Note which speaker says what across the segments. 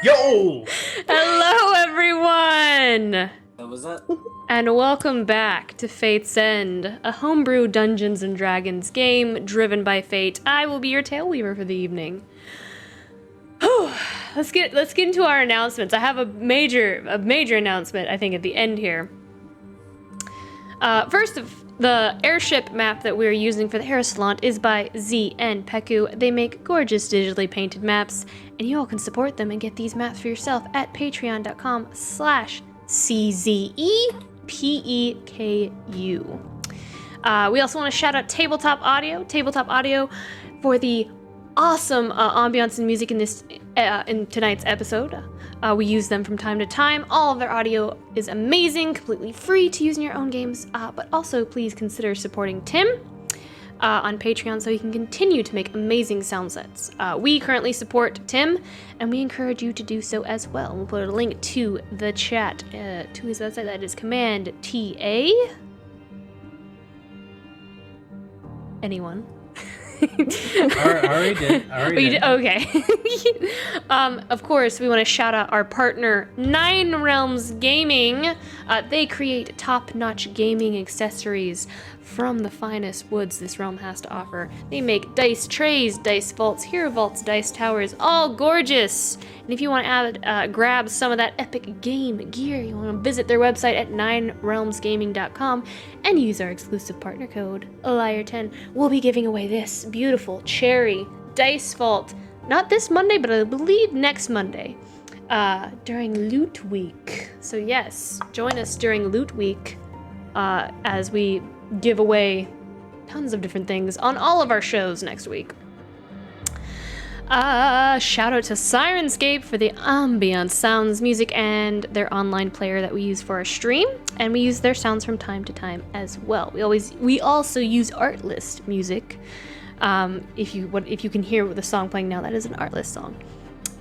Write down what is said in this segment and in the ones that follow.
Speaker 1: Yo!
Speaker 2: Hello, everyone!
Speaker 3: What was that?
Speaker 2: And welcome back to Fate's End, a homebrew Dungeons & Dragons game driven by fate. I will be your tale weaver for the evening. Let's get into our announcements. I have a major announcement, I think, at the end here. First, the airship map that we're using for the Herasalant is by Z and Peku. They make gorgeous digitally painted maps, and you all can support them and get these maps for yourself at patreon.com/CZEPEKU. We also want to shout out Tabletop Audio for the awesome ambiance and music in tonight's episode. We use them from time to time. All of their audio is amazing, completely free to use in your own games, but also please consider supporting Tim on Patreon so he can continue to make amazing sound sets. We currently support Tim, and we encourage you to do so as well. We'll put a link to the chat to his website. That is Command TA. Anyone?
Speaker 1: I already did.
Speaker 2: Okay. Of course, we want to shout out our partner, Nine Realms Gaming. They create top-notch gaming accessories from the finest woods this realm has to offer. They make dice trays, dice vaults, hero vaults, dice towers, all gorgeous. And if you want to grab some of that epic game gear, you want to visit their website at ninerealmsgaming.com and use our exclusive partner code, LIAR10. We'll be giving away this beautiful cherry dice vault, not this Monday, but I believe next Monday, during Loot Week. So yes, join us during Loot Week as we give away tons of different things on all of our shows next week. Shout out to Sirenscape for the ambiance sounds, music, and their online player that we use for our stream, and we use their sounds from time to time as well. We also use Artlist music. If you can hear the song playing now, that is an Artlist song.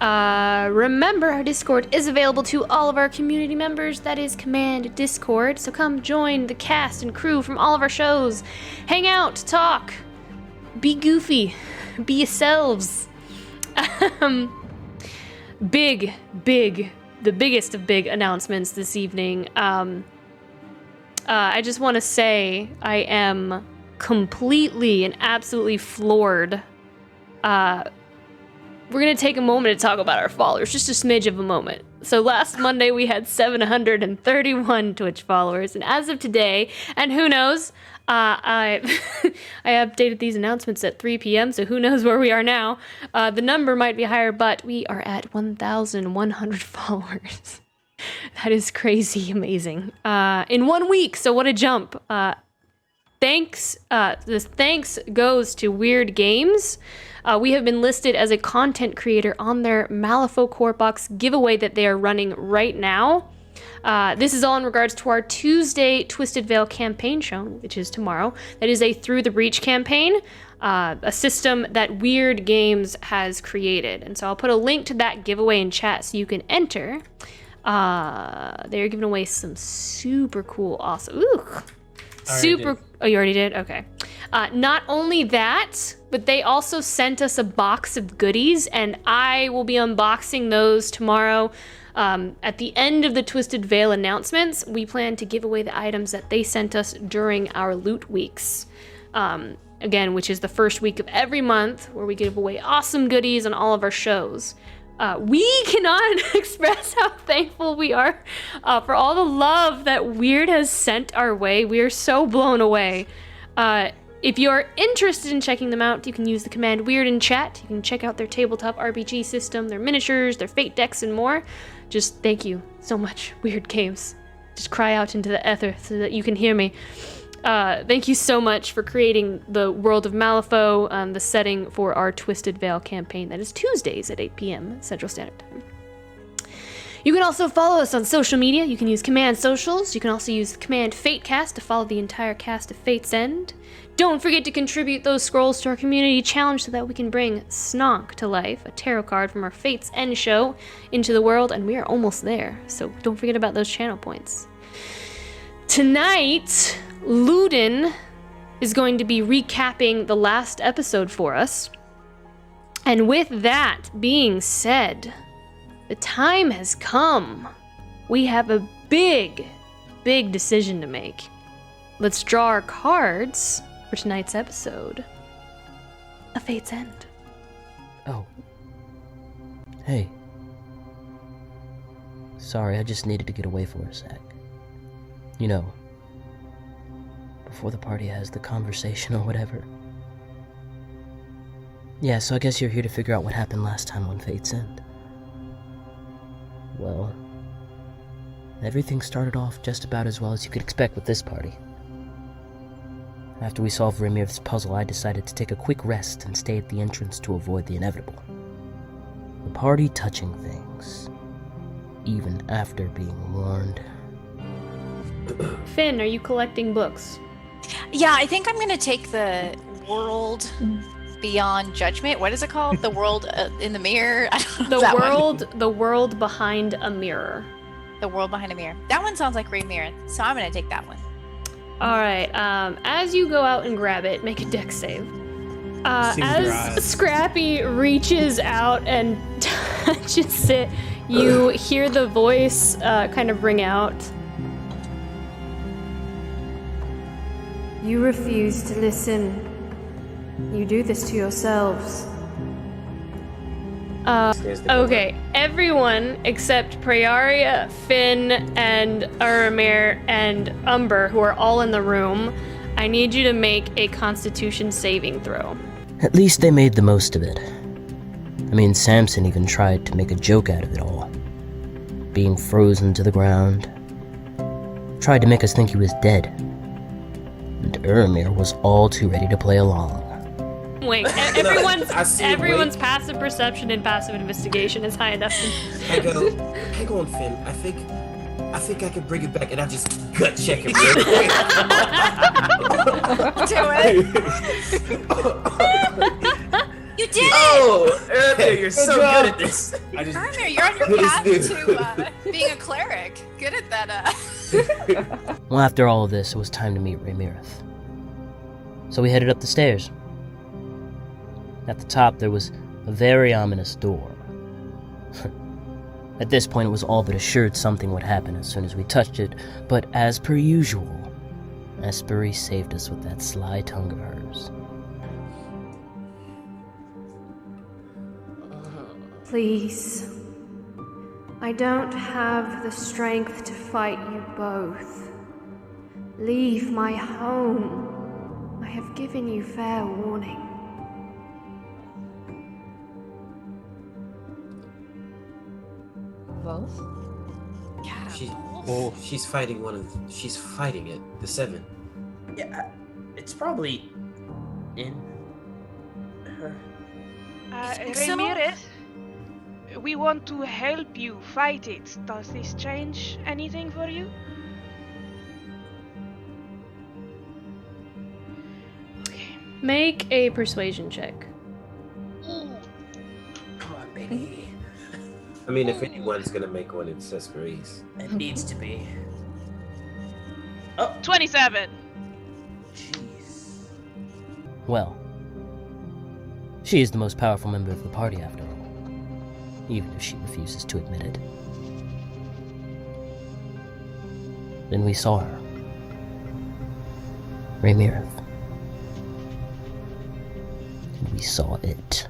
Speaker 2: Remember, our Discord is available to all of our community members. That is Command Discord. So come join the cast and crew from all of our shows. Hang out, talk, be goofy, be yourselves. The biggest of big announcements this evening. I just want to say I am completely and absolutely floored. We're going to take a moment to talk about our followers, just a smidge of a moment. So last Monday we had 731 Twitch followers, and as of today, and who knows, I updated these announcements at 3 p.m., so who knows where we are now. The number might be higher, but we are at 1,100 followers. That is crazy amazing. In 1 week, so what a jump. Thanks goes to Weird Games. We have been listed as a content creator on their Malifaux Core Box giveaway that they are running right now. This is all in regards to our Tuesday Twisted Veil campaign show, which is tomorrow. That is a Through the Breach campaign, a system that Weird Games has created. And so I'll put a link to that giveaway in chat so you can enter. They're giving away some super cool, awesome, Oh, you already did? Okay. Not only that, but they also sent us a box of goodies, and I will be unboxing those tomorrow. At the end of the Twisted Veil announcements, we plan to give away the items that they sent us during our loot weeks. Again, which is the first week of every month, where we give away awesome goodies on all of our shows. We cannot express how thankful we are for all the love that Weird has sent our way. We are so blown away. If you're interested in checking them out, you can use the command Weird in chat. You can check out their tabletop RPG system, their miniatures, their fate decks, and more. Just thank you so much, Weird Games. Just cry out into the ether so that you can hear me. Thank you so much for creating the world of Malifaux, the setting for our Twisted Veil campaign. That is Tuesdays at 8 p.m. Central Standard Time. You can also follow us on social media. You can use Command Socials. You can also use Command Fatecast to follow the entire cast of Fate's End. Don't forget to contribute those scrolls to our community challenge so that we can bring Snonk to life, a tarot card from our Fate's End show, into the world, and we are almost there. So don't forget about those channel points. Tonight, Ludin is going to be recapping the last episode for us. And with that being said, The time has come. We have a big decision to make. Let's draw our cards for tonight's episode. A Fate's End.
Speaker 3: Oh. Hey. Sorry, I just needed to get away for a sec. You know, before the party has the conversation or whatever. Yeah, so I guess you're here to figure out what happened last time on Fate's End. Well, everything started off just about as well as you could expect with this party. After we solved Ramir's puzzle, I decided to take a quick rest and stay at the entrance to avoid the inevitable. The party touching things, even after being warned.
Speaker 2: Finn, are you collecting books?
Speaker 4: Yeah, I think I'm going to take the World Beyond Judgment. What is it called? The World in the Mirror? I don't know
Speaker 2: The World Behind a Mirror.
Speaker 4: The World Behind a Mirror. That one sounds like Mirror, so I'm going to take that one.
Speaker 2: All right. As you go out and grab it, make a dex save. As Scrappy reaches out and touches it, you hear the voice kind of ring out. You refuse to listen. You do this to yourselves. Okay, everyone except Prayaria, Finn, and Uramir, and Umber, who are all in the room, I need you to make a Constitution saving throw.
Speaker 3: At least they made the most of it. I mean, Samson even tried to make a joke out of it all. Being frozen to the ground. Tried to make us think he was dead. And Uramir was all too ready to play along.
Speaker 2: Wait, everyone's passive perception and passive investigation is high enough.
Speaker 5: I go, hang on, Finn. I think I can bring it back, and I just gut check him real quick.
Speaker 4: Do it. You did it!
Speaker 5: Oh, Uramir, you're so good at this.
Speaker 4: Uramir, you're on your path to being a cleric. Good at that.
Speaker 3: Well, after all of this, it was time to meet Ramirez. So we headed up the stairs. At the top, there was a very ominous door. At this point, it was all but assured something would happen as soon as we touched it, but as per usual, Espery saved us with that sly tongue of hers.
Speaker 2: Please. I don't have the strength to fight you both. Leave my home. I have given you fair warning.
Speaker 6: Both?
Speaker 4: Yeah.
Speaker 5: She's fighting she's fighting it. The 7.
Speaker 6: Yeah, it's probably in her.
Speaker 4: So?
Speaker 7: Ramirez, we want to help you fight it. Does this change anything for you? Okay.
Speaker 2: Make a persuasion check.
Speaker 6: Come on, baby.
Speaker 5: I mean, if anyone's gonna make one, it's Espery's.
Speaker 6: It needs to be.
Speaker 7: 27.
Speaker 6: Jeez.
Speaker 3: Well, she is the most powerful member of the party after all, even if she refuses to admit it. Then we saw her. Ramirez. And we saw it.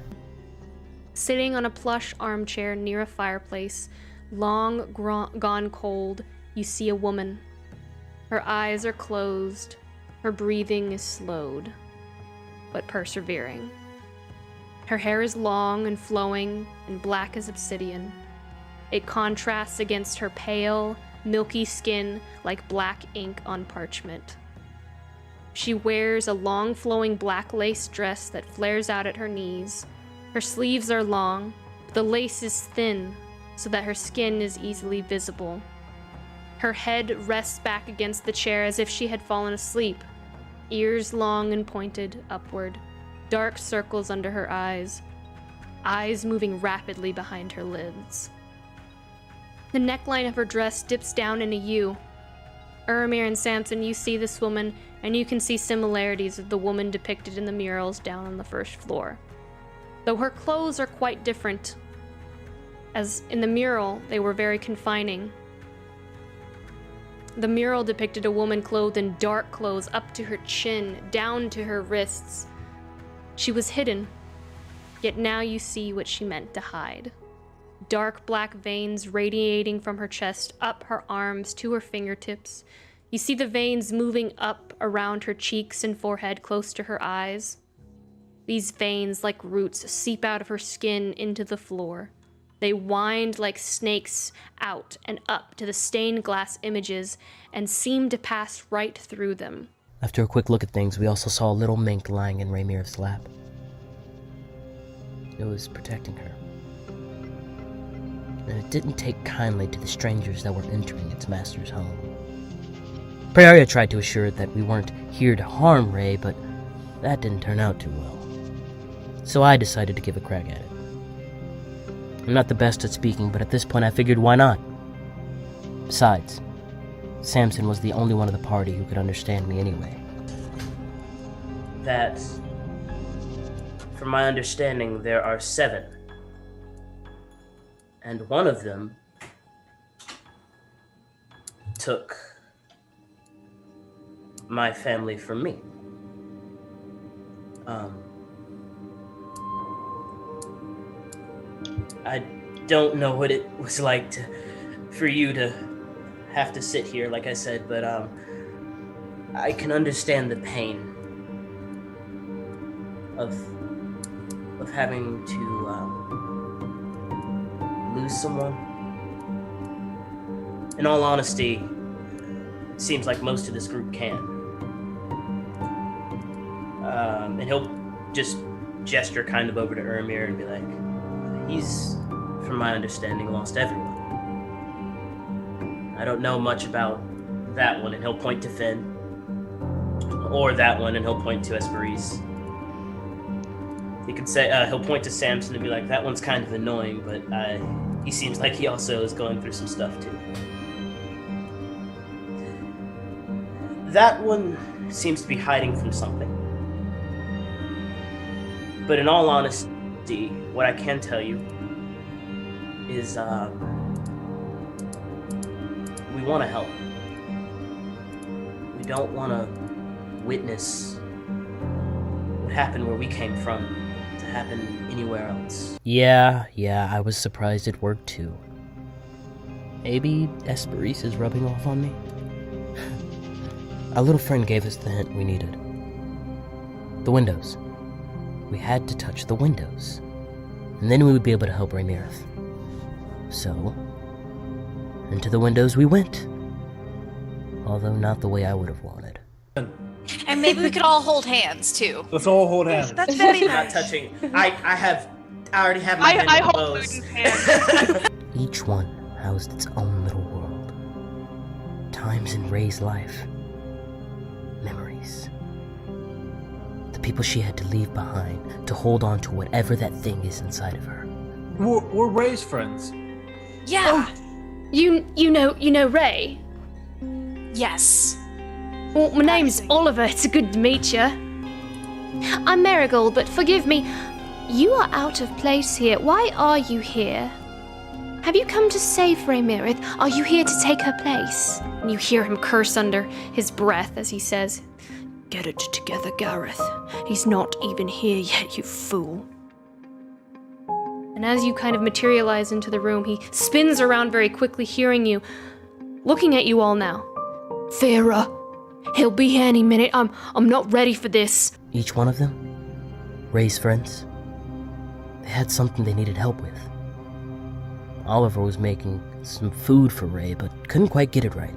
Speaker 2: Sitting on a plush armchair near a fireplace, long gone cold, you see a woman. Her eyes are closed. Her breathing is slowed, but persevering. Her hair is long and flowing and black as obsidian. It contrasts against her pale, milky skin like black ink on parchment. She wears a long flowing black lace dress that flares out at her knees. Her sleeves are long, but the lace is thin so that her skin is easily visible. Her head rests back against the chair as if she had fallen asleep, ears long and pointed upward, dark circles under her eyes moving rapidly behind her lids. The neckline of her dress dips down in a U. Uramir and Samson, you see this woman, and you can see similarities of the woman depicted in the murals down on the first floor. Though her clothes are quite different. as in the mural, they were very confining. The mural depicted a woman clothed in dark clothes up to her chin, down to her wrists. She was hidden, yet now you see what she meant to hide. Dark black veins radiating from her chest, up her arms to her fingertips. You see the veins moving up around her cheeks and forehead close to her eyes. These veins, like roots, seep out of her skin into the floor. They wind like snakes out and up to the stained glass images and seem to pass right through them.
Speaker 3: After a quick look at things, we also saw a little mink lying in Raymir's lap. It was protecting her. And it didn't take kindly to the strangers that were entering its master's home. Praeria tried to assure it that we weren't here to harm Ray, but that didn't turn out too well. So I decided to give a crack at it. I'm not the best at speaking, but at this point I figured why not? Besides, Samson was the only one of the party who could understand me anyway.
Speaker 6: That, from my understanding, there are 7. And one of them took my family from me. I don't know what it was like for you to have to sit here, like I said, but I can understand the pain of having to lose someone. In all honesty, it seems like most of this group can. And he'll just gesture kind of over to Ermir and be like, he's, from my understanding, lost everyone. I don't know much about that one, and he'll point to Finn. Or that one, and he'll point to Esperise. He could say, he'll point to Samson and be like, that one's kind of annoying, but he seems like he also is going through some stuff too. That one seems to be hiding from something. But in all honesty, what I can tell you is we want to help. We don't want to witness what happened where we came from to happen anywhere else.
Speaker 3: Yeah, I was surprised it worked too. Maybe Esperise is rubbing off on me? Our little friend gave us the hint we needed. The windows. We had to touch the windows, and then we would be able to help Raymirith. So, into the windows we went. Although not the way I would have wanted.
Speaker 4: And maybe we could all hold hands too.
Speaker 1: Let's all hold hands.
Speaker 7: That's very
Speaker 6: Not
Speaker 7: nice.
Speaker 6: touching. I already have my hand
Speaker 7: I
Speaker 6: in the
Speaker 7: hold
Speaker 6: clothes.
Speaker 7: Luden's hand.
Speaker 3: Each one housed its own little world. Times in Ray's life. Memories. The people she had to leave behind to hold on to whatever that thing is inside of her.
Speaker 1: We're Ray's friends.
Speaker 4: Yeah.
Speaker 2: You know Ray?
Speaker 4: Yes.
Speaker 2: Well, my name's Oliver. It's good to meet you. I'm Marigold, but forgive me. You are out of place here. Why are you here? Have you come to save Raymirith? Are you here to take her place? And you hear him curse under his breath as he says, "Get it together, Gareth. He's not even here yet, you fool." And as you kind of materialize into the room, he spins around very quickly, hearing you, looking at you all now. "Farah, he'll be here any minute. I'm not ready for this."
Speaker 3: Each one of them, Ray's friends, they had something they needed help with. Oliver was making some food for Ray, but couldn't quite get it right.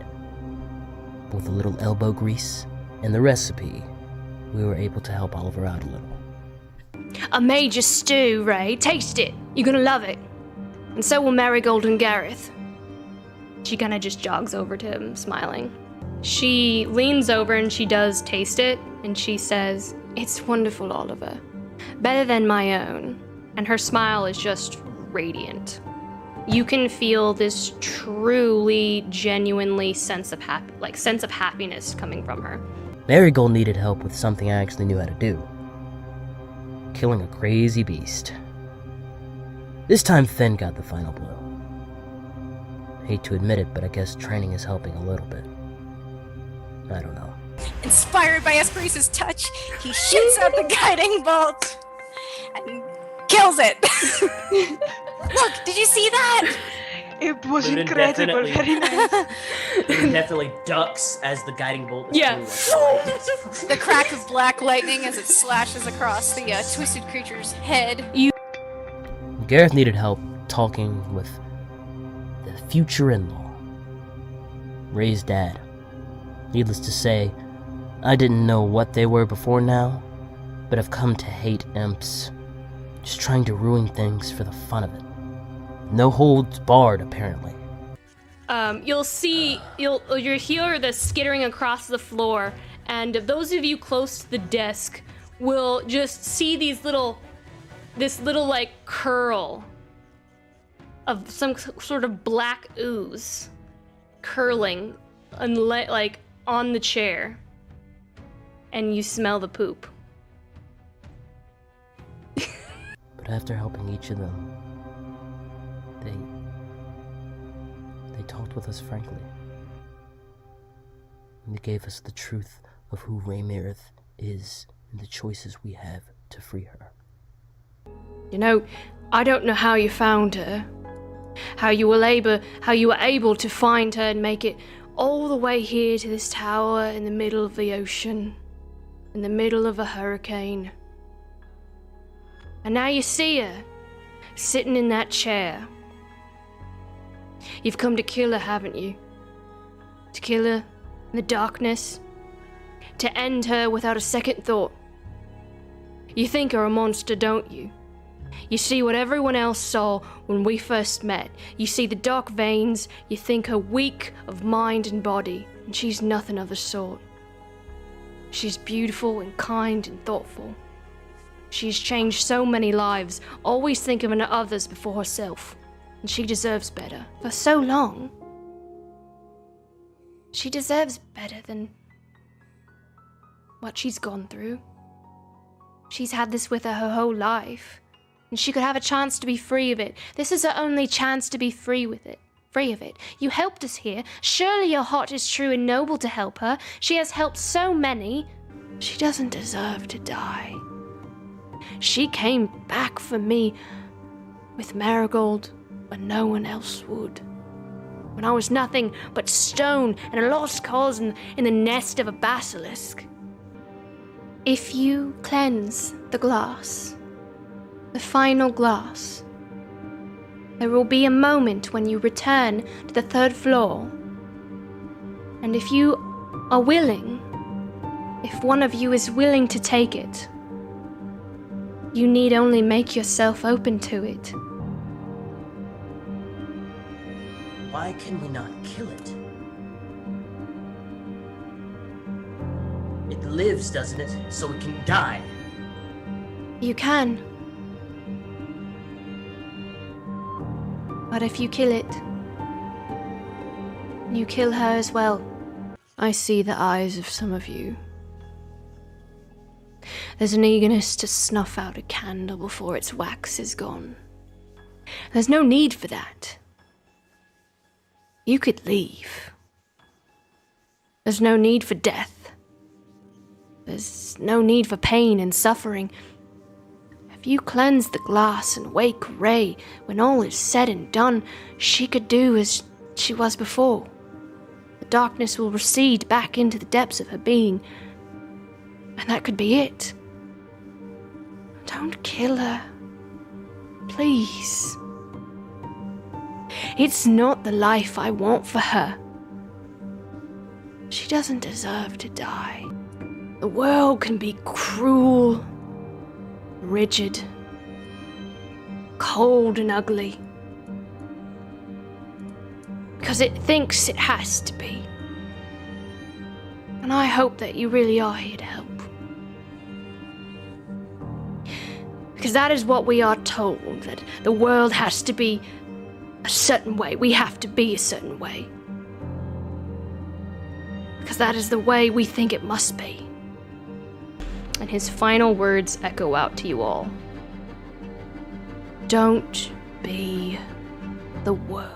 Speaker 3: With a little elbow grease and the recipe, we were able to help Oliver out a little.
Speaker 2: "I made you stew, Ray. Taste it. You're gonna love it. And so will Marigold and Gareth." She kind of just jogs over to him, smiling. She leans over and she does taste it, and she says, "It's wonderful, Oliver. Better than my own." And her smile is just radiant. You can feel this truly, genuinely sense of happiness coming from her.
Speaker 3: Marigold needed help with something I actually knew how to do. Killing a crazy beast. This time Finn got the final blow. Hate to admit it, but I guess training is helping a little bit. I don't know.
Speaker 4: Inspired by Esperis's touch, he shoots out the guiding bolt and kills it. Look, did you see that?
Speaker 7: It was
Speaker 6: Luna
Speaker 7: incredible.
Speaker 6: definitely-
Speaker 7: Very nice.
Speaker 6: It definitely ducks as the guiding bolt is
Speaker 2: Yeah.
Speaker 6: coming like
Speaker 4: The crack of black lightning as it slashes across the twisted creature's head.
Speaker 3: Gareth needed help talking with the future in-law, Ray's dad. Needless to say, I didn't know what they were before now, but I've come to hate imps. Just trying to ruin things for the fun of it. No holds barred, apparently.
Speaker 2: You'll hear the skittering across the floor, and those of you close to the desk will just see this little like curl of some sort of black ooze curling like on the chair, and you smell the poop.
Speaker 3: But after helping each of them, they talked with us frankly. And they gave us the truth of who Raymerith is and the choices we have to free her.
Speaker 2: You know, I don't know how you found her, how you were able to find her and make it all the way here to this tower in the middle of the ocean, in the middle of a hurricane. And now you see her, sitting in that chair. You've come to kill her, haven't you? To kill her in the darkness, to end her without a second thought. You think her a monster, don't you? You see what everyone else saw when we first met. You see the dark veins, you think her weak of mind and body, and she's nothing of the sort. She's beautiful and kind and thoughtful. She's changed so many lives, always thinking of others before herself, and she deserves better. For so long, she deserves better than what she's gone through. She's had this with her whole life, and she could have a chance to be free of it. This is her only chance to be free of it. You helped us here. Surely your heart is true and noble to help her. She has helped so many. She doesn't deserve to die. She came back for me with Marigold when no one else would. When I was nothing but stone and a lost cause in the nest of a basilisk. If you cleanse the glass, the final glass, there will be a moment when you return to the 3rd floor. And if you are willing, if one of you is willing to take it, you need only make yourself open to it.
Speaker 6: Why can we not kill it? It lives, doesn't it? So it can die.
Speaker 2: You can. But if you kill it, you kill her as well. I see the eyes of some of you. There's an eagerness to snuff out a candle before its wax is gone. There's no need for that. You could leave. There's no need for death. There's no need for pain and suffering. If you cleanse the glass and wake Ray, when all is said and done, she could do as she was before. The darkness will recede back into the depths of her being, and that could be it. Don't kill her. Please. It's not the life I want for her. She doesn't deserve to die. The world can be cruel, rigid, cold and ugly. Because it thinks it has to be. And I hope that you really are here to help. Because that is what we are told, that the world has to be a certain way. We have to be a certain way. Because that is the way we think it must be. And his final words echo out to you all. Don't obey the world.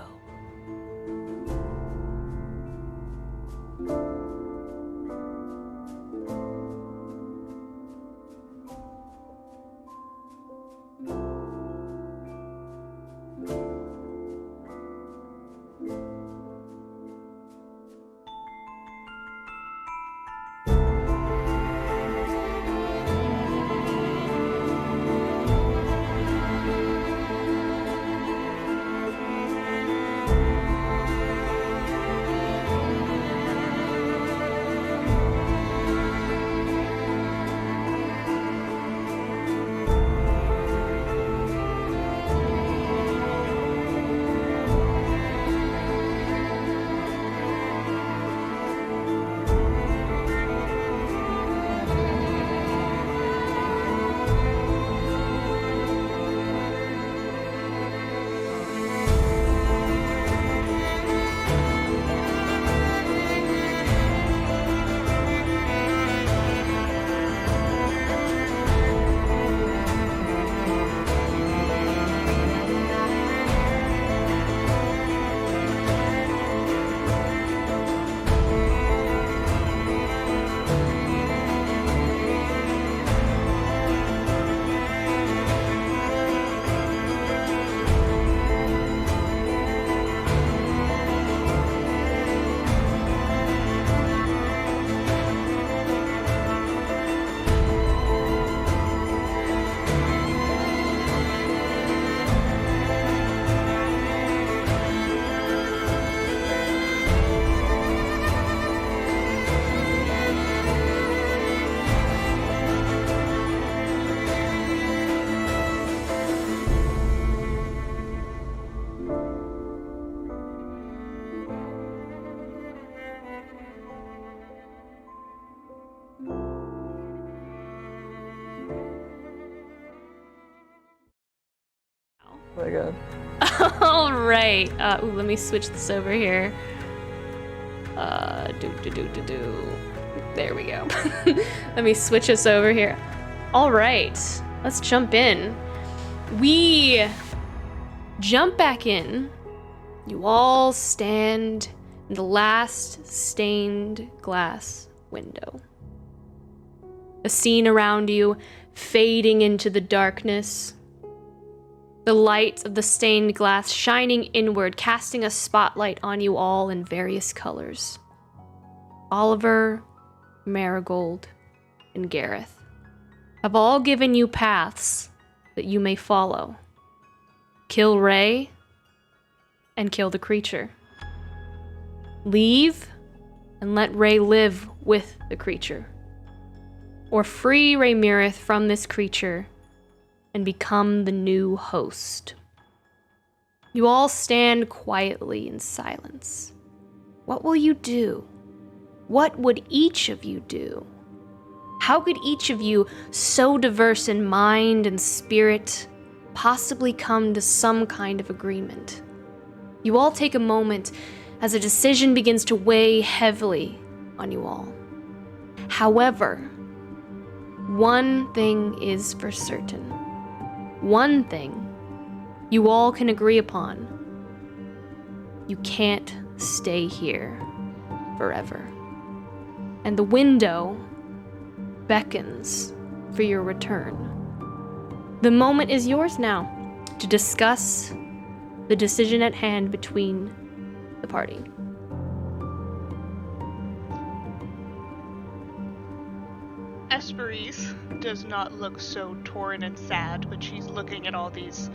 Speaker 8: Oh my god.
Speaker 2: All right. Let me switch this over here. There we go. Let me switch us over here. All right. Let's jump in. We jump back in. You all stand in the last stained glass window. The scene around you fading into the darkness. The light of the stained glass shining inward, casting a spotlight on you all in various colors. Oliver, Marigold, and Gareth have all given you paths that you may follow. Kill Ray and kill the creature. Leave and let Ray live with the creature. Or free Raymirith from this creature and become the new host. You all stand quietly in silence. What will you do? What would each of you do? How could each of you, so diverse in mind and spirit, possibly come to some kind of agreement? You all take a moment as a decision begins to weigh heavily on you all. However, one thing is for certain. One thing you all can agree upon. You can't stay here forever. And the window beckons for your return. The moment is yours now to discuss the decision at hand between the party.
Speaker 7: Esperise does not look so torn and sad, but she's looking at all these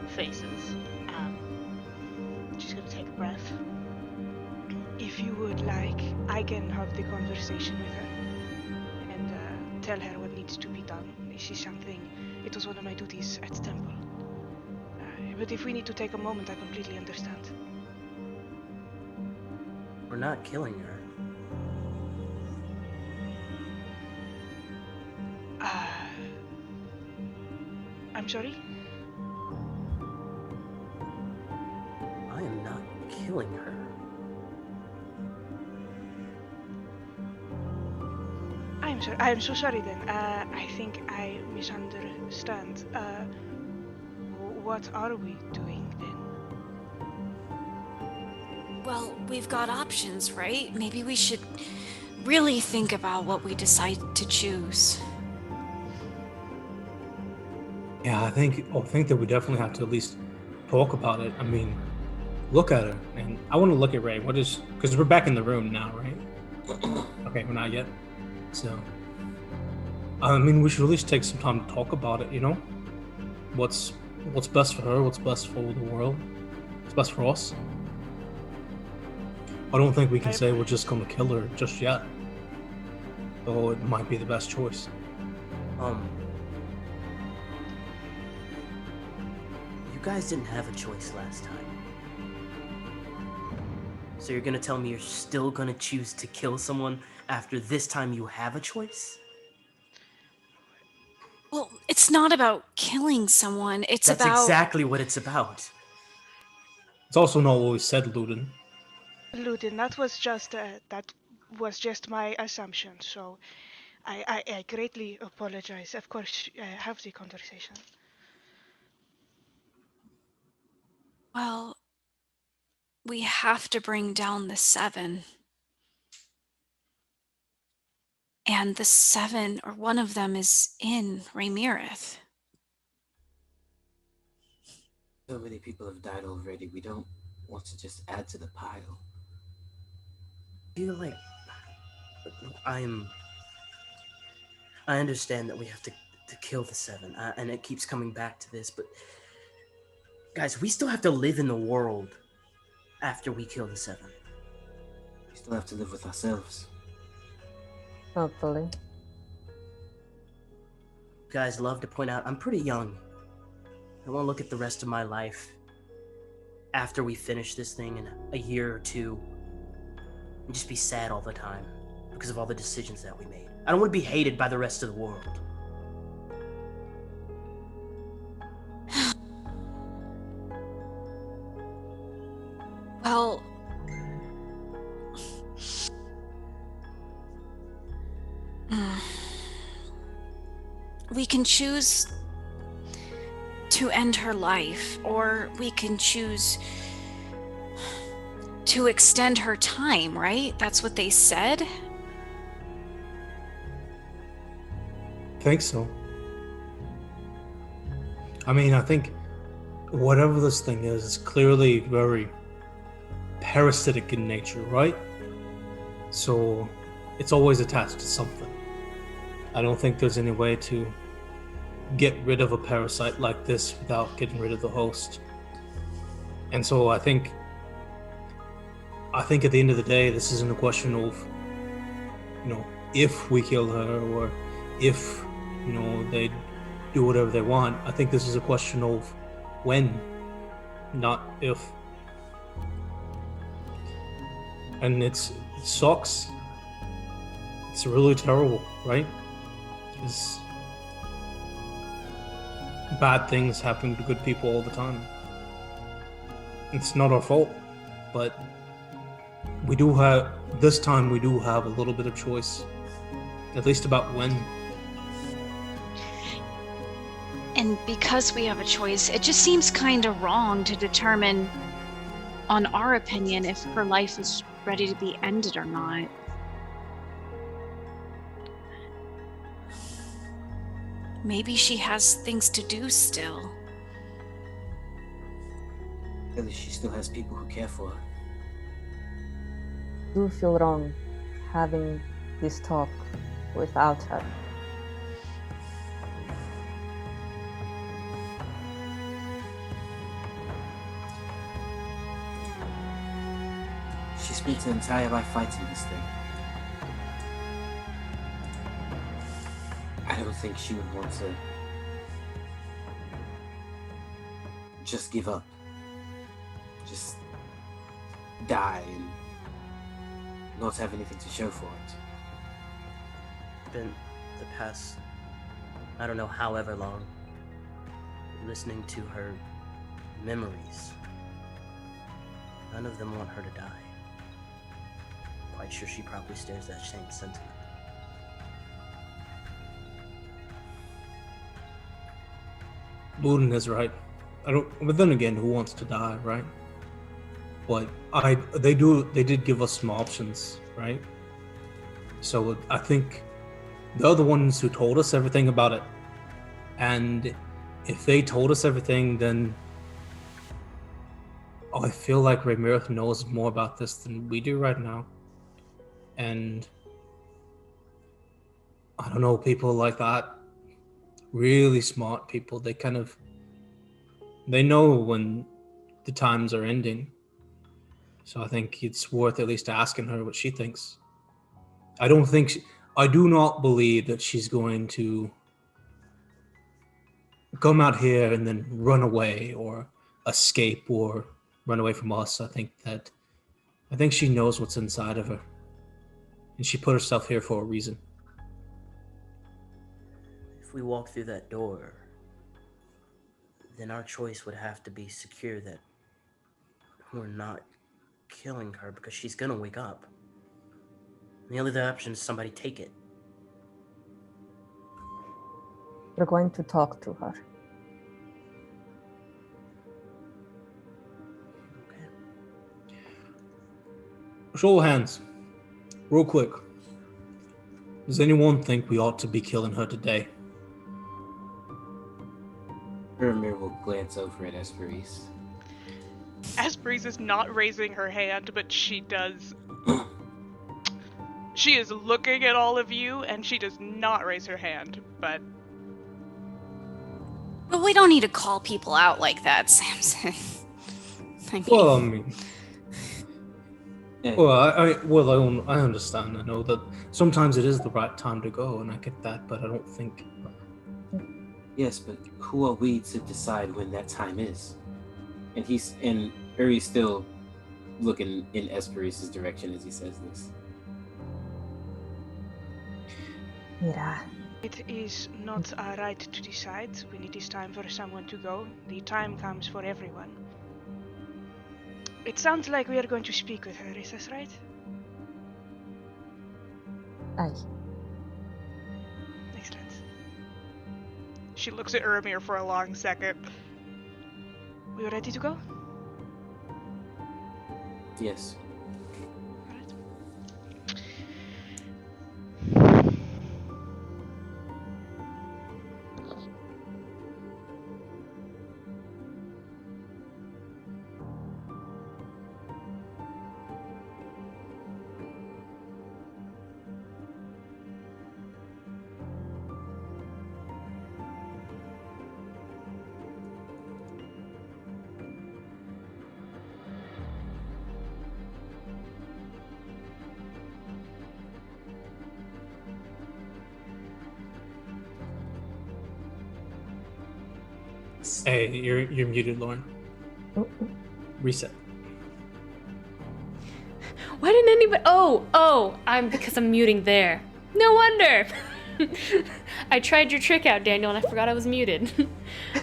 Speaker 7: faces. She's gonna take a breath. If you would like, I can have the conversation with her and tell her what needs to be done. This is something, it was one of my duties at the temple. But if we need to take a moment, I completely understand.
Speaker 6: We're not killing her.
Speaker 7: I'm sorry?
Speaker 6: I am not killing her.
Speaker 7: I'm so sorry then. I think I misunderstand. what are we doing then?
Speaker 4: Well, we've got options, right? Maybe we should really think about what we decide to choose.
Speaker 1: Yeah, I think that we definitely have to at least talk about it. I mean, look at her, and I want to look at Ray. What is? Because we're back in the room now, right? Okay, we're not yet. So, I mean, we should at least take some time to talk about it. You know, what's best for her? What's best for the world? What's best for us? I don't think we can say we're just gonna kill her just yet. Though it might be the best choice.
Speaker 6: You guys didn't have a choice last time. So you're gonna tell me you're still gonna choose to kill someone after this time you have a choice?
Speaker 4: Well, it's not about killing someone. It's
Speaker 6: That's
Speaker 4: about...
Speaker 6: exactly what it's about.
Speaker 1: It's also not what we said, Ludin.
Speaker 7: Ludin, that was just my assumption, so I greatly apologize. Of course, have the conversation.
Speaker 4: Well, we have to bring down the 7. And the 7, or one of them, is in Ramirez.
Speaker 5: So many people have died already. We don't want to just add to the pile.
Speaker 6: I feel like I understand that we have to kill the 7, and it keeps coming back to this, but guys, we still have to live in the world after we kill the 7.
Speaker 5: We still have to live with ourselves.
Speaker 8: Hopefully.
Speaker 6: Guys, love to point out I'm pretty young. I want to look at the rest of my life after we finish this thing in a year or 2 and just be sad all the time because of all the decisions that we made. I don't want to be hated by the rest of the world.
Speaker 4: Well, we can choose to end her life, or we can choose to extend her time, right? That's what they said.
Speaker 1: Think so. I mean, I think whatever this thing is, it's clearly very parasitic in nature, right? So it's always attached to something. I don't think there's any way to get rid of a parasite like this without getting rid of the host. And so I think at the end of the day, this isn't a question of, if we kill her or if, they do whatever they want. I think this is a question of when, not if. And it sucks. It's really terrible, right? It's bad things happen to good people all the time. It's not our fault, but this time we do have a little bit of choice, at least about when.
Speaker 4: And because we have a choice, it just seems kind of wrong to determine, on our opinion, if her life is ready to be ended or not. Maybe she has things to do still.
Speaker 5: At least she still has people who care for her.
Speaker 8: I do feel wrong having this talk without her.
Speaker 5: She spent her entire life fighting this thing. I don't think she would want to just give up. Just die and not have anything to show for it.
Speaker 6: Been the past, I don't know however long, listening to her memories. None of them want her to die. Quite sure she probably shares that same sentiment.
Speaker 1: Ludin is right. I don't. But then again, who wants to die, right? But they did give us some options, right? So I think they're the ones who told us everything about it. And if they told us everything, then I feel like Ramirez knows more about this than we do right now. And I don't know, people like that, really smart people, they know when the times are ending. So I think it's worth at least asking her what she thinks. I do not believe that she's going to come out here and then run away or escape or run away from us. I think she knows what's inside of her. And she put herself here for a reason.
Speaker 3: If we walk through that door, then our choice would have to be secure that we're not killing her because she's gonna wake up. And the only other option is somebody take it.
Speaker 8: We're going to talk to her.
Speaker 3: Okay.
Speaker 1: Show of hands. Real quick. Does anyone think we ought to be killing her today?
Speaker 5: Ramir will glance over at Esperise.
Speaker 7: Esperise is not raising her hand, but she does. She is looking at all of you, and she does not raise her hand, but...
Speaker 4: But we don't need to call people out like that, Samson. I mean,
Speaker 1: Well, I mean...
Speaker 5: Yeah.
Speaker 1: Well, I understand. I know that sometimes it is the right time to go, and I get that, but I don't think...
Speaker 5: Yes, but who are we to decide when that time is? And Uri's still looking in Esperise's direction as he says this.
Speaker 8: Mira,
Speaker 7: It is not our right to decide when it is time for someone to go. The time comes for everyone. It sounds like we are going to speak with her, is that right?
Speaker 8: aye.
Speaker 7: Excellent. She looks at Urmir for a long second. We ready to go?
Speaker 5: Yes.
Speaker 7: Alright.
Speaker 1: Hey, you're muted, Lauren. Reset.
Speaker 2: Why didn't anybody? Because I'm muting there. No wonder. I tried your trick out, Daniel, and I forgot I was muted.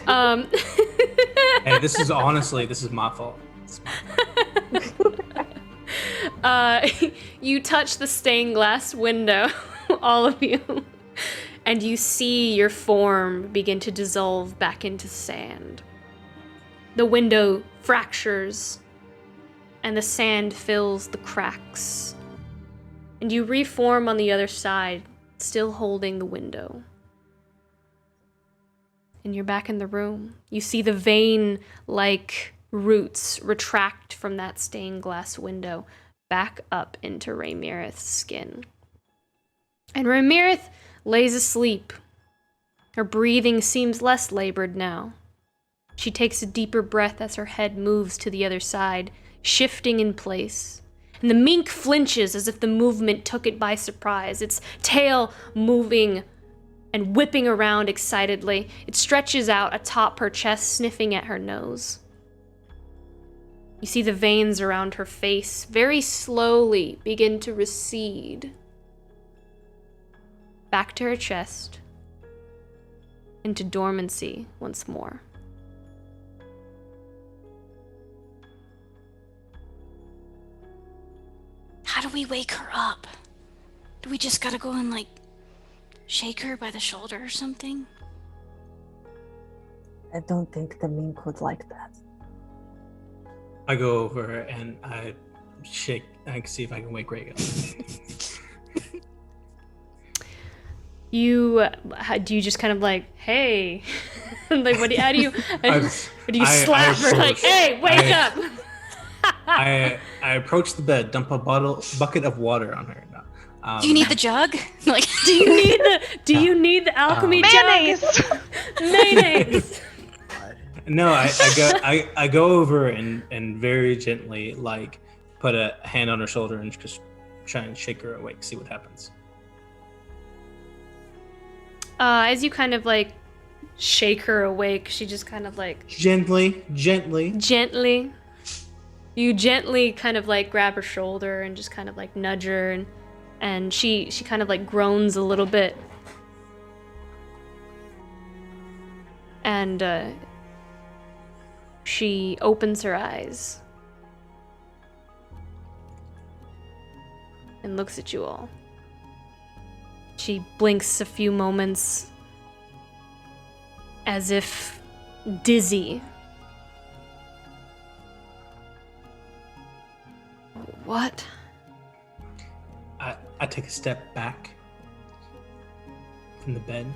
Speaker 1: Hey, this is my fault.
Speaker 2: You touch the stained glass window, all of you, and you see your form begin to dissolve back into sand. The window fractures, and the sand fills the cracks. And you reform on the other side, still holding the window. And you're back in the room. You see the vein-like roots retract from that stained glass window back up into Ramirez's skin. And Ramirez lays asleep. Her breathing seems less labored now. She takes a deeper breath as her head moves to the other side, shifting in place. And the mink flinches as if the movement took it by surprise, its tail moving and whipping around excitedly. It stretches out atop her chest, sniffing at her nose. You see the veins around her face very slowly begin to recede. Back to her chest, into dormancy once more.
Speaker 4: how do we wake her up? Do we just gotta go and, shake her by the shoulder or something?
Speaker 8: I don't think the mink would like that.
Speaker 1: I go over and I shake. I can see if I can wake Ray up.
Speaker 2: Do you just kind of like, hey, like how do you slap her like, hey, wake up?
Speaker 1: I approach the bed, dump a bucket of water on her.
Speaker 4: Do you need the jug? Like,
Speaker 2: do you need the alchemy
Speaker 7: mayonnaise?
Speaker 2: jug? Mayonnaise.
Speaker 1: No, I go over and very gently like put a hand on her shoulder and just try and shake her awake, see what happens.
Speaker 2: As you kind of like shake her awake, she just kind of like
Speaker 1: Gently.
Speaker 2: You gently kind of like grab her shoulder and just kind of like nudge her, and she kind of like groans a little bit. And she opens her eyes and looks at you all. She blinks a few moments as if dizzy. What?
Speaker 1: I take a step back from the bed.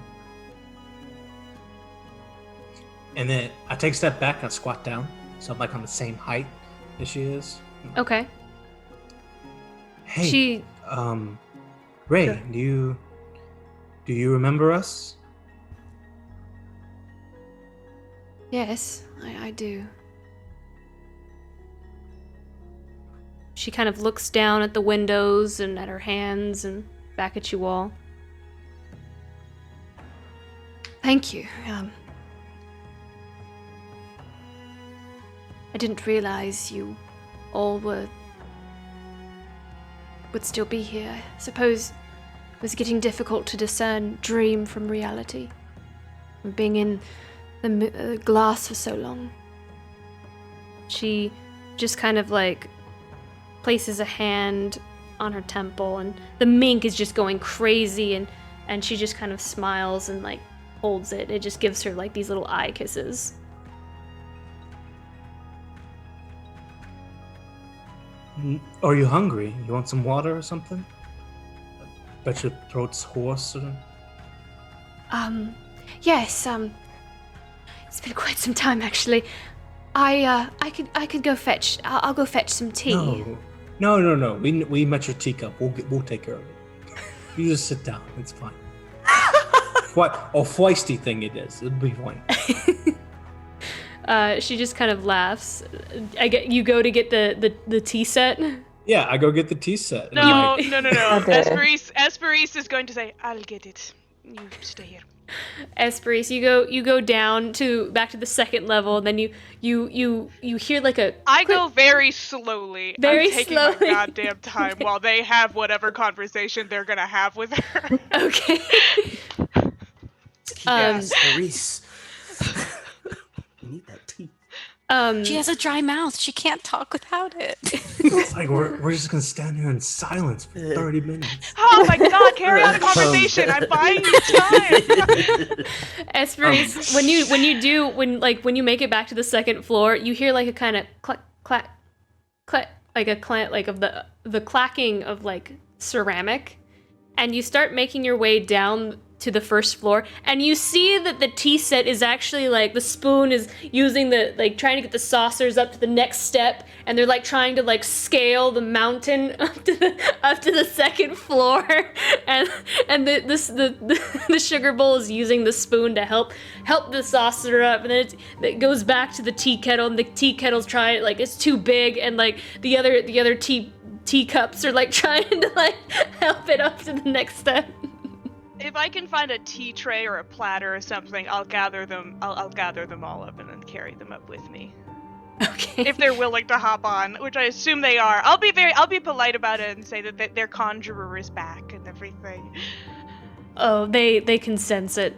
Speaker 1: And then I take a step back and I squat down. So I'm like on the same height as she is.
Speaker 2: Okay.
Speaker 1: Hey, Ray,
Speaker 2: Sure.
Speaker 1: do you remember us?
Speaker 2: Yes, I do. She kind of looks down at the windows and at her hands and back at you all. Thank you. I didn't realize you all would still be here. I suppose it was getting difficult to discern dream from reality. Being in the glass for so long. She just kind of like places a hand on her temple, and the mink is just going crazy, and she just kind of smiles and like holds it. It just gives her like these little eye kisses.
Speaker 1: Are you hungry? You want some water or something? Bet your throat's hoarse or...
Speaker 2: Yes, it's been quite some time actually. I could go fetch. I'll go fetch some tea.
Speaker 1: No. We met your teacup. We'll take care of it. You just sit down. It's fine. What a feisty thing it is. It'll be fine.
Speaker 2: She just kind of laughs. You go to get the tea set.
Speaker 1: Yeah, I go get the tea set.
Speaker 7: No.
Speaker 8: Okay.
Speaker 7: Esperise is going to say, I'll get it. You stay here.
Speaker 2: Esperise, you go down back to the second level, and then you hear like a.
Speaker 7: I go very slowly.
Speaker 2: Very
Speaker 7: I'm taking
Speaker 2: slowly.
Speaker 7: my goddamn time while they have whatever conversation they're gonna have with her.
Speaker 2: Okay.
Speaker 5: Yes, Maurice. You need that tea.
Speaker 4: she has a dry mouth. She can't talk without it.
Speaker 1: It's like we're just gonna stand here in silence for 30 minutes.
Speaker 7: Oh my god, carry on the conversation. I'm buying you time.
Speaker 2: Esperise, when you make it back to the second floor, you hear like a kind of clack clack clack, like a clack, like of the clacking of like ceramic, and you start making your way down to the first floor, and you see that the tea set is actually like the spoon is using the like trying to get the saucers up to the next step, and they're like trying to like scale the mountain up to the second floor, and the sugar bowl is using the spoon to help the saucer up, and then it goes back to the tea kettle, and the tea kettle's trying like it's too big, and like the other teacups are like trying to like help it up to the next step.
Speaker 7: If I can find a tea tray or a platter or something, I'll gather them. I'll gather them all up and then carry them up with me.
Speaker 2: Okay.
Speaker 7: If they're willing to hop on, which I assume they are. I'll be polite about it and say that their conjurer is back and everything.
Speaker 2: Oh, they can sense it.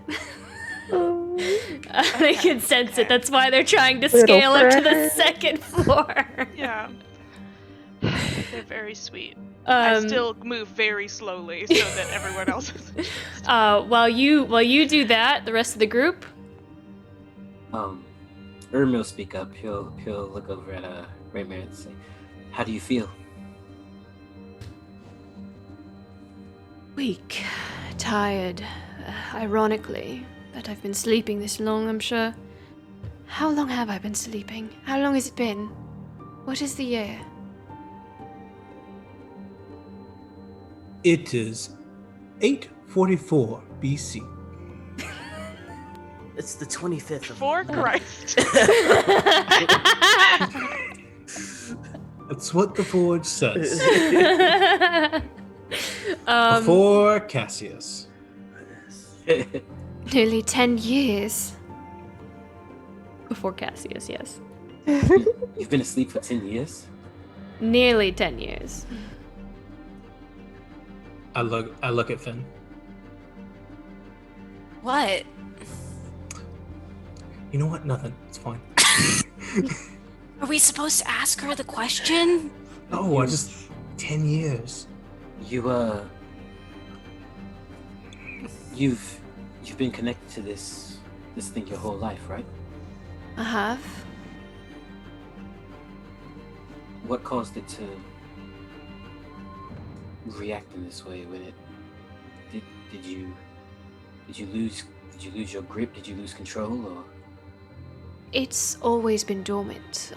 Speaker 2: They can sense it. That's why they're trying to
Speaker 8: Little
Speaker 2: scale up to the
Speaker 8: friend.
Speaker 2: second floor.
Speaker 7: Yeah. They're very sweet. I still move very slowly so that everyone else is.
Speaker 2: While you do that, the rest of the group.
Speaker 5: Erm will speak up. He'll look over at Raymond and say, "How do you feel?"
Speaker 2: Weak, tired. Ironically, that I've been sleeping this long, I'm sure. How long have I been sleeping? How long has it been? What is the year?
Speaker 1: It is 844 BC.
Speaker 6: It's the 25th of
Speaker 7: For Christ.
Speaker 1: That's what the forge says.
Speaker 2: Um,
Speaker 1: Before Cassius.
Speaker 2: Nearly 10 years. Before Cassius, yes.
Speaker 5: You've been asleep for 10 years?
Speaker 2: Nearly 10 years.
Speaker 1: I look at Finn.
Speaker 4: What?
Speaker 1: You know what? Nothing. It's fine.
Speaker 4: Are we supposed to ask her the question?
Speaker 1: No, I just 10 years.
Speaker 5: You've been connected to this thing your whole life, right?
Speaker 2: I have.
Speaker 5: What caused it to react in this way when it did you lose your grip? Did you lose control, or
Speaker 2: It's always been dormant.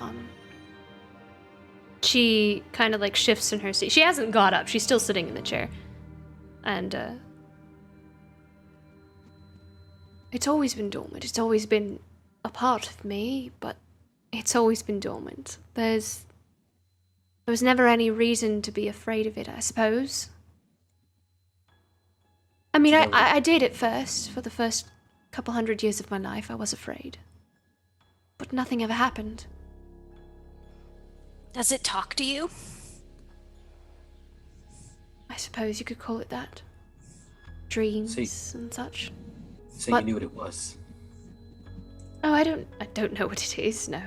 Speaker 2: She kind of like shifts in her seat. She hasn't got up. She's still sitting in the chair. And it's always been dormant. It's always been a part of me, but it's always been dormant. There was never any reason to be afraid of it, I suppose. I mean, I did at first. For the first couple hundred years of my life, I was afraid. But nothing ever happened.
Speaker 4: Does it talk to you?
Speaker 2: I suppose you could call it that. Dreams and such.
Speaker 5: so
Speaker 2: What?
Speaker 5: you knew what it was?
Speaker 2: Oh, I don't know what it is, no.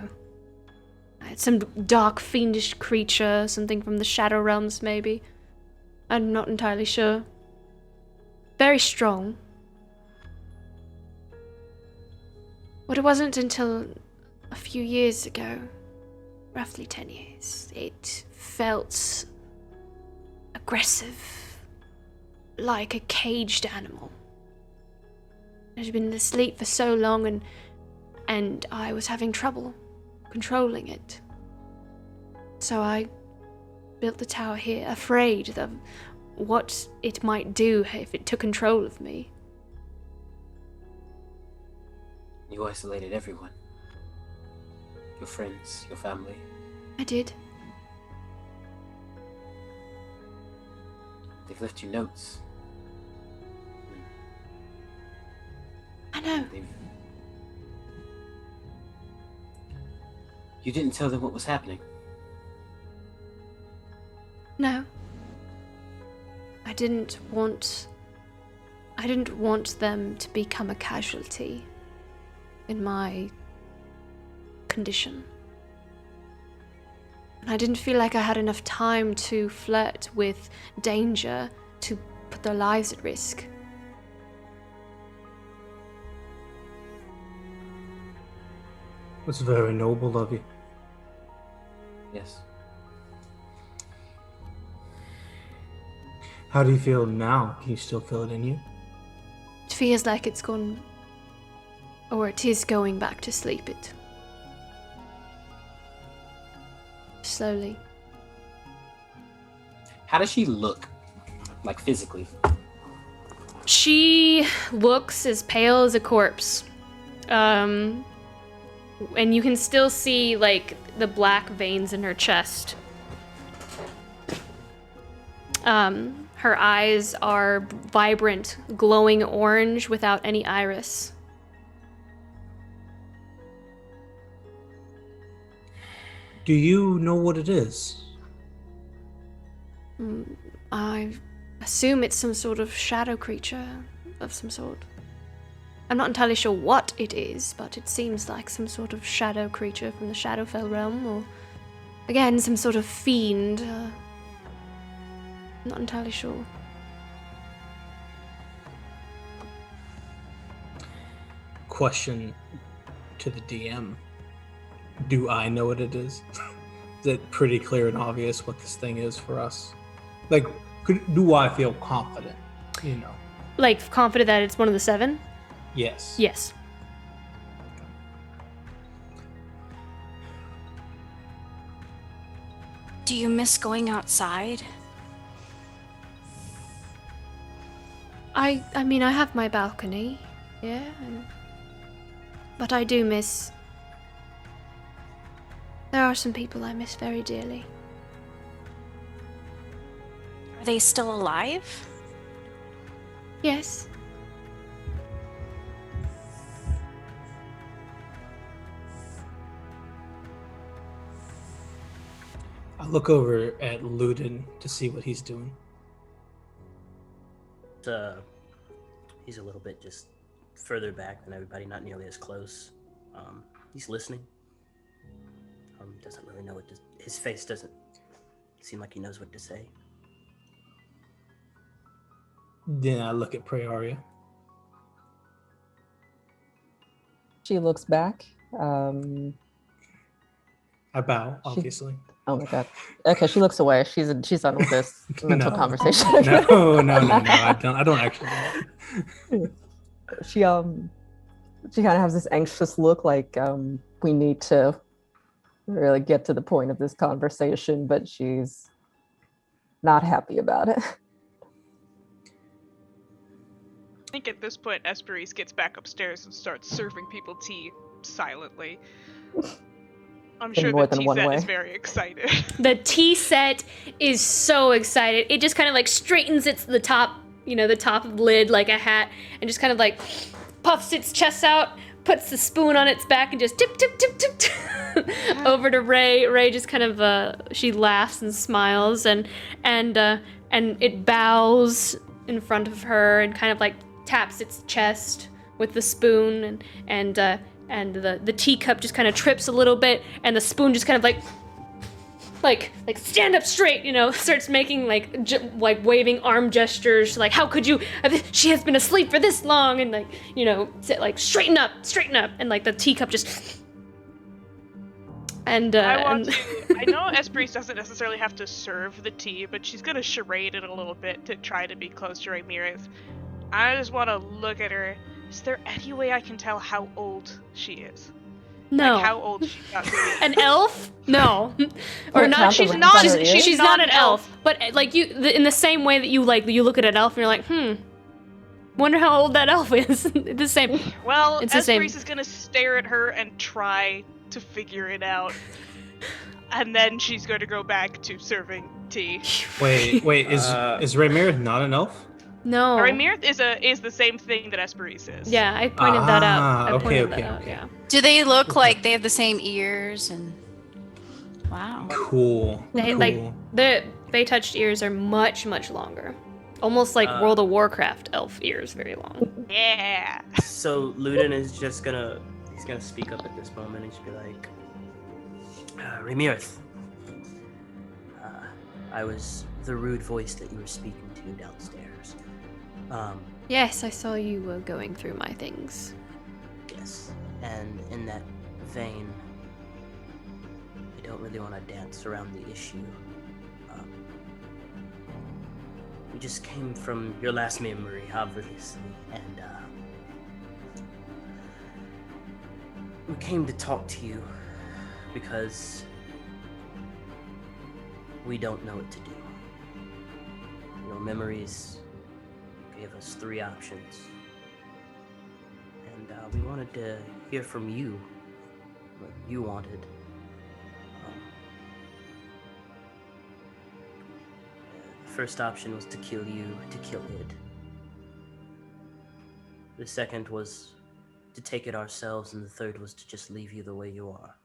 Speaker 2: It's some dark, fiendish creature, something from the Shadow Realms, maybe. I'm not entirely sure. Very strong. But it wasn't until a few years ago, roughly 10 years, it felt aggressive, like a caged animal. It had been asleep for so long and I was having trouble controlling it. So I built the tower here, afraid of what it might do if it took control of me.
Speaker 5: You isolated everyone. Your friends, your family.
Speaker 2: I did.
Speaker 5: They've left you notes.
Speaker 2: I know.
Speaker 5: You didn't tell them what was happening.
Speaker 2: No. I didn't want them to become a casualty in my condition. And I didn't feel like I had enough time to flirt with danger to put their lives at risk.
Speaker 1: It's very noble of you.
Speaker 5: Yes.
Speaker 1: How do you feel now? Can you still feel it in you?
Speaker 2: It feels like it's gone, or it is going back to sleep. It slowly.
Speaker 5: How does she look? Like physically?
Speaker 2: She looks as pale as a corpse. And you can still see, like, the black veins in her chest. Her eyes are vibrant, glowing orange without any iris.
Speaker 1: Do you know what it is?
Speaker 2: I assume it's some sort of shadow creature of some sort. I'm not entirely sure what it is, but it seems like some sort of shadow creature from the Shadowfell realm, or again, some sort of fiend. I'm not entirely sure.
Speaker 1: Question. to the DM, do I know what it is? Is it pretty clear and obvious what this thing is for us? Like, do I feel confident? You know?
Speaker 2: Like, confident that it's one of the 7?
Speaker 1: Yes.
Speaker 2: Yes.
Speaker 4: Do you miss going outside?
Speaker 2: I mean, I have my balcony, yeah, but I do miss... There are some people I miss very dearly.
Speaker 4: Are they still alive?
Speaker 2: Yes.
Speaker 1: I look over at Ludin to see what he's doing.
Speaker 6: He's a little bit just further back than everybody, not nearly as close. He's listening. Doesn't really know his face doesn't seem like he knows what to say.
Speaker 1: Then I look at Praeria.
Speaker 8: She looks back.
Speaker 1: I bow, obviously.
Speaker 8: Oh my god. Okay, she looks away. She's done with this mental
Speaker 1: No.
Speaker 8: conversation.
Speaker 1: No. I don't actually.
Speaker 8: She kind of has this anxious look, like we need to really get to the point of this conversation, but she's not happy about it.
Speaker 7: I think at this point, Esperise gets back upstairs and starts serving people tea silently. I'm sure
Speaker 8: more
Speaker 7: the
Speaker 8: than
Speaker 7: tea
Speaker 8: one
Speaker 7: set
Speaker 8: way.
Speaker 7: is very excited.
Speaker 2: The tea set is so excited. It just kind of like straightens the top of the lid like a hat, and just kind of like puffs its chest out, puts the spoon on its back, and just tip over to Ray. Ray just kind of she laughs and smiles, and it bows in front of her and kind of like taps its chest with the spoon, and the teacup just kind of trips a little bit, and the spoon just kind of like stand up straight, starts making like waving arm gestures, like, how could you, she has been asleep for this long, and straighten up, and like the teacup just, and
Speaker 7: I know Esperise doesn't necessarily have to serve the tea, but she's gonna charade it a little bit to try to be close to Ramirez. I just want to look at her. Is there any way I can tell how old she is?
Speaker 2: no.
Speaker 7: Like how old she got to be?
Speaker 2: An elf? No. Or
Speaker 8: Count
Speaker 2: not.
Speaker 8: the
Speaker 2: She's
Speaker 8: rings
Speaker 2: not.
Speaker 8: on her ears?
Speaker 2: She's not an elf. But like in the same way that you look at an elf and you're like, wonder how old that elf is. The same.
Speaker 7: Well,
Speaker 2: It's the same.
Speaker 7: Esperise is gonna stare at her and try to figure it out, and then she's going to go back to serving tea.
Speaker 1: Wait, is Ramirez not an elf?
Speaker 2: No.
Speaker 7: Ramirez is the same thing that Esperise is.
Speaker 2: Yeah, I pointed that out.
Speaker 1: Okay.
Speaker 2: Yeah.
Speaker 4: Do they look like they have the same ears and? Wow.
Speaker 1: Cool.
Speaker 2: They touched ears are much longer, almost like World of Warcraft elf ears, very long.
Speaker 7: Yeah.
Speaker 6: So Ludin is just gonna speak up at this moment and just be like, Ramirez, I was the rude voice that you were speaking to downstairs.
Speaker 2: Yes, I saw you were going through my things.
Speaker 6: Yes, and in that vein, I don't really want to dance around the issue. We just came from your last memory, obviously, and we came to talk to you because we don't know what to do. Your memories gave us 3 options, and we wanted to hear from you what you wanted. The first option was to kill you, to kill it. The second was to take it ourselves, and the third was to just leave you the way you are.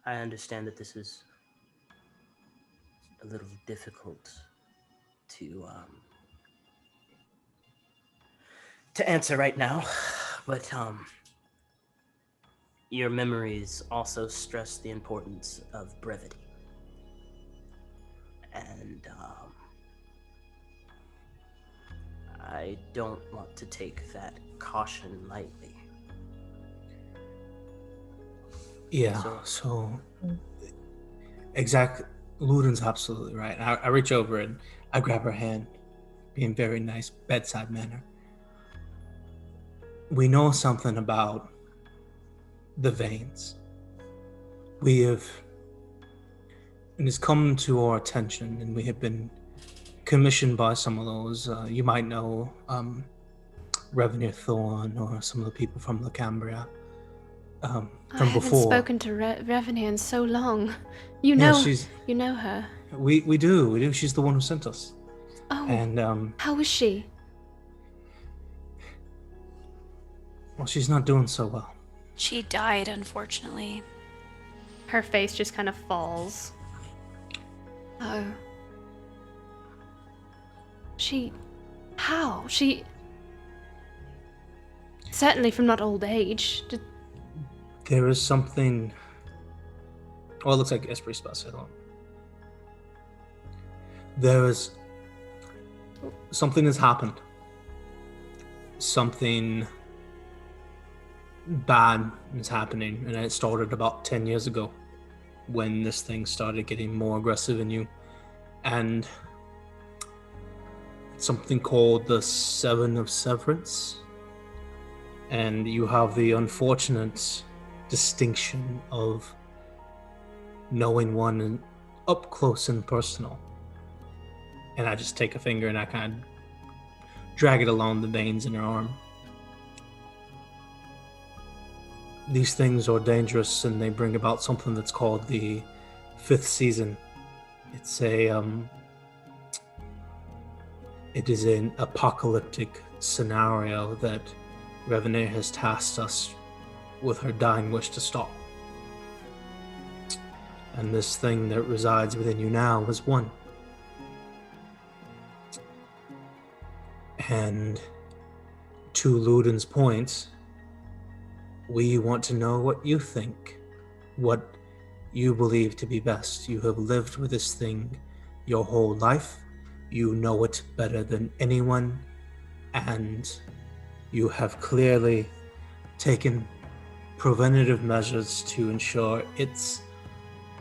Speaker 6: I understand that this is a little difficult to answer right now, but your memories also stress the importance of brevity, and I don't want to take that caution lightly.
Speaker 1: Yeah, so exact. Ludin's absolutely right. I reach over and I grab her hand, being very nice, bedside manner. We know something about the veins. We have, it has come to our attention, and we have been commissioned by some of those. You might know Revenue Thorn or some of the people from Lacambria.
Speaker 2: I
Speaker 1: From
Speaker 2: haven't
Speaker 1: before.
Speaker 2: spoken to Revenue in so long. You
Speaker 1: Yeah,
Speaker 2: know her.
Speaker 1: We do. She's the one who sent us.
Speaker 2: Oh,
Speaker 1: And
Speaker 2: how is she?
Speaker 1: well, she's not doing so well.
Speaker 4: She died, unfortunately.
Speaker 2: Her face just kind of falls. Oh. How? She... Certainly from not old age.
Speaker 1: There is something... Oh, it looks like Esprit spell set on. There is... Something has happened. Something bad is happening, and it started about 10 years ago when this thing started getting more aggressive in you. And something called the Seven of Severance. And you have the unfortunate distinction of knowing one up close and personal. And I just take a finger and I kind of drag it along the veins in her arm. These things are dangerous, and they bring about something that's called the fifth season. It's it is an apocalyptic scenario that Revenue has tasked us with her dying wish to stop. And this thing that resides within you now is one. And to Ludin's point, we want to know what you think, what you believe to be best. You have lived with this thing your whole life. You know it better than anyone, and you have clearly taken preventative measures to ensure its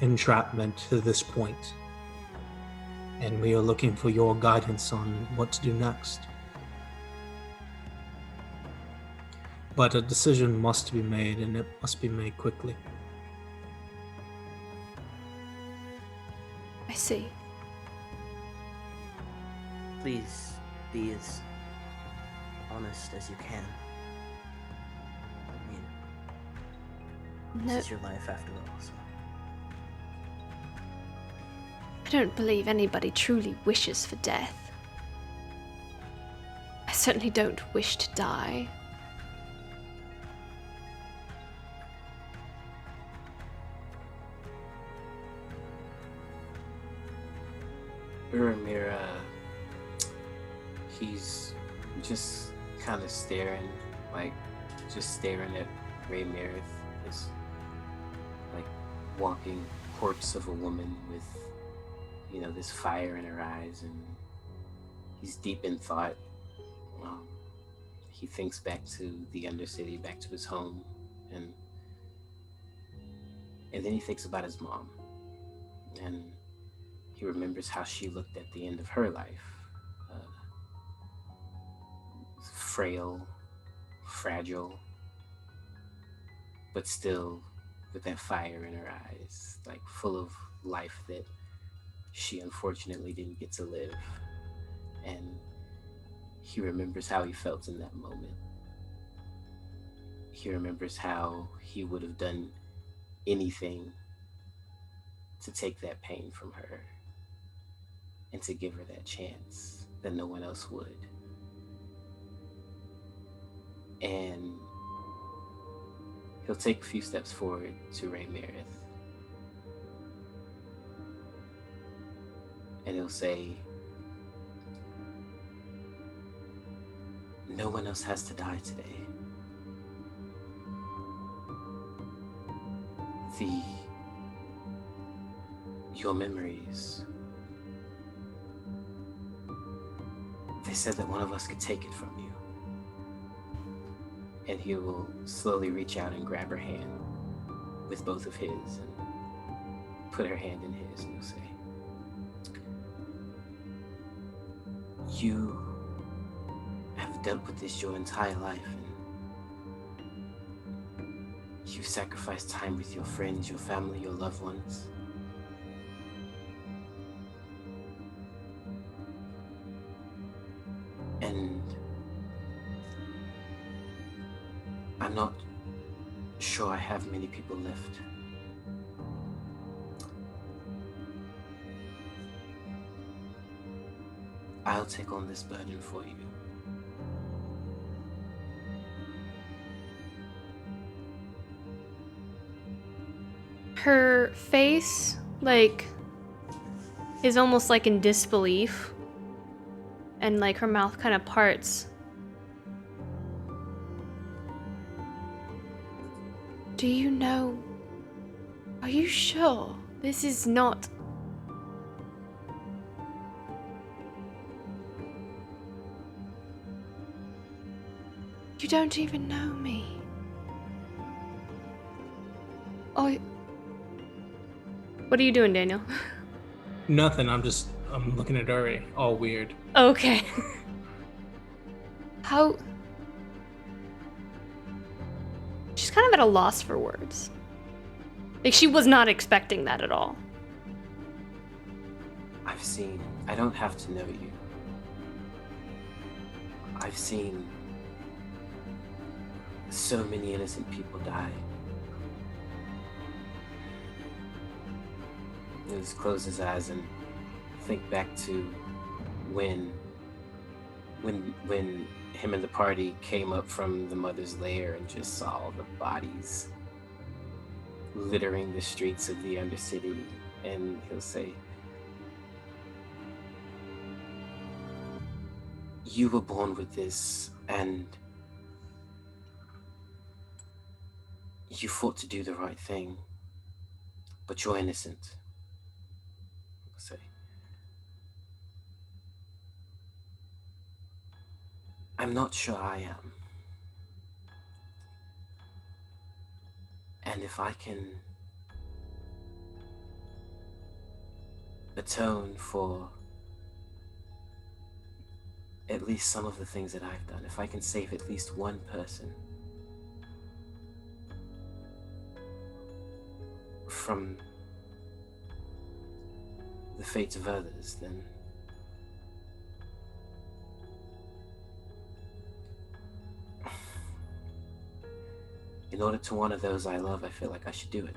Speaker 1: entrapment to this point. And we are looking for your guidance on what to do next. But a decision must be made, and it must be made quickly.
Speaker 2: I see.
Speaker 3: Please be as honest as you can. I mean,
Speaker 2: No,
Speaker 3: this is your life after all, so.
Speaker 2: I don't believe anybody truly wishes for death. I certainly don't wish to die.
Speaker 5: Uramira, he's just kind of staring at Ray Merith, this like walking corpse of a woman with, this fire in her eyes, and he's deep in thought. He thinks back to the Undercity, back to his home, and then he thinks about his mom, and he remembers how she looked at the end of her life. Frail, fragile, but still with that fire in her eyes, like full of life that she unfortunately didn't get to live. And he remembers how he felt in that moment. He remembers how he would have done anything to take that pain from her and to give her that chance that no one else would. And he'll take a few steps forward to Ray Merith, and he'll say, "No one else has to die today. Your memories, they said that one of us could take it from you." And he will slowly reach out and grab her hand. with both of his and put her hand in his, and he'll say, "You have dealt with this your entire life, and you've sacrificed time with your friends, your family, your loved ones. And I'm not sure I have many people left. I'll take on this burden for you."
Speaker 2: Her face, like, is almost like in disbelief. And, like, her mouth kind of parts. Do you know? Are you sure this is not? You don't even know me. Oh. What are you doing, Daniel?
Speaker 1: Nothing. I'm looking at Uri, all weird.
Speaker 2: Okay. How? She's kind of at a loss for words. Like, she was not expecting that at all.
Speaker 5: I don't have to know you. I've seen so many innocent people die. He'll just close his eyes and think back to when him and the party came up from the mother's lair and just saw all the bodies littering the streets of the Undercity, and he'll say, "You were born with this, and you fought to do the right thing, but you're innocent." He'll say, "I'm not sure I am. And if I can atone for at least some of the things that I've done, if I can save at least one person from the fates of others, then in order to honor those I love, I feel like I should do it."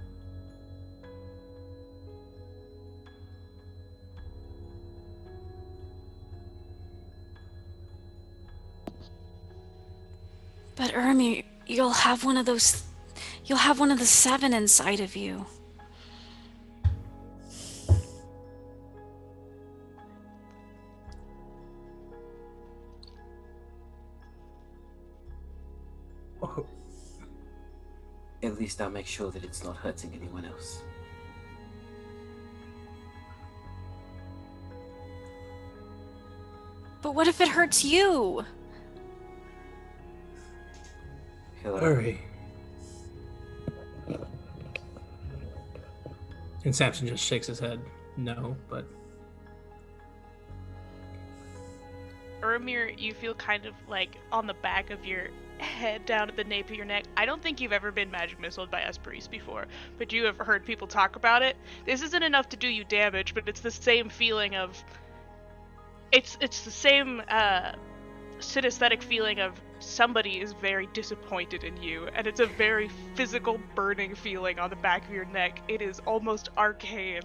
Speaker 4: But Ermi, you'll have one of the 7 inside of you.
Speaker 1: Oh,
Speaker 5: At least I'll make sure that it's not hurting anyone else.
Speaker 4: But what if it hurts you?
Speaker 1: Uri. And Samson just shakes his head. No, but
Speaker 7: Ermir, you feel kind of like on the back of your head down at the nape of your neck. I don't think you've ever been magic missiled by Esperis before, but you have heard people talk about it. This isn't enough to do you damage, but it's the same feeling of... It's the same synesthetic feeling of somebody is very disappointed in you, and it's a very physical burning feeling on the back of your neck. It is almost arcane.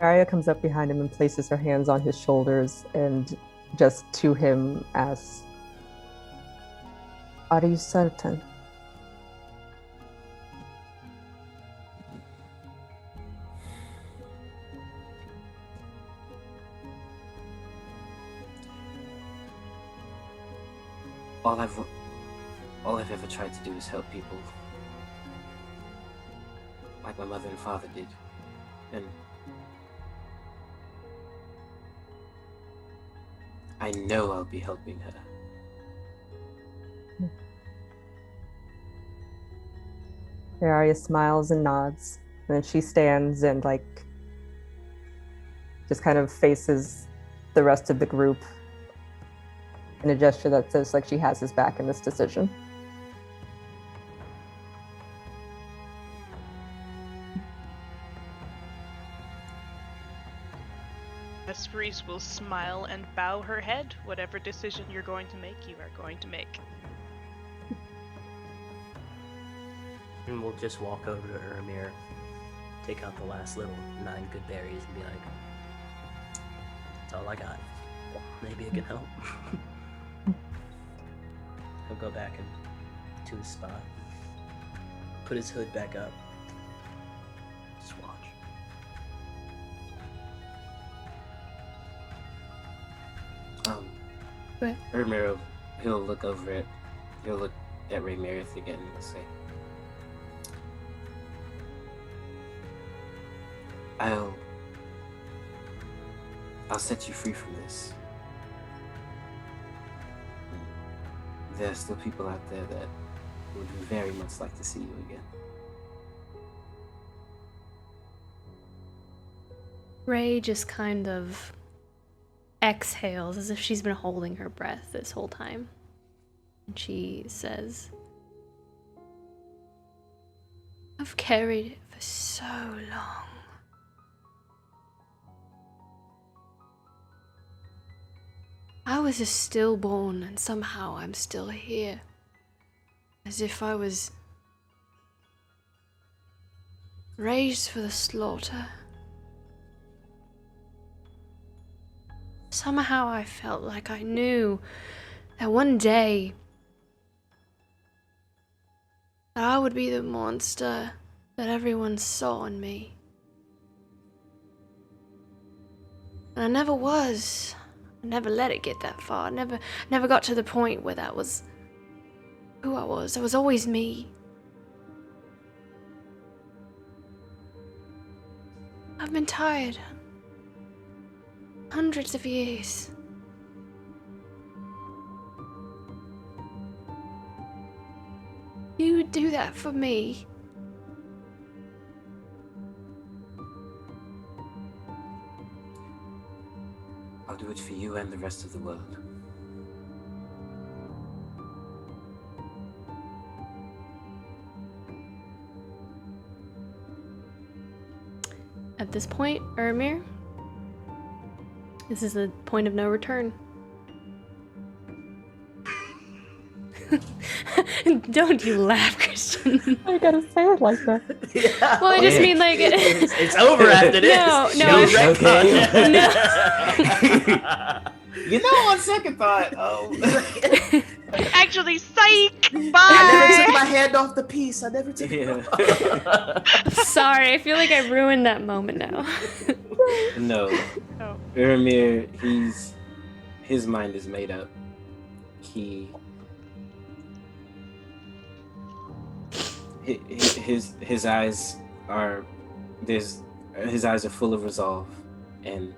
Speaker 8: Arya comes up behind him and places her hands on his shoulders and just to him asks, "Are you certain?"
Speaker 5: All I've ever tried to do is help people, like my mother and father did, and I know I'll be helping her.
Speaker 8: Arya smiles and nods, and then she stands and just kind of faces the rest of the group in a gesture that says she has his back in this decision.
Speaker 7: Esperise will smile and bow her head. Whatever decision you're going to make, you are going to make.
Speaker 3: And we'll just walk over to Ermir, take out the last little 9 good berries, and be like, that's all I got. Maybe it can help. He'll go back to his spot, put his hood back up, just watch.
Speaker 2: Go ahead.
Speaker 5: Ermir, he'll look over it. He'll look at Raymerith again and say, I'll set you free from this. There are still people out there that would very much like to see you again.
Speaker 2: Ray just kind of exhales as if she's been holding her breath this whole time. And she says, I've carried it for so long. I was a stillborn and somehow I'm still here. As if I was raised for the slaughter. Somehow I felt like I knew that one day that I would be the monster that everyone saw in me. And I never was. I never let it get that far. I never got to the point where that was who I was. I was always me. I've been tired. Hundreds of years. You would do that for me.
Speaker 5: I'll do it for you and the rest of the world.
Speaker 2: At this point, Ermir, this is the point of no return. Don't you laugh, Christian.
Speaker 8: I gotta say it like that.
Speaker 6: Yeah.
Speaker 2: Well, I just mean like
Speaker 6: It's over after this.
Speaker 2: No.
Speaker 5: You know, on second thought,
Speaker 7: Actually, psych!
Speaker 6: I
Speaker 7: Bye!
Speaker 6: never took my hand off the piece. I never took it off.
Speaker 2: Sorry, I feel like I ruined that moment now.
Speaker 5: No.
Speaker 7: Oh.
Speaker 5: Ermir, his mind is made up. His eyes are full of resolve, and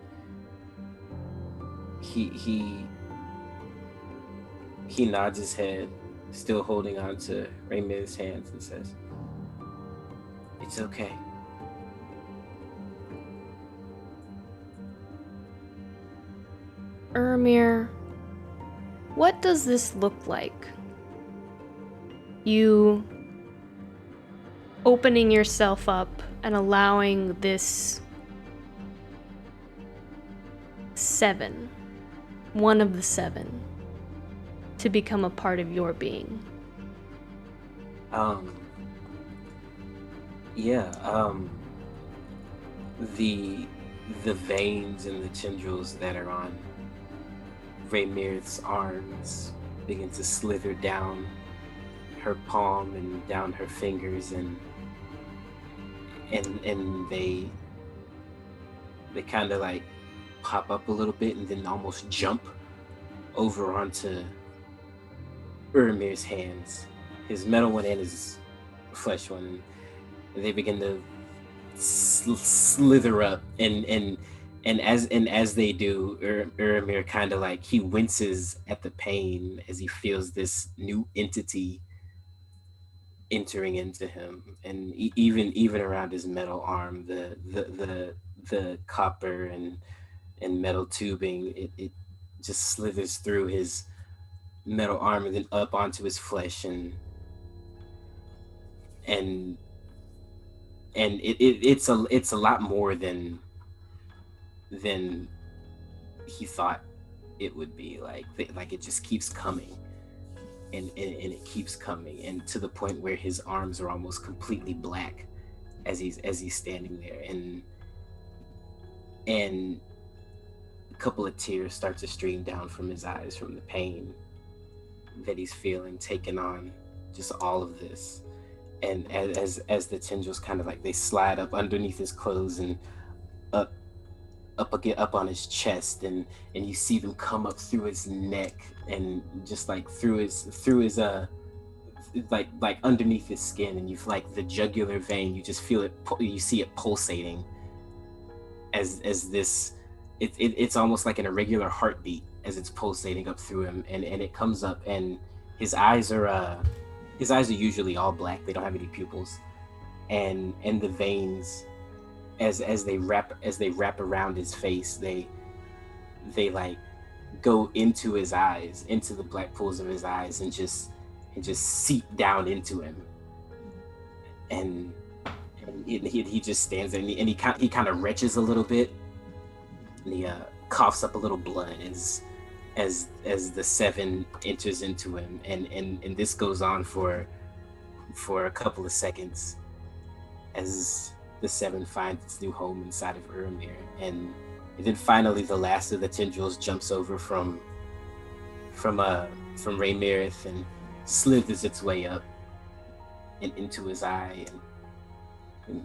Speaker 5: he nods his head, still holding on to Raymir's hands, and says, "It's okay."
Speaker 2: Ermir, what does this look like? You opening yourself up and allowing this 7, one of the 7, to become a part of your being.
Speaker 5: The veins and the tendrils that are on Raymirth's arms begin to slither down her palm and down her fingers, and they kind of like pop up a little bit and then almost jump over onto Ermir's hands, his metal one and his flesh one, and they begin to slither up, and as they do, Ermir kind of like, he winces at the pain as he feels this new entity entering into him, and even around his metal arm, the copper and metal tubing, it just slithers through his metal arm and then up onto his flesh, and it's a lot more than he thought it would be. Like it just keeps coming, and it keeps coming, and to the point where his arms are almost completely black as he's standing there, and a couple of tears start to stream down from his eyes from the pain that he's feeling, taking on just all of this. And as the tendrils kind of like they slide up underneath his clothes and up on his chest, and you see them come up through his neck and just like through his like underneath his skin, and you like the jugular vein, you just feel it, you see it pulsating as this it's almost like an irregular heartbeat as it's pulsating up through him, and it comes up, and his eyes are usually all black, they don't have any pupils, and the veins as they wrap around his face, they like go into his eyes, into the black pools of his eyes, and just seep down into him, and he just stands there, and he kind of retches a little bit, and he coughs up a little blood as the seven enters into him, and this goes on for a couple of seconds as the seven finds its new home inside of Urmir, and then finally the last of the tendrils jumps over from Raymirith and slithers its way up and into his eye, and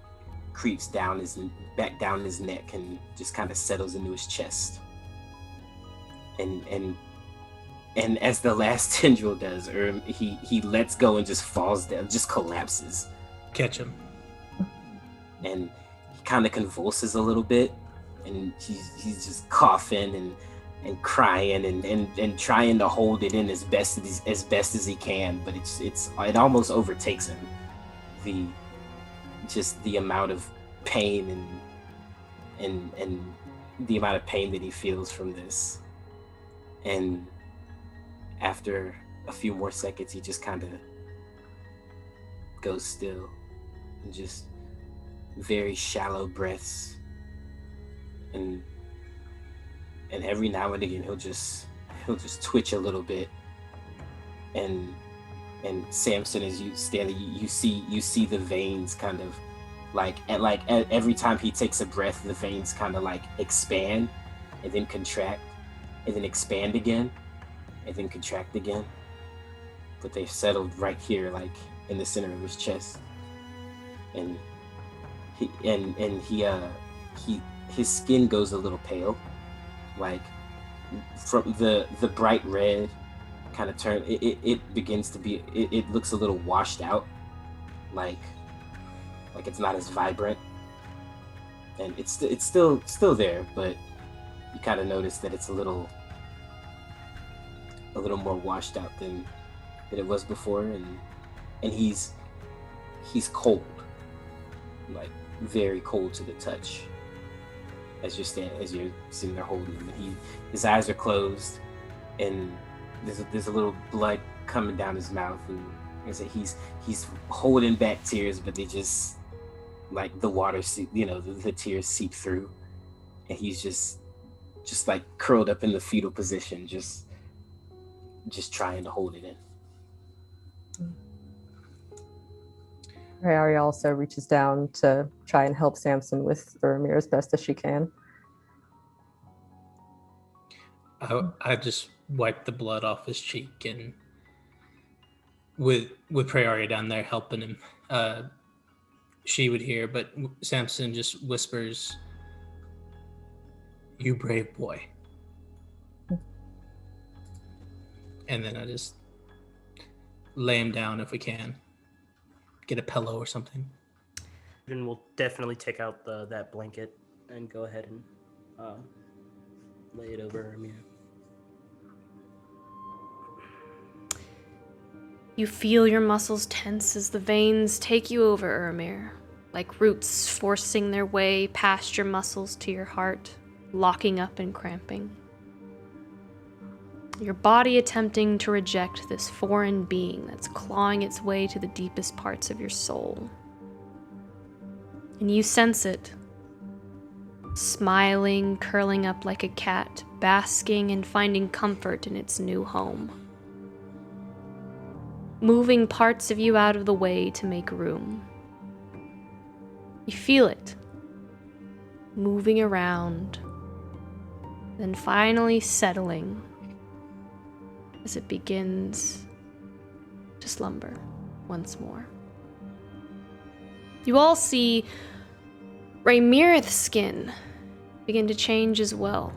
Speaker 5: creeps back down his neck, and just kind of settles into his chest. And as the last tendril does, he lets go and just falls down, just collapses.
Speaker 1: Catch him.
Speaker 5: And he kind of convulses a little bit, and he's just coughing and crying and trying to hold it in as best as he can, but it almost overtakes him, the amount of pain and the amount of pain that he feels from this. And after a few more seconds, he just kind of goes still, and just very shallow breaths, and every now and again he'll just twitch a little bit, and Samson, as you stand, you see the veins kind of like every time he takes a breath, the veins kind of like expand and then contract and then expand again and then contract again, but they've settled right here, like in the center of his chest, and his skin goes a little pale, like from the bright red kind of turn, it begins to be, it looks a little washed out, like it's not as vibrant, and it's still there, but you kind of notice that it's a little more washed out than it was before, and he's cold, like very cold to the touch as you're sitting there holding him. His eyes are closed, and there's a little blood coming down his mouth, and he's holding back tears, but they just like the water, the tears seep through, and he's just like curled up in the fetal position, just trying to hold it in.
Speaker 8: Rayari also reaches down to try and help Samson with Urmir as best as she can.
Speaker 1: I just wipe the blood off his cheek, and with Prairie down there helping him, she would hear, but Samson just whispers, "You brave boy." And then I just lay him down if we can. Get a pillow or something.
Speaker 6: Then we'll definitely take out that blanket and go ahead and lay it over Amir.
Speaker 2: You feel your muscles tense as the veins take you over, Ermir, like roots forcing their way past your muscles to your heart, locking up and cramping. Your body attempting to reject this foreign being that's clawing its way to the deepest parts of your soul. And you sense it, smiling, curling up like a cat, basking and finding comfort in its new home. Moving parts of you out of the way to make room. You feel it, moving around, then finally settling as it begins to slumber once more. You all see Rhaemirth's skin begin to change as well.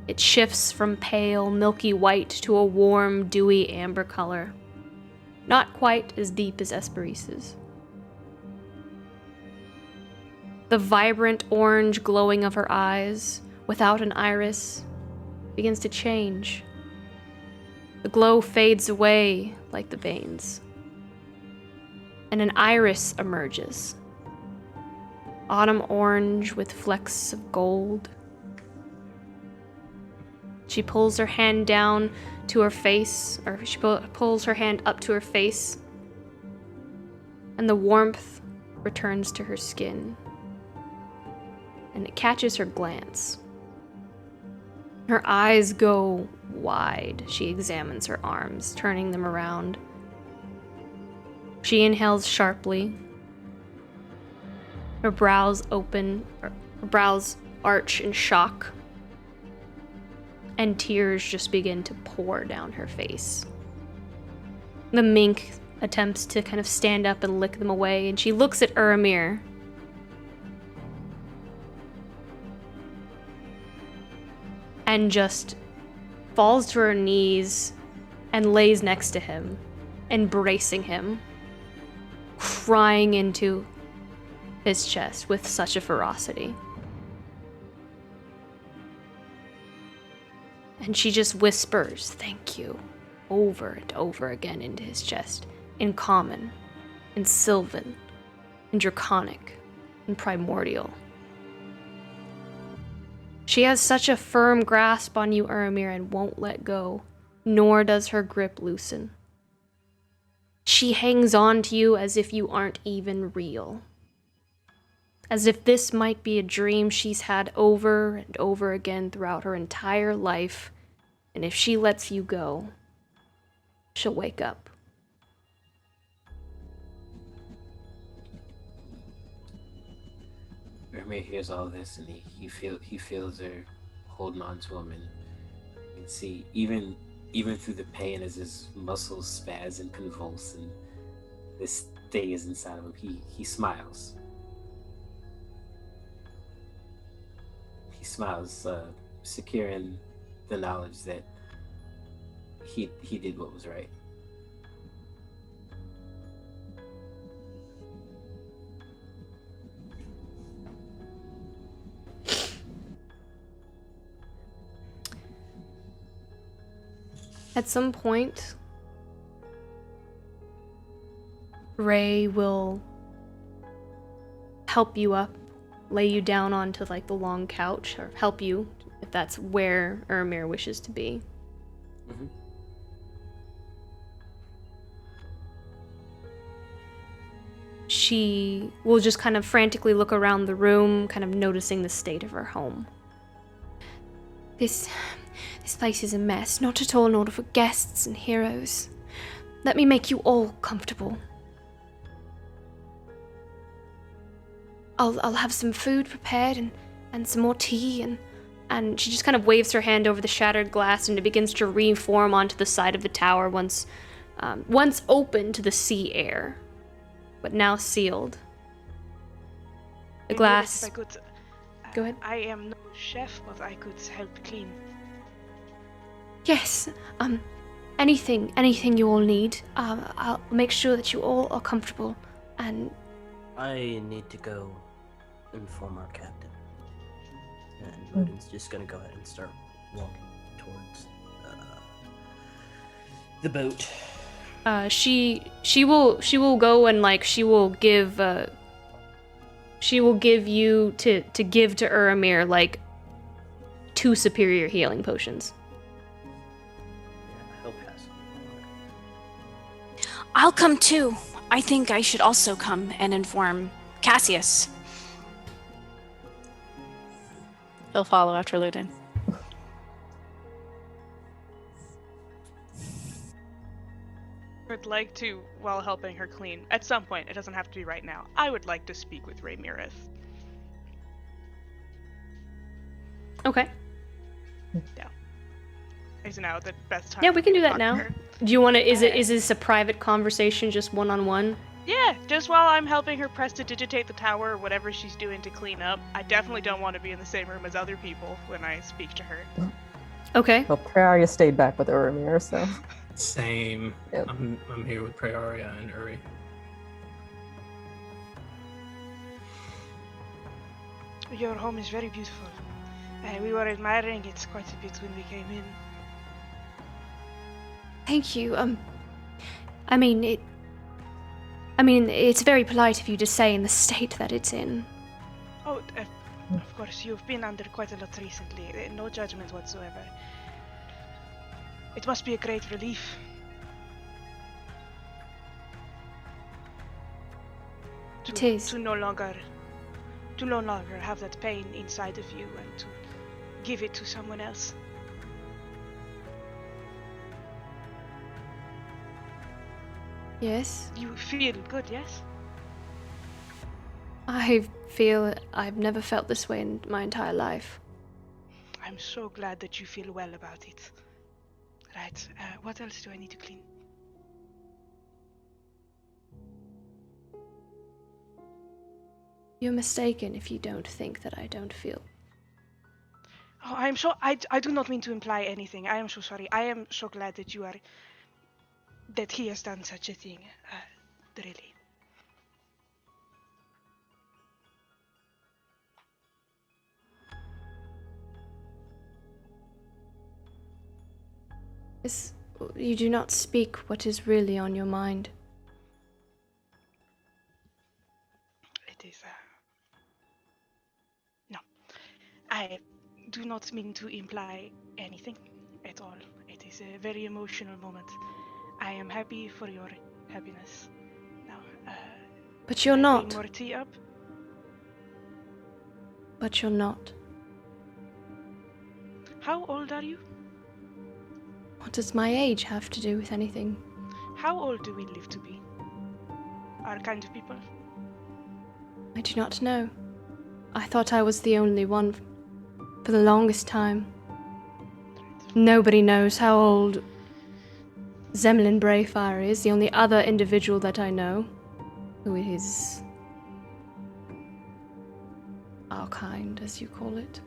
Speaker 2: It shifts from pale, milky white to a warm, dewy amber color. Not quite as deep as Esperice's. The vibrant orange glowing of her eyes, without an iris, begins to change. The glow fades away like the veins, and an iris emerges. Autumn orange with flecks of gold. She pulls her hand down to her face, or she pulls her hand up to her face, and the warmth returns to her skin, and it catches her glance. Her eyes go wide. She examines her arms, turning them around. She inhales sharply. Her brows open, her brows arch in shock, and tears just begin to pour down her face. The mink attempts to kind of stand up and lick them away, and she looks at Ermir. And just falls to her knees and lays next to him, embracing him, crying into his chest with such a ferocity. And she just whispers, "Thank you," over and over again into his chest, in common, in Sylvan, in Draconic, in Primordial. She has such a firm grasp on you, Ermir, and won't let go, nor does her grip loosen. She hangs on to you as if you aren't even real. As if this might be a dream she's had over and over again throughout her entire life, and if she lets you go, she'll wake up.
Speaker 5: Ermir hears all this, and he feels her holding on to him, and you can see even through the pain as his muscles spaz and convulse, and this thing is inside of him. He smiles. He smiles, secure in the knowledge that he did what was right.
Speaker 2: At some point, Ray will help you up, lay you down onto like the long couch, or help you if that's where Ermir wishes to be.
Speaker 5: Mm-hmm.
Speaker 2: She will just kind of frantically look around the room, kind of noticing the state of her home. This place is a mess, not at all in order for guests and heroes. Let me make you all comfortable. I'll have some food prepared and some more tea, and she just kind of waves her hand over the shattered glass, and it begins to reform onto the side of the tower once open to the sea air, but now sealed. The glass...
Speaker 7: If I could,
Speaker 2: Go ahead.
Speaker 7: I am no chef, but I could help clean.
Speaker 2: Yes, anything you all need. I'll make sure that you all are comfortable, and...
Speaker 3: I need to go inform our captain. And Logan's just gonna go ahead and start walking towards the boat.
Speaker 2: she will go and like she will give you to give to Uramir like 2 superior healing potions.
Speaker 6: Yeah, he'll pass.
Speaker 4: I'll come too. I think I should also come and inform Cassius. He'll follow after Ludin.
Speaker 7: Would like to, while helping her clean, at some point, it doesn't have to be right now, I would like to speak with Ramirez.
Speaker 2: Okay.
Speaker 7: Is now the best time.
Speaker 2: Yeah, we can do that
Speaker 7: talk to
Speaker 2: now.
Speaker 7: her.
Speaker 2: Do you want to? Is this a private conversation, just one-on-one?
Speaker 7: Yeah, just while I'm helping her prestidigitate the tower or whatever she's doing to clean up. I definitely don't want to be in the same room as other people when I speak to her.
Speaker 2: Okay.
Speaker 8: Well, Praria stayed back with Uramir, so.
Speaker 1: Same.
Speaker 8: Yep.
Speaker 1: I'm here with Praeria and Uri.
Speaker 7: Your home is very beautiful. We were admiring it quite a bit when we came in.
Speaker 2: Thank you. I mean, it's very polite of you to say in the state that it's in.
Speaker 7: Oh, of course, you've been under quite a lot recently. No judgment whatsoever. It must be a great relief.
Speaker 2: It is.
Speaker 7: To no longer have that pain inside of you and to give it to someone else.
Speaker 2: Yes.
Speaker 7: You feel good, yes?
Speaker 2: I feel I've never felt this way in my entire life.
Speaker 7: I'm so glad that you feel well about it. Right, what else do I need to clean?
Speaker 2: You're mistaken if you don't think that I don't feel.
Speaker 7: Oh, I'm so... I do not mean to imply anything. I am so sorry. I am so glad that you are... that he has done such a thing. Really.
Speaker 2: You do not speak what is really on your mind.
Speaker 7: It is, no. I do not mean to imply anything at all. It is a very emotional moment. I am happy for your happiness. Now,
Speaker 2: But you're
Speaker 7: can I bring
Speaker 2: not.
Speaker 7: more tea up?
Speaker 2: But you're not.
Speaker 7: How old are you?
Speaker 2: What does my age have to do with anything?
Speaker 7: How old do we live to be? Our kind of people?
Speaker 2: I do not know. I thought I was the only one for the longest time. Nobody knows how old Zemlin Brayfire is, the only other individual that I know who is our kind, as you call it.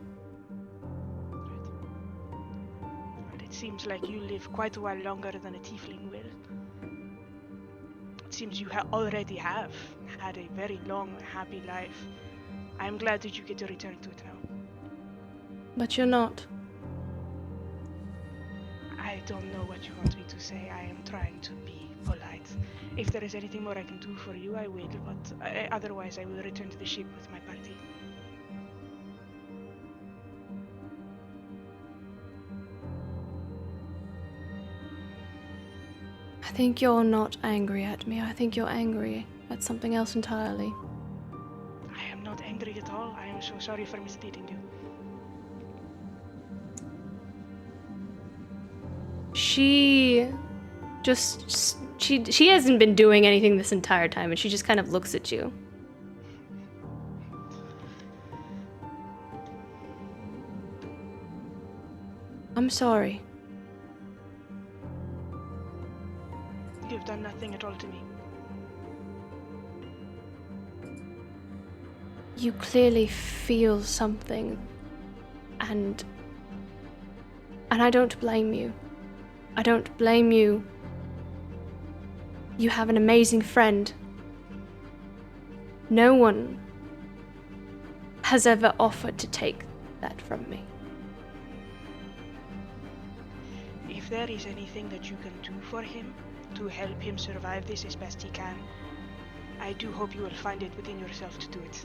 Speaker 7: It seems like you live quite a while longer than a tiefling will. It seems you already have had a very long, happy life. I'm glad that you get to return to it now.
Speaker 2: But you're not.
Speaker 7: I don't know what you want me to say. I am trying to be polite. If there is anything more I can do for you, I will, but otherwise I will return to the ship with my party.
Speaker 2: I think you're not angry at me. I think you're angry at something else entirely.
Speaker 7: I am not angry at all. I am so sorry for misleading you.
Speaker 2: She hasn't been doing anything this entire time, and she just kind of looks at you. I'm sorry.
Speaker 7: You've done nothing at all to me.
Speaker 2: You clearly feel something, and I don't blame you. I don't blame you. You have an amazing friend. No one has ever offered to take that from me.
Speaker 7: If if there is anything that you can do for him to help him survive this as best he can, I do hope you will find it within yourself to do it.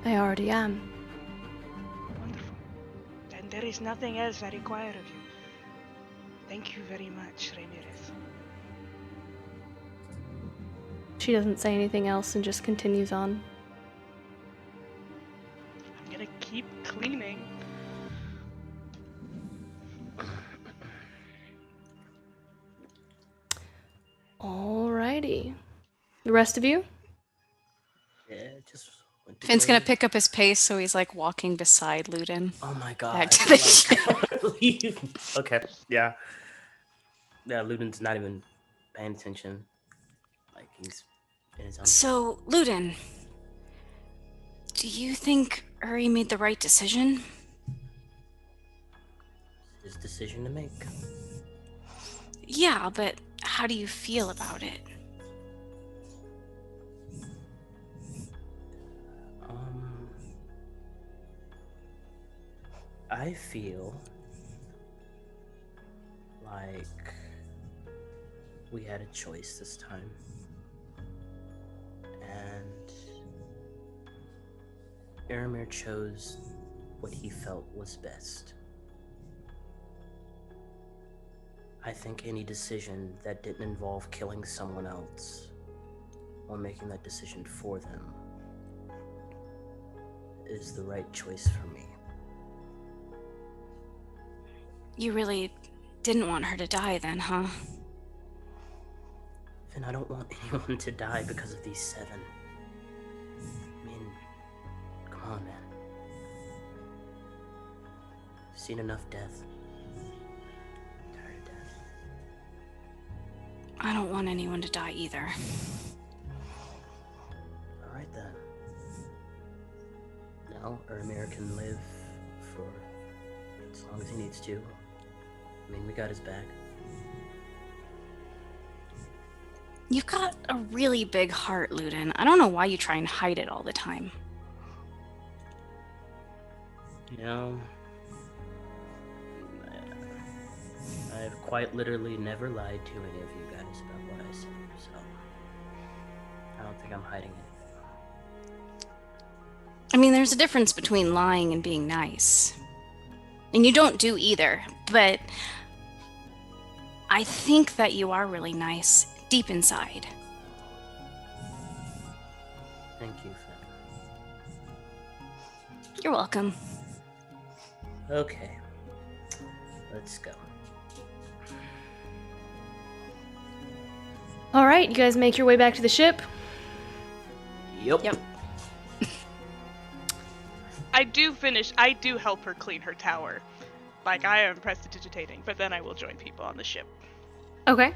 Speaker 2: I already am.
Speaker 7: Wonderful. Then there is nothing else I require of you. Thank you very much, Ramirez.
Speaker 2: She doesn't say anything else and just continues on.
Speaker 7: I'm gonna keep cleaning.
Speaker 2: Alrighty. The rest of you?
Speaker 6: Yeah, just went to
Speaker 4: Finn's gonna
Speaker 6: go-
Speaker 4: pick up his pace, so he's like walking beside Luden.
Speaker 6: Oh my god.
Speaker 4: Back to the
Speaker 6: Like, leave. Okay, yeah. Yeah, Luden's not even paying attention. Like, he's in his own.
Speaker 4: So, Luden, do you think Uri made the right decision?
Speaker 6: His decision to make.
Speaker 4: Yeah, but how do you feel about it?
Speaker 6: I feel like we had a choice this time. And Aramir chose what he felt was best. I think any decision that didn't involve killing someone else or making that decision for them is the right choice for me.
Speaker 4: You really didn't want her to die then, huh?
Speaker 6: Finn, I don't want anyone to die because of these 7. I mean, come on, man. I've seen enough death. I'm tired of death.
Speaker 4: I don't want anyone to die either.
Speaker 6: Alright then. Now, Aramir can live for as long as he needs to. I mean, we got his back.
Speaker 4: You've got a really big heart, Luden. I don't know why you try and hide it all the time.
Speaker 6: You know, I've quite literally never lied to any of you guys about what I said, so I don't think I'm hiding anything.
Speaker 4: I mean, there's a difference between lying and being nice. And you don't do either, but I think that you are really nice deep inside.
Speaker 6: Thank you, Finn.
Speaker 4: You're welcome.
Speaker 6: Okay, let's go.
Speaker 2: Alright, you guys make your way back to the ship.
Speaker 6: Yep.
Speaker 7: I do help her clean her tower. Like, I am prestidigitating, but then I will join people on the ship.
Speaker 2: Okay.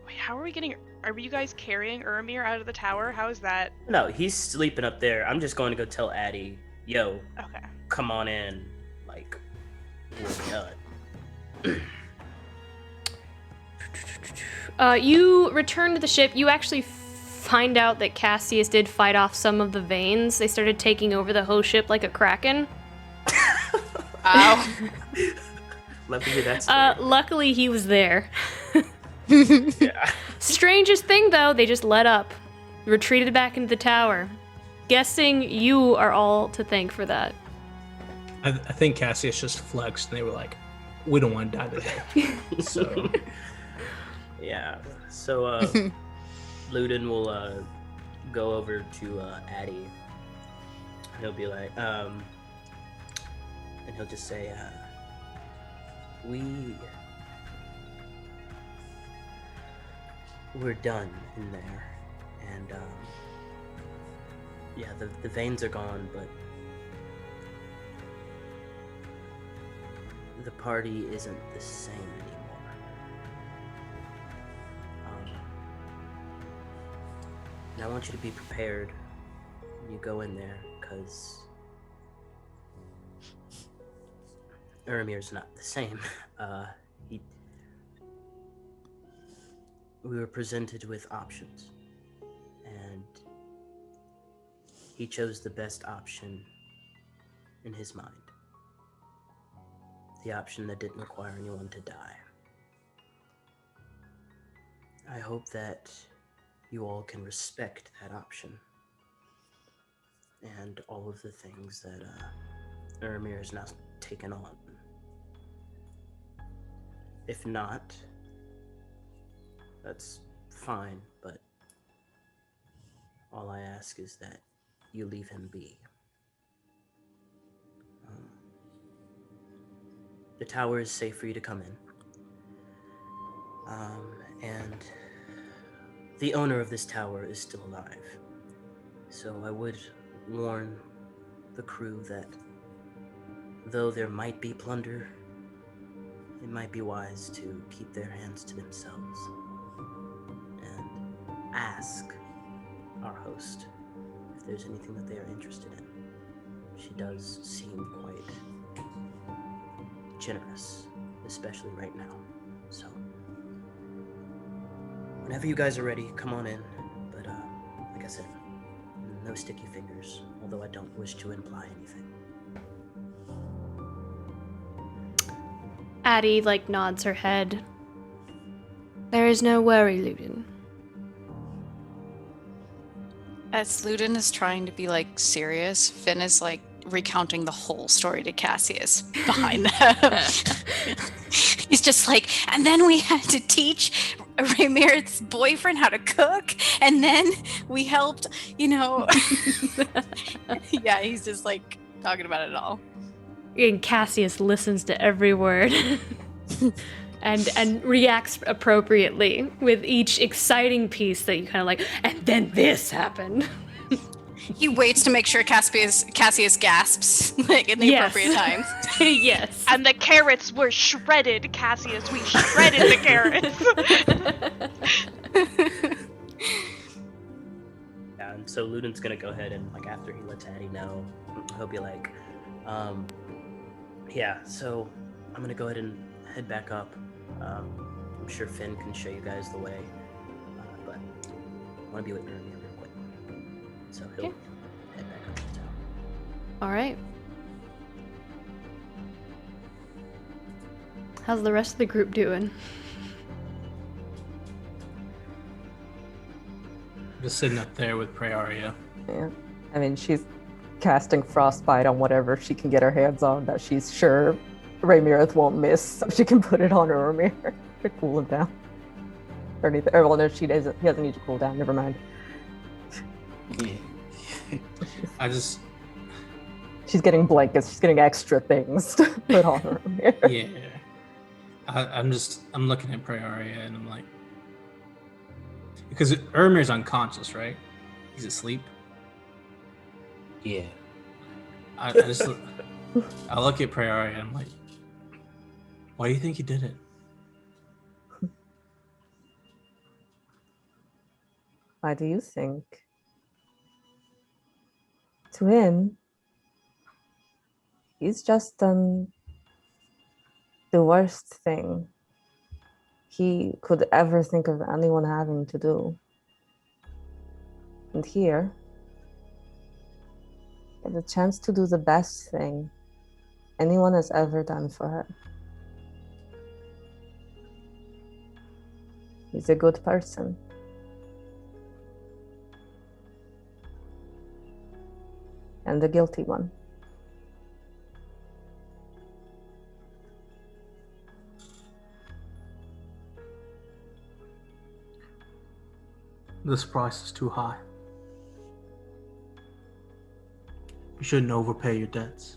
Speaker 7: Wait, are you guys carrying Urmir out of the tower? How is that?
Speaker 6: No, he's sleeping up there. I'm just going to go tell Addie, yo,
Speaker 7: Okay.
Speaker 6: come on in. Like, we're done.
Speaker 2: You return to the ship. You actually find out that Cassius did fight off some of the veins. They started taking over the whole ship like a kraken.
Speaker 4: Ow.
Speaker 6: Love to hear that story.
Speaker 2: Luckily, he was there.
Speaker 6: Yeah.
Speaker 2: Strangest thing, though, they just let up. Retreated back into the tower. Guessing you are all to thank for that.
Speaker 1: I think Cassius just flexed, and they were like, "We don't want to die today." So
Speaker 6: Yeah. So, Luden will go over to Addie. He'll be like, and he'll just say, we're done in there, and yeah, the veins are gone, but the party isn't the same anymore. And I want you to be prepared when you go in there, because Uramir's not the same. We were presented with options, and he chose the best option in his mind.
Speaker 3: the option that didn't require anyone to die. I hope that you all can respect that option and all of the things that Ermir has now taken on. If not, that's fine, but all I ask is that you leave him be. The tower is safe for you to come in. And the owner of this tower is still alive. So I would warn the crew that though there might be plunder, it might be wise to keep their hands to themselves and ask our host if there's anything that they are interested in. She does seem quite generous, especially right now. So, whenever you guys are ready, come on in. But, like I said, no sticky fingers, although I don't wish to imply anything.
Speaker 2: Addie, nods her head. There is no worry, Ludin.
Speaker 4: As Ludin is trying to be serious, Finn is recounting the whole story to Cassius behind them. He's just and then we had to teach Rhaemir's boyfriend how to cook, and then we helped, Yeah, he's just talking about it all.
Speaker 2: And Cassius listens to every word and reacts appropriately with each exciting piece that you kind of and then this happened.
Speaker 4: He waits to make sure Cassius gasps in the appropriate times.
Speaker 2: Yes.
Speaker 7: And the carrots were shredded, Cassius. We shredded the carrots.
Speaker 3: Yeah, and so Ludin's gonna go ahead and after he lets Addie know, he'll be yeah, so I'm gonna go ahead and head back up. I'm sure Finn can show you guys the way, but I want to be with Ermir real quick. So he'll head back up to the tower.
Speaker 2: All right. How's the rest of the group doing?
Speaker 1: Just sitting up there with Praeria.
Speaker 8: Yeah. I mean, she's casting frostbite on whatever she can get her hands on that she's sure Rhaemirith won't miss, so she can put it on Ermir to cool him down. Or anything. Oh, well, no, he doesn't need to cool down. Never mind. She's getting blankets. She's getting extra things to put on Ermir.
Speaker 1: Yeah. I'm looking at Praeria and I'm because Ermir's unconscious, right? He's asleep.
Speaker 5: Yeah.
Speaker 1: I look at Praeria and I'm why do you think he did it?
Speaker 8: Why do you think? To him, he's just done the worst thing he could ever think of anyone having to do. And here, he had a chance to do the best thing anyone has ever done for her. He's a good person. And the guilty one.
Speaker 1: This price is too high. You shouldn't overpay your debts.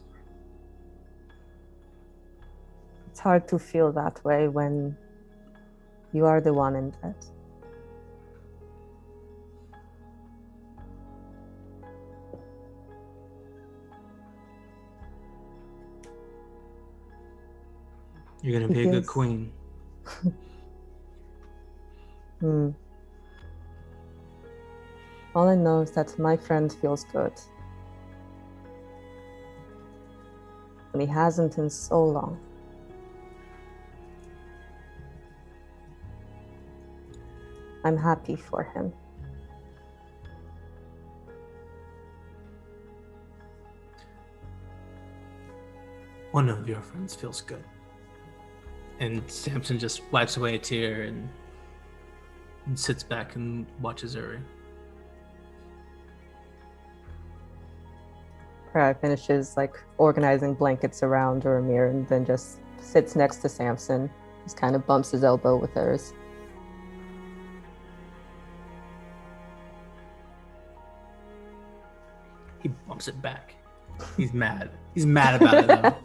Speaker 8: It's hard to feel that way when you are the one in debt.
Speaker 1: You're gonna be a good queen.
Speaker 8: All I know is that my friend feels good. And he hasn't in so long. I'm happy for him.
Speaker 1: One of your friends feels good. And Samson just wipes away a tear and sits back and watches Uri.
Speaker 8: Prad finishes like organizing blankets around Ramir and then just sits next to Samson. Just kind of bumps his elbow with hers.
Speaker 1: He bumps it back. He's mad. He's mad about it though.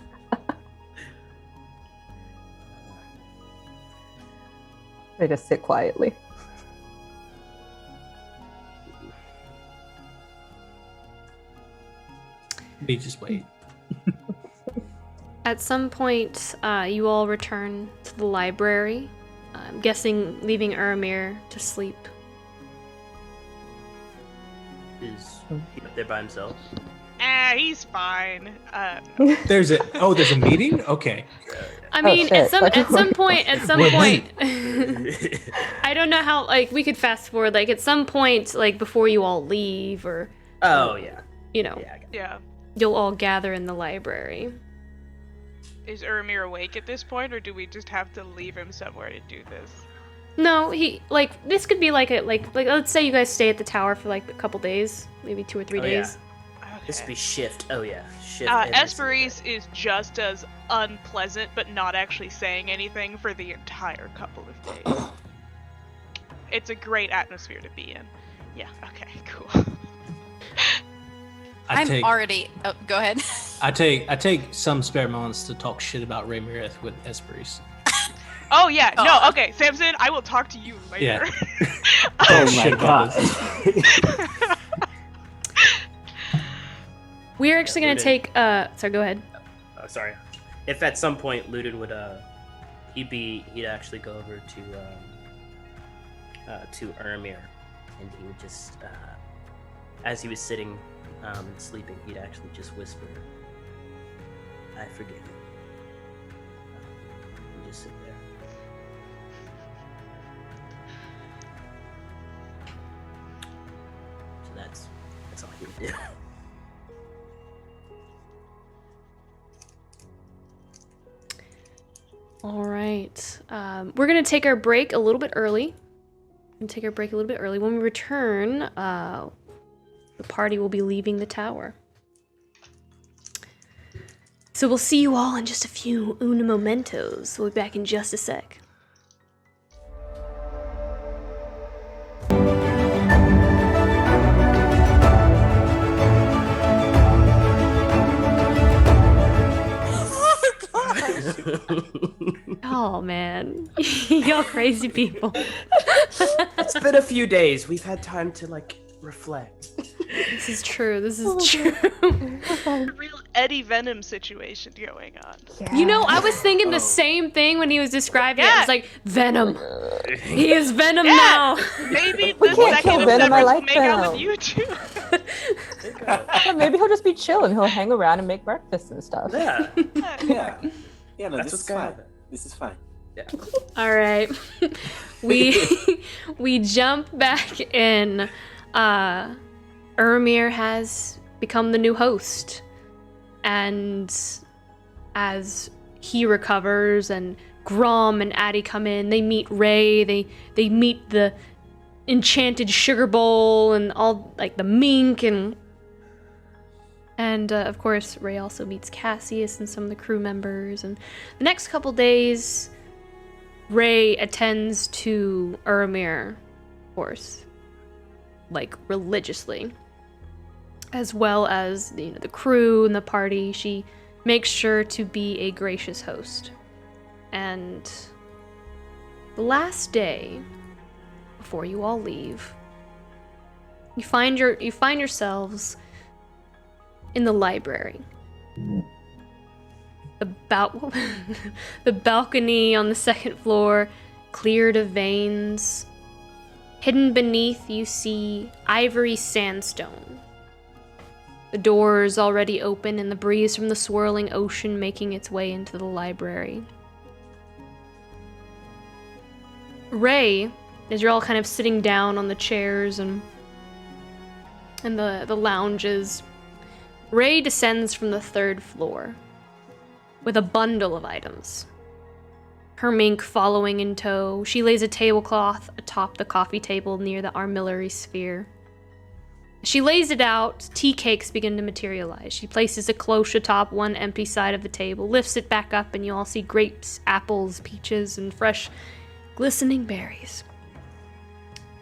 Speaker 8: They just sit quietly.
Speaker 1: We just wait.
Speaker 2: At some point, you all return to the library. I'm guessing leaving Uramir to sleep.
Speaker 6: Is he up there by himself?
Speaker 7: He's fine.
Speaker 1: There's a meeting? Okay.
Speaker 2: I mean,
Speaker 8: shit.
Speaker 2: at some point,
Speaker 1: Wait.
Speaker 2: I don't know how. Like, we could fast forward. Like, at some point, like before you all leave, or
Speaker 6: Oh yeah.
Speaker 2: you know,
Speaker 6: Yeah. I got it.
Speaker 7: Yeah.
Speaker 2: you'll all gather in the library.
Speaker 7: Is Uramir awake at this point, or do we just have to leave him somewhere to do this?
Speaker 2: No, this could be like let's say you guys stay at the tower for like a couple days, maybe 2 or 3
Speaker 6: Oh, yeah.
Speaker 2: days.
Speaker 6: This would be shift. Oh yeah. Shift.
Speaker 7: Esperise is just as unpleasant, but not actually saying anything for the entire couple of days. It's a great atmosphere to be in. Yeah, okay, cool.
Speaker 4: Go ahead.
Speaker 1: I take some spare moments to talk shit about Ramirez with Esperise.
Speaker 7: Oh yeah,
Speaker 4: Oh.
Speaker 7: no, okay, Samson, I will talk to you later.
Speaker 1: Yeah.
Speaker 5: Oh my
Speaker 1: Shit about
Speaker 5: god.
Speaker 2: We're actually gonna
Speaker 6: Ludin.
Speaker 2: take. Sorry, go ahead.
Speaker 6: Oh, sorry. If at some point Ludin would he'd actually go over to Uramir, and he would just as he was sitting sleeping, he'd actually just whisper, "I forgive you." And just sit there. So that's all he would do.
Speaker 2: All right. We're going to take our break a little bit early. When we return, the party will be leaving the tower. So we'll see you all in just a few una momentos. We'll be back in just a sec. Oh man, y'all crazy people.
Speaker 6: It's been a few days. We've had time to reflect.
Speaker 2: This is true.
Speaker 7: A real Eddie Venom situation going on.
Speaker 2: You know, I was thinking the same thing when he was describing it. I was like, Venom. He is Venom now.
Speaker 7: Maybe
Speaker 8: We
Speaker 7: the
Speaker 8: can't
Speaker 7: second
Speaker 8: kill
Speaker 7: of
Speaker 8: Venom, I
Speaker 7: Severs
Speaker 8: like
Speaker 7: will make out
Speaker 8: Venom.
Speaker 7: with you too.
Speaker 8: Or maybe he'll just be chilling. He'll hang around and make breakfast and stuff.
Speaker 6: Yeah.
Speaker 5: Yeah, no,
Speaker 6: That's
Speaker 5: this is
Speaker 6: what's gonna
Speaker 5: fine.
Speaker 6: happen.
Speaker 5: This is fine.
Speaker 6: Yeah.
Speaker 2: All right. we jump back in. Uramir has become the new host. And as he recovers and Grom and Addie come in, they meet Ray, they meet the enchanted sugar bowl and all the mink and of course Ray also meets Cassius and some of the crew members. And the next couple days Ray attends to Uramir, of course, religiously, as well as the crew and the party. She makes sure to be a gracious host. And the last day before you all leave, you find yourselves in the library. The balcony on the second floor, cleared of veins. Hidden beneath, you see ivory sandstone. The doors already open and the breeze from the swirling ocean making its way into the library. Ray, as you're all kind of sitting down on the chairs and the lounges, Ray descends from the third floor with a bundle of items. her mink following in tow. She lays a tablecloth atop the coffee table near the armillary sphere. She lays it out, tea cakes begin to materialize. She places a cloche atop one empty side of the table, lifts it back up, and you all see grapes, apples, peaches, and fresh, glistening berries.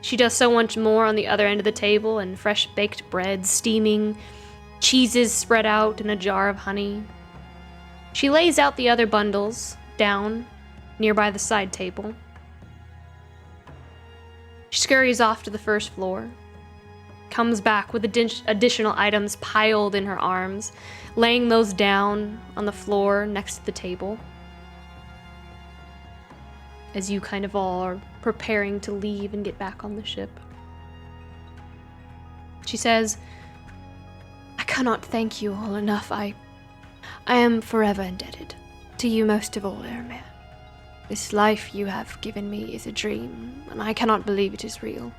Speaker 2: She does so much more on the other end of the table, and fresh baked bread, steaming, cheeses spread out in a jar of honey. She lays out the other bundles down nearby the side table. She scurries off to the first floor, comes back with additional items piled in her arms, laying those down on the floor next to the table. As you kind of all are preparing to leave and get back on the ship. She says, I cannot thank you all enough. I am forever indebted to you most of all, Ermir. This life you have given me is a dream, and I cannot believe it is real.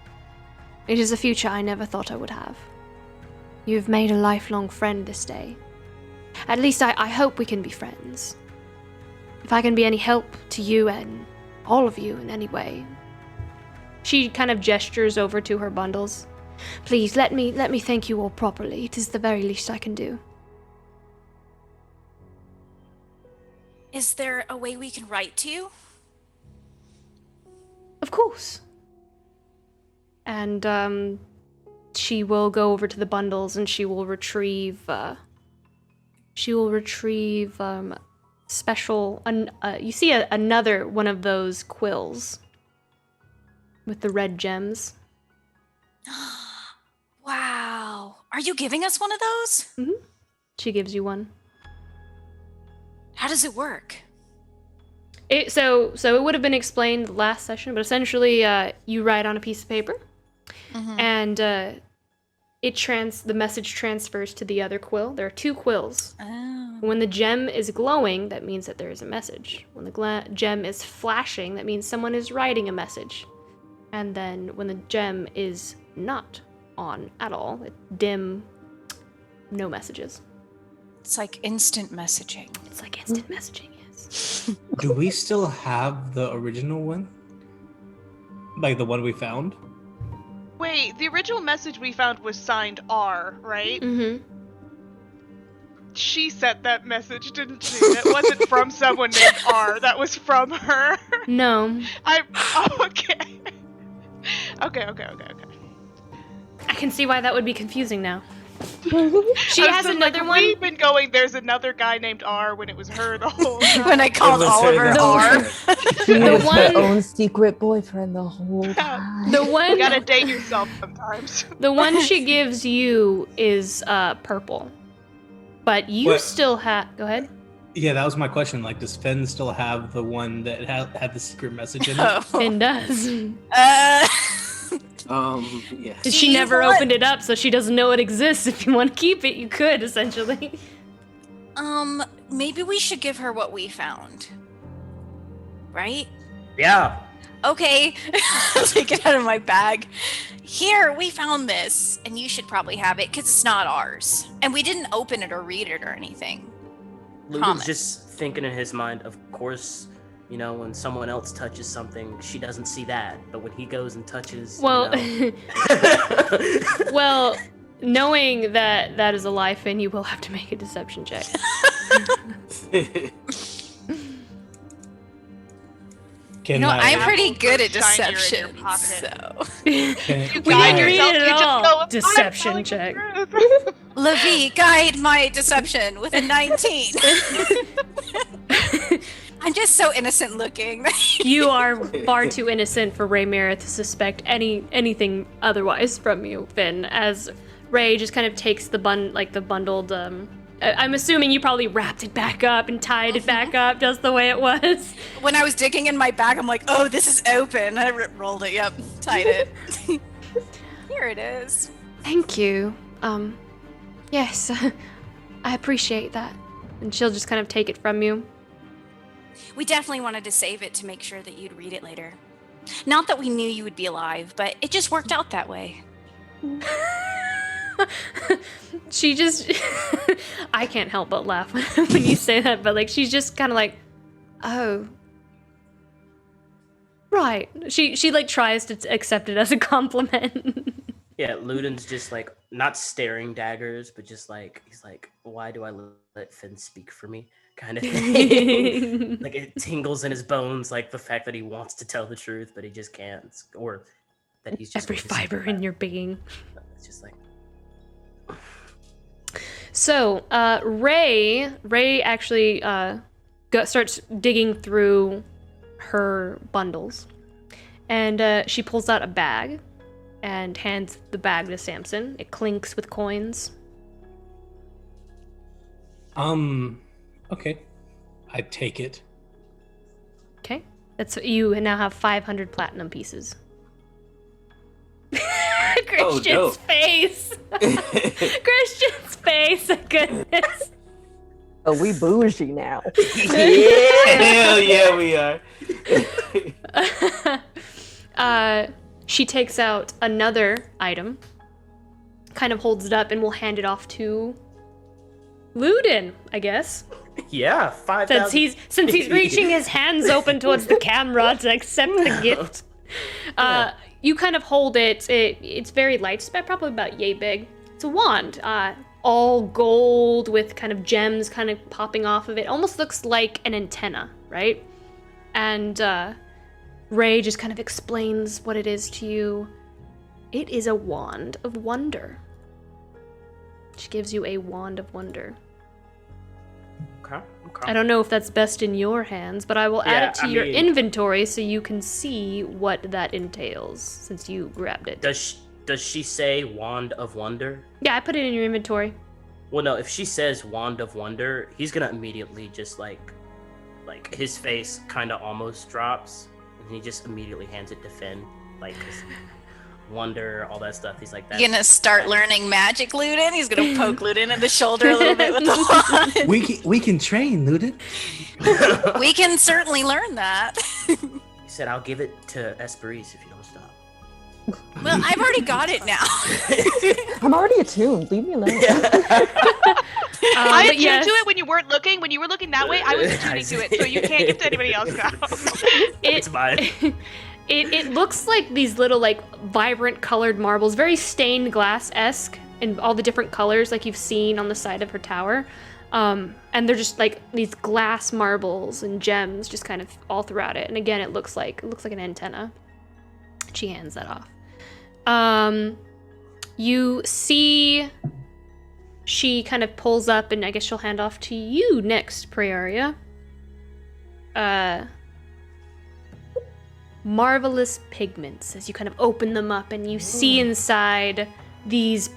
Speaker 2: It is a future I never thought I would have. You have made a lifelong friend this day. At least I hope we can be friends. If I can be any help to you and all of you in any way. She kind of gestures over to her bundles. Please, let me thank you all properly. It is the very least I can do.
Speaker 9: Is there a way we can write to you?
Speaker 2: Of course. And she will go over to the bundles and she will retrieve special you see another one of those quills with the red gems.
Speaker 9: Wow. Are you giving us one of those?
Speaker 2: Mm-hmm. She gives you one.
Speaker 9: How does it work?
Speaker 2: So it would have been explained last session, but essentially you write on a piece of paper, and the message transfers to the other quill. There are two quills.
Speaker 9: Oh.
Speaker 2: When the gem is glowing, that means that there is a message. When the gem is flashing, that means someone is writing a message. And then when the gem is not on at all, dim, no messages.
Speaker 4: It's like instant messaging.
Speaker 2: It's like instant messaging, yes.
Speaker 1: Do we still have the original one? Like the one we found?
Speaker 7: Wait, the original message we found was signed R, right?
Speaker 2: Mm-hmm.
Speaker 7: She sent that message, didn't she? That wasn't from someone named R. That was from her.
Speaker 2: No.
Speaker 7: Okay. Okay.
Speaker 2: I can see why that would be confusing now. She
Speaker 7: I
Speaker 2: has
Speaker 7: was
Speaker 2: another
Speaker 7: like,
Speaker 2: one.
Speaker 7: We've been going, there's another guy named R when it was her the whole time.
Speaker 4: When I called
Speaker 1: It was her
Speaker 4: Oliver
Speaker 1: the whole
Speaker 4: R.
Speaker 8: She
Speaker 2: The
Speaker 8: was her
Speaker 2: one-
Speaker 8: own secret boyfriend the whole time.
Speaker 2: The one
Speaker 7: You gotta date yourself sometimes.
Speaker 2: The one she gives you is purple. But you
Speaker 1: What?
Speaker 2: still have... Go ahead.
Speaker 1: Yeah, that was my question. Like, does Finn still have the one that had the secret message in it?
Speaker 4: Oh.
Speaker 2: Finn does.
Speaker 5: Yeah.
Speaker 2: She
Speaker 4: you
Speaker 2: never
Speaker 4: want-
Speaker 2: opened it up, so she doesn't know it exists. If you want to keep it, you could, essentially.
Speaker 9: Maybe we should give her what we found. Right?
Speaker 6: Yeah.
Speaker 9: Okay. Take it out of my bag. Here, we found this, and you should probably have it, because it's not ours. And we didn't open it or read it or anything.
Speaker 6: Luden's
Speaker 9: Promise.
Speaker 6: just thinking in his mind, of course, you know, when someone else touches something, she doesn't see that. But when he goes and touches,
Speaker 2: Well,
Speaker 6: you know...
Speaker 2: well, knowing that that is a lie, Finn, you will have to make a deception check.
Speaker 1: Can
Speaker 9: You know,
Speaker 1: I,
Speaker 9: I'm pretty good at
Speaker 7: Shinier in your
Speaker 9: deception,
Speaker 7: pocket.
Speaker 9: so...
Speaker 1: can,
Speaker 2: We
Speaker 7: Guide
Speaker 2: didn't read
Speaker 7: yourself,
Speaker 2: it
Speaker 7: you
Speaker 2: at
Speaker 7: just
Speaker 2: all.
Speaker 7: go, "I'm
Speaker 2: Deception
Speaker 7: telling the
Speaker 2: check.
Speaker 7: truth."
Speaker 9: Levi, guide my deception with a 19. I'm just so innocent looking.
Speaker 2: You are far too innocent for Raymira to suspect anything otherwise from you, Finn, as Ray just kind of takes the bundled I'm assuming you probably wrapped it back up and tied it back up just the way it was.
Speaker 9: When I was digging in my bag, I'm like, oh, this is open. I rolled it, yep, tied it. Here it is.
Speaker 2: Thank you. Yes, I appreciate that. And she'll just kind of take it from you.
Speaker 9: We definitely wanted to save it to make sure that you'd read it later. Not that we knew you would be alive, but it just worked out that way.
Speaker 2: She just... I can't help but laugh when you say that, but like she's just kind of like, oh, right. She like tries to accept it as a compliment.
Speaker 6: Yeah, Ludin's just like not staring daggers, but just like he's like, why do I let Finn speak for me? Kind of thing. Like it tingles in his bones, like the fact that he wants to tell the truth, but he just can't, or that he's just
Speaker 2: Every fiber in your being.
Speaker 6: It's just like.
Speaker 2: So, Ray actually starts digging through her bundles, and she pulls out a bag and hands the bag to Samson. It clinks with coins.
Speaker 1: Okay. I take it.
Speaker 2: Okay, you now have 500 platinum pieces. Christian's face. Christian's face. Goodness.
Speaker 8: Oh, we bougie now.
Speaker 5: Hell yeah, we are.
Speaker 2: She takes out another item, kind of holds it up, and will hand it off to Ludin, I guess.
Speaker 6: Yeah, 5,000.
Speaker 2: Since he's reaching his hands open towards the camera to accept the gift. You kind of hold it. It's very light. It's probably about yay big. It's a wand, all gold with kind of gems kind of popping off of it. Almost looks like an antenna, right? And Ray just kind of explains what it is to you. It is a wand of wonder. She gives you a wand of wonder.
Speaker 6: Okay.
Speaker 2: I don't know if that's best in your hands, but I will add it to your inventory so you can see what that entails, since you grabbed it.
Speaker 6: Does she say wand of wonder?
Speaker 2: Yeah, I put it in your inventory.
Speaker 6: Well, no. If she says wand of wonder, he's gonna immediately just like his face kind of almost drops, and he just immediately hands it to Finn, like. Wonder, all that stuff. He's like that.
Speaker 9: You gonna start learning magic, Ludin? He's gonna poke Ludin in the shoulder a little bit with the wand.
Speaker 1: We can train, Ludin.
Speaker 9: We can certainly learn that.
Speaker 6: He said, "I'll give it to Esperise if you don't stop."
Speaker 9: Well, I've already got it now.
Speaker 8: I'm already attuned. Leave me alone.
Speaker 7: I attuned to it when you weren't looking. When you were looking that way, I was attuning to it. So you can't give to anybody else now.
Speaker 6: It's mine.
Speaker 2: It looks like these little like vibrant colored marbles, very stained glass-esque in all the different colors like you've seen on the side of her tower. And they're just like these glass marbles and gems just kind of all throughout it. And again, it looks like an antenna. She hands that off. You see she kind of pulls up, and I guess she'll hand off to you next, Praeria. Marvelous pigments, as you kind of open them up and you see inside these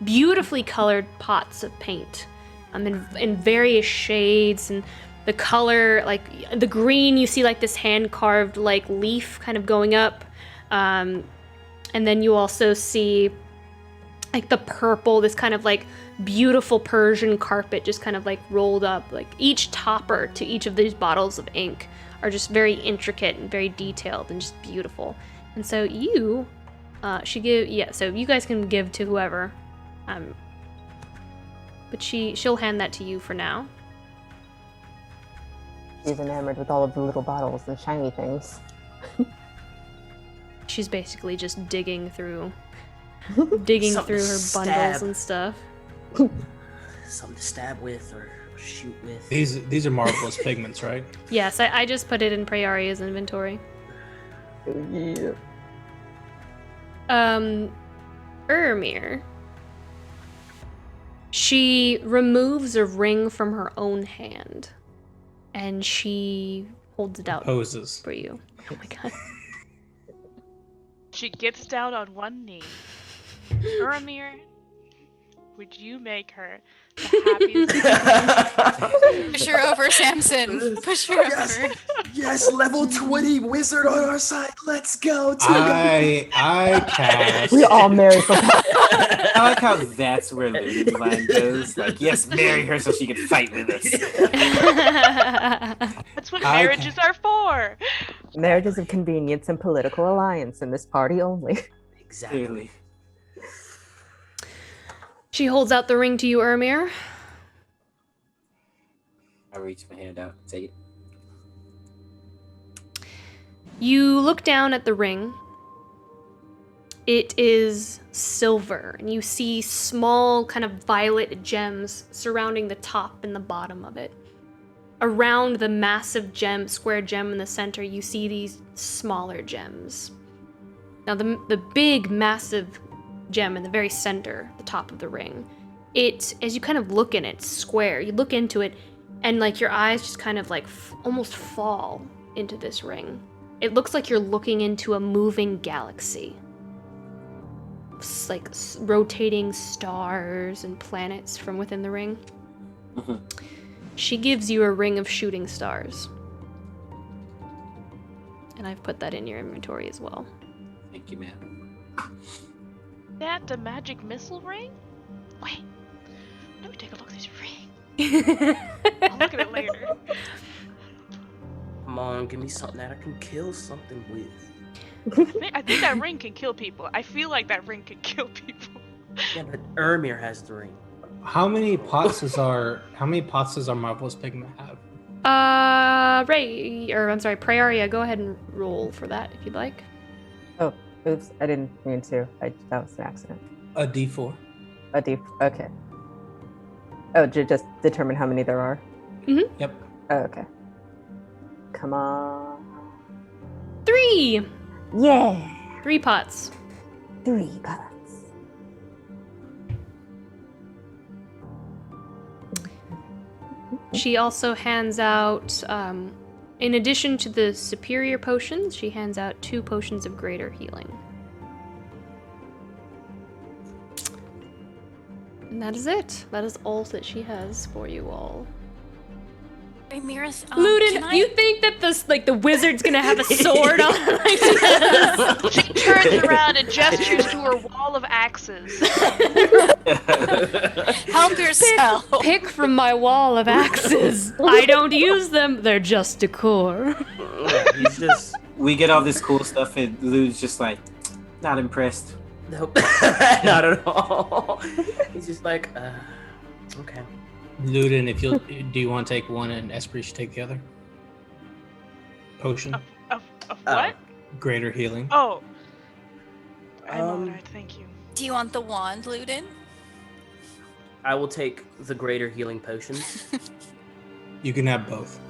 Speaker 2: beautifully colored pots of paint in various shades, and the color, like the green, you see like this hand carved like leaf kind of going up, and then you also see like the purple, this kind of like beautiful Persian carpet just kind of like rolled up. Like each topper to each of these bottles of ink are just very intricate and very detailed and just beautiful. And so you so you guys can give to whoever, but she'll hand that to you for now.
Speaker 8: She's enamored with all of the little bottles and shiny things.
Speaker 2: She's basically just digging through her bundles and stuff.
Speaker 6: Something to stab with or shoot with.
Speaker 1: These are marvelous pigments, right?
Speaker 2: Yes, I just put it in Praeria's inventory.
Speaker 8: Yeah.
Speaker 2: Ermir. She removes a ring from her own hand, and she holds it out
Speaker 1: Poses
Speaker 2: for you. Oh my god.
Speaker 7: She gets down on one knee. Uramir, would you make her the happiest?
Speaker 9: Push her over, Samson. Push her over.
Speaker 5: Yes, level 20 wizard on our side. Let's go.
Speaker 1: I cast.
Speaker 8: We all marry for
Speaker 5: I like how that's where Ludin's mind goes. Like, yes, marry her so she can fight with us.
Speaker 7: That's what marriages are for.
Speaker 8: marriages of convenience and political alliance in this party only.
Speaker 5: Exactly.
Speaker 2: She holds out the ring to you, Ermir.
Speaker 5: I reach my hand out and take it.
Speaker 2: You look down at the ring. It is silver, and you see small kind of violet gems surrounding the top and the bottom of it. Around the massive square gem in the center, you see these smaller gems. Now, the big, massive gem in the very center, the top of the ring, as you kind of look in it, it's square. You look into it, and like your eyes just kind of like almost fall into this ring. It looks like you're looking into a moving galaxy. It's like rotating stars and planets from within the ring.
Speaker 5: Mhm.
Speaker 2: She gives you a ring of shooting stars. And I've put that in your inventory as well.
Speaker 5: Thank you, man.
Speaker 7: That the magic missile ring? Wait. Let me take a look at this ring. I'll look at it later.
Speaker 6: Come on, give me something that I can kill something with.
Speaker 7: I think that ring can kill people. I feel like that ring can kill people.
Speaker 6: Yeah, but Ermir has the ring.
Speaker 1: How many pots does our marvelous pigment have?
Speaker 2: Praeria, go ahead and roll for that if you'd like.
Speaker 8: Oh, oops, I didn't mean to. That was an accident.
Speaker 1: A D4.
Speaker 8: A deep. Okay. Oh, just determine how many there are.
Speaker 1: Yep.
Speaker 8: Oh, okay. Come on.
Speaker 2: 3!
Speaker 8: Yeah.
Speaker 2: 3 pots.
Speaker 8: 3 pots.
Speaker 2: She also hands out, in addition to the superior potions, she hands out 2 potions of greater healing. And that is it. That is all that she has for you all.
Speaker 9: Hey, Mirith,
Speaker 2: Ludin, you think that the wizard's gonna have a sword on her like this?
Speaker 7: She turns around and gestures to her wall of axes.
Speaker 9: Help yourself.
Speaker 2: Pick from my wall of axes. I don't use them. They're just decor.
Speaker 6: Yeah, he's just...
Speaker 5: We get all this cool stuff, and Lou's just like, not impressed.
Speaker 6: Nope. Not at all. He's just like, okay.
Speaker 1: Ludin, do you want to take one and Esprit should take the other? Potion.
Speaker 7: Of what?
Speaker 1: Greater healing.
Speaker 7: Oh. I'm honored, thank you.
Speaker 9: Do you want the wand, Ludin?
Speaker 6: I will take the greater healing potion.
Speaker 1: You can have both.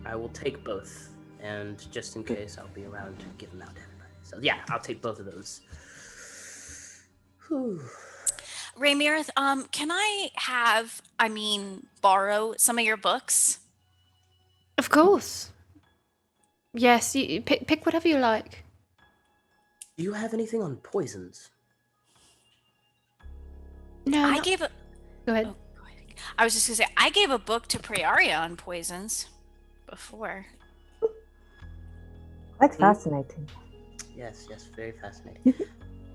Speaker 6: I will take both. And just in case, I'll be around to give them out to everybody. So yeah, I'll take both of those. Whew.
Speaker 9: Raymirith, can I borrow some of your books?
Speaker 2: Of course. Yes, you pick whatever you like.
Speaker 6: Do you have anything on poisons?
Speaker 2: No. Go ahead.
Speaker 9: I was just gonna say, I gave a book to Praeria on poisons before.
Speaker 8: That's fascinating.
Speaker 6: Yes, very fascinating.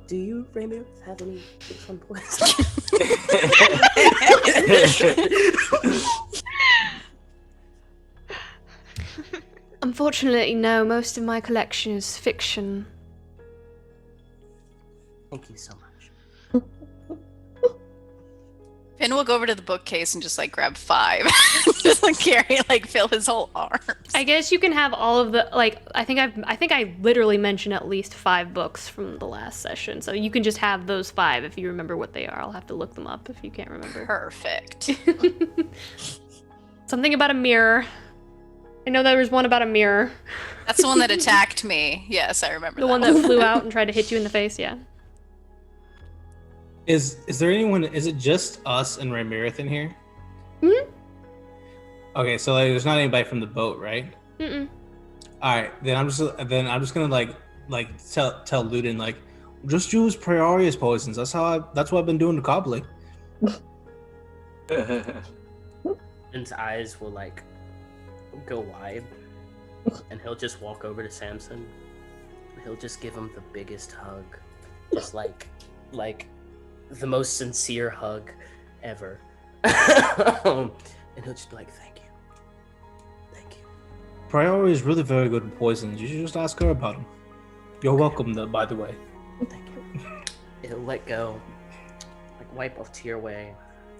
Speaker 6: Do you, Raymir, have any books on poison?
Speaker 2: Unfortunately, no. Most of my collection is fiction.
Speaker 6: Thank you so much.
Speaker 9: Finn will go over to the bookcase and just grab 5. Just fill his whole arms.
Speaker 2: I guess you can have all of the I think I literally mentioned at least 5 books from the last session. So you can just have those 5 if you remember what they are. I'll have to look them up if you can't remember.
Speaker 9: Perfect.
Speaker 2: Something about a mirror. I know there was one about a mirror.
Speaker 9: That's the one that attacked me. Yes, I remember
Speaker 2: the
Speaker 9: that
Speaker 2: one that flew out and tried to hit you in the face, yeah.
Speaker 1: Is there anyone? Is it just us and Raymirith in here?
Speaker 2: Hmm.
Speaker 1: Okay, so there's not anybody from the boat, right?
Speaker 2: Mm.
Speaker 1: All right, then I'm just gonna tell Ludin just use Praeria's poisons. That's what I've been doing to Cobbly.
Speaker 6: His eyes will go wide, and he'll just walk over to Samson. And he'll just give him the biggest hug, just like the most sincere hug ever. And he'll just be like, thank you.
Speaker 1: Praeria is really very good at poisons. You should just ask her about them. You're welcome, though, by the way.
Speaker 6: Thank you. He'll let go, wipe a tear away,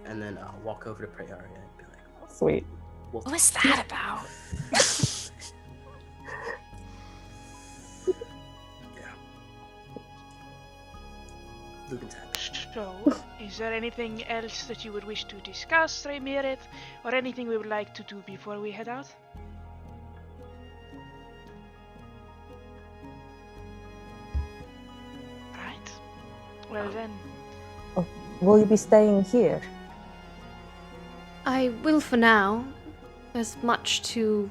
Speaker 6: and then walk over to Praeria and be like,
Speaker 8: Sweet.
Speaker 9: What was that about?
Speaker 6: Lugan's happy.
Speaker 7: So, is there anything else that you would wish to discuss, Raymirith, or anything we would like to do before we head out? Right. Well then,
Speaker 8: Will you be staying here?
Speaker 2: I will for now. There's much to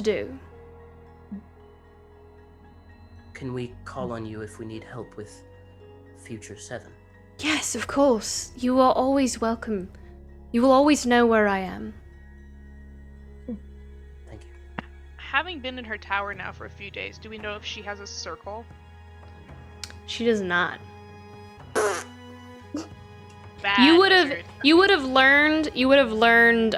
Speaker 2: do.
Speaker 3: Can we call on you if we need help with Future 7?
Speaker 2: Yes, of course. You are always welcome. You will always know where I am.
Speaker 3: Thank you.
Speaker 7: having been in her tower now for a few days, do we know if she has a circle?
Speaker 2: She does not.
Speaker 7: Bad
Speaker 2: You would
Speaker 7: wizard.
Speaker 2: have learned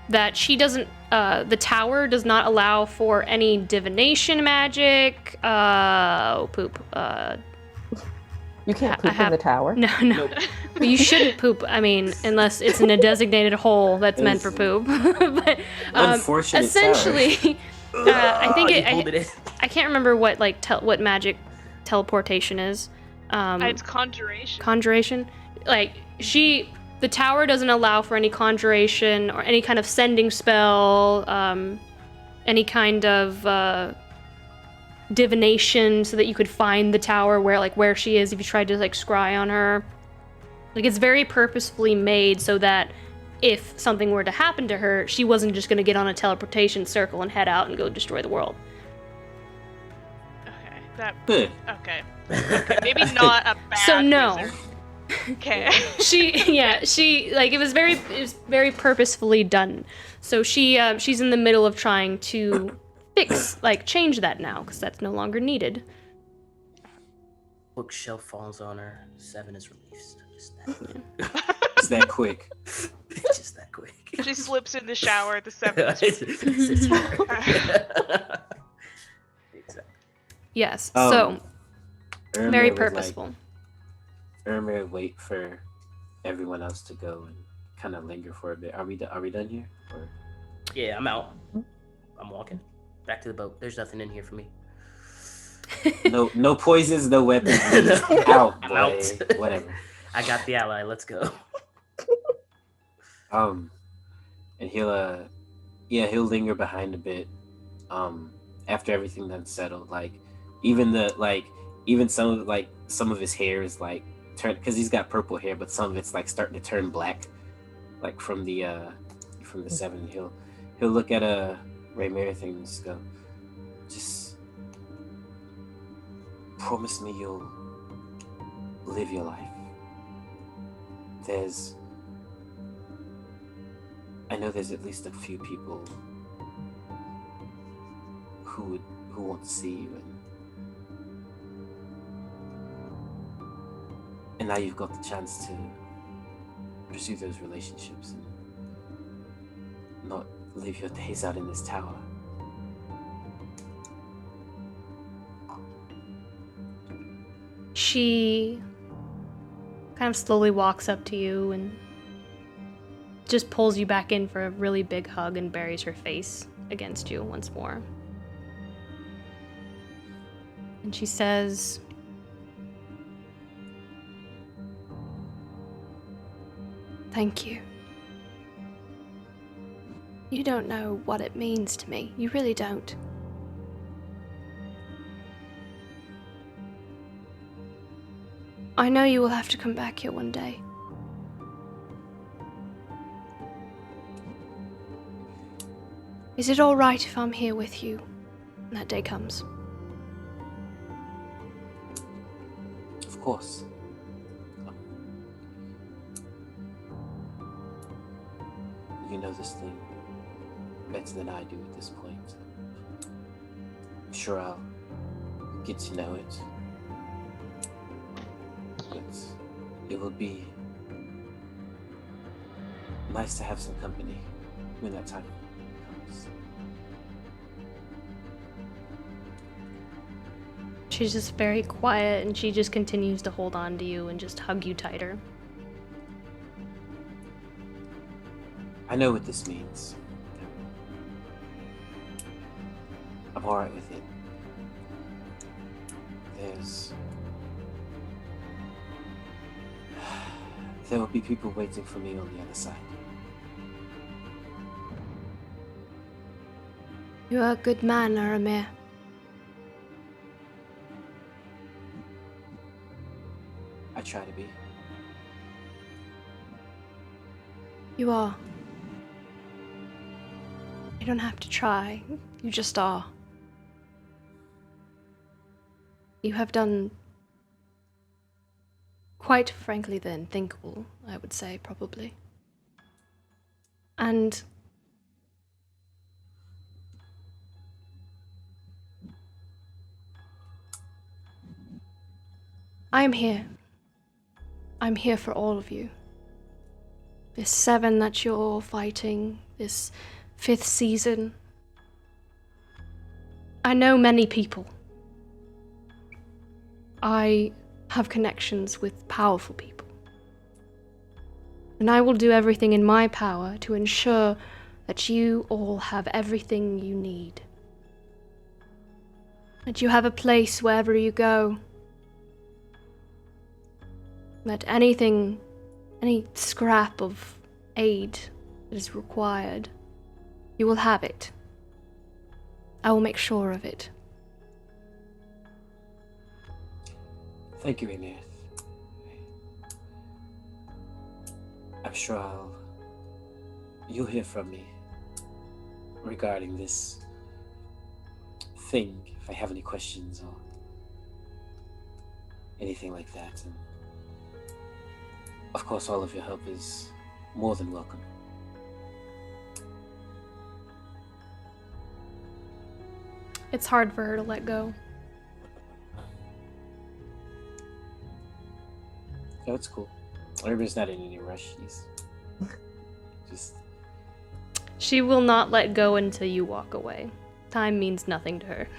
Speaker 2: that she doesn't the tower does not allow for any divination magic.
Speaker 8: You can't poop in the tower.
Speaker 2: No. But you shouldn't poop. I mean, unless it's in a designated hole that's meant for poop. But
Speaker 5: Unfortunate
Speaker 2: essentially, I think
Speaker 6: You pulled it in.
Speaker 2: I can't remember what what magic teleportation is.
Speaker 7: It's conjuration.
Speaker 2: Conjuration. Like the tower doesn't allow for any conjuration or any kind of sending spell, any kind of divination, so that you could find the tower where she is if you tried to scry on her. Like, it's very purposefully made so that if something were to happen to her, she wasn't just gonna get on a teleportation circle and head out and go destroy the world.
Speaker 7: Okay. Okay. Maybe not a bad
Speaker 2: So no.
Speaker 7: wizard. Okay.
Speaker 2: It was very purposefully done. So she's in the middle of trying to change that now, because that's no longer needed.
Speaker 3: Bookshelf falls on her. 7 is released.
Speaker 5: It's that quick.
Speaker 3: Just that quick.
Speaker 7: She slips in the shower at the 7th.
Speaker 3: Exactly.
Speaker 2: Yes.
Speaker 5: Oh.
Speaker 2: So
Speaker 5: Irma
Speaker 2: very
Speaker 5: would,
Speaker 2: purposeful.
Speaker 5: Irma would wait for everyone else to go and kind of linger for a bit. Are we done here? Or?
Speaker 6: Yeah, I'm out. I'm walking back to the boat. There's nothing in here for me.
Speaker 5: No poisons, no weapons. Out, boy.
Speaker 6: I'm out.
Speaker 5: Whatever.
Speaker 6: I got the ally. Let's go.
Speaker 5: And he'll linger behind a bit. After everything that's settled, even some of his hair is turned, because he's got purple hair, but some of it's starting to turn black, from the 7. He'll look at Raymirith and just go, just promise me you'll live your life. I know there's at least a few people who want to see you, and now you've got the chance to pursue those relationships and not live your days out in this tower.
Speaker 2: She kind of slowly walks up to you and just pulls you back in for a really big hug and buries her face against you once more. And she says, "Thank you. You don't know what it means to me. You really don't. I know you will have to come back here one day. Is it all right if I'm here with you when that day comes?"
Speaker 5: Of course. You know this thing better than I do at this point. I'm sure I'll get to know it. But it will be nice to have some company when that time comes.
Speaker 2: She's just very quiet, and she just continues to hold on to you and just hug you tighter.
Speaker 5: I know what this means. I'm alright with it. There will be people waiting for me on the other side.
Speaker 2: You are a good man, Aramir.
Speaker 5: I try to be.
Speaker 2: You are. You don't have to try. You just are. You have done, quite frankly, the unthinkable, I would say, probably. And I am here. I'm here for all of you. This 7 that you're fighting, this 5th season. I know many people. I have connections with powerful people. And I will do everything in my power to ensure that you all have everything you need. That you have a place wherever you go. That anything, any scrap of aid that is required, you will have it. I will make sure of it.
Speaker 5: Thank you, Emir. I'm sure you'll hear from me regarding this thing if I have any questions or anything like that. And of course, all of your help is more than welcome.
Speaker 2: It's hard for her to let go.
Speaker 5: Oh, it's cool. Everybody's not in any rush. He's just...
Speaker 2: She will not let go until you walk away. Time means nothing to her.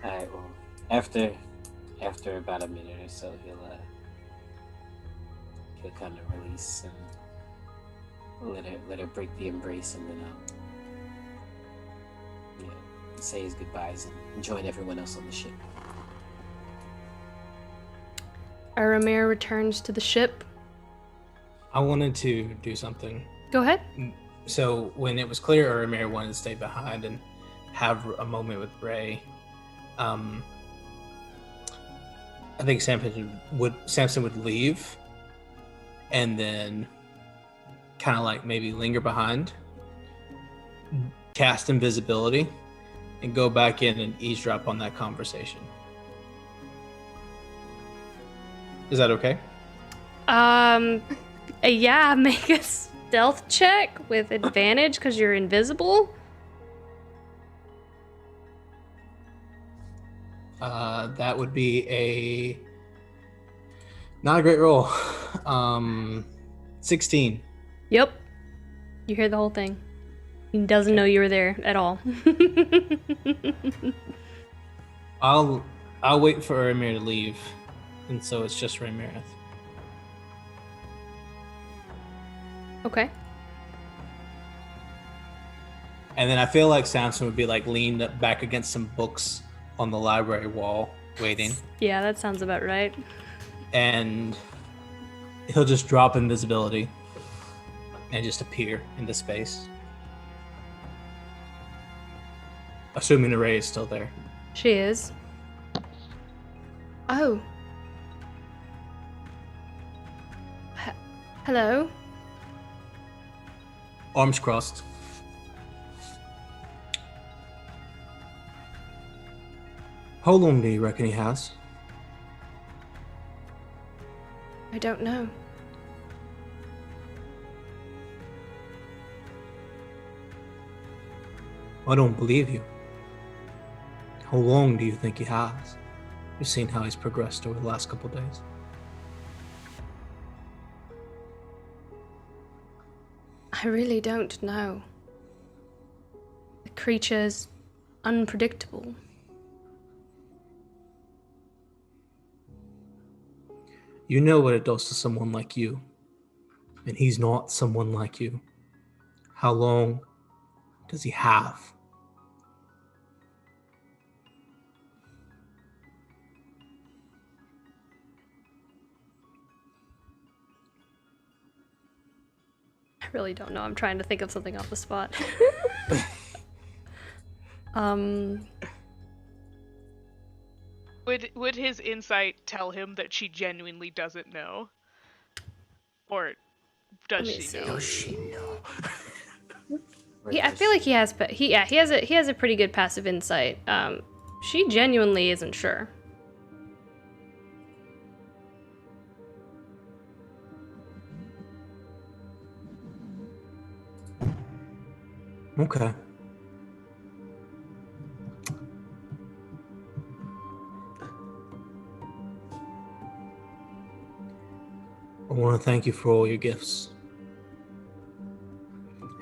Speaker 5: Alright, well, after about a minute or so, he'll kind of release and let her break the embrace, and then say his goodbyes and join everyone else on the ship.
Speaker 2: Aramir returns to the ship.
Speaker 1: I wanted to do something.
Speaker 2: Go ahead.
Speaker 1: So when it was clear Aramir wanted to stay behind and have a moment with Ray, I think Samson would leave and then kind of like maybe linger behind, cast invisibility, and go back in and eavesdrop on that conversation. Is that okay?
Speaker 2: Yeah, make a stealth check with advantage because you're invisible.
Speaker 1: That would be not a great roll. 16.
Speaker 2: Yep. You hear the whole thing. He doesn't know you were there at all.
Speaker 1: I'll wait for Aramir to leave, and so it's just Ramirez.
Speaker 2: Okay.
Speaker 1: And then I feel like Samson would be like leaned back against some books on the library wall, waiting.
Speaker 2: Yeah, that sounds about right.
Speaker 1: And he'll just drop invisibility and just appear into space. Assuming the ray is still there.
Speaker 2: She is. Oh. Hello?
Speaker 1: Arms crossed. How long do you reckon he has?
Speaker 2: I don't know.
Speaker 1: I don't believe you. How long do you think he has? You've seen how he's progressed over the last couple days.
Speaker 2: I really don't know. The creature's unpredictable.
Speaker 1: You know what it does to someone like you, and he's not someone like you. How long does he have?
Speaker 2: really don't know. I'm trying to think of something off the spot.
Speaker 7: Would his insight tell him that she genuinely doesn't know? Or does
Speaker 2: Let me
Speaker 7: she
Speaker 2: see.
Speaker 7: know?
Speaker 5: Does she know? Or
Speaker 2: Yeah, I
Speaker 5: does
Speaker 2: feel like
Speaker 5: she-
Speaker 2: he has, but he has a pretty good passive insight. She genuinely isn't sure.
Speaker 1: Okay. I want to thank you for all your gifts.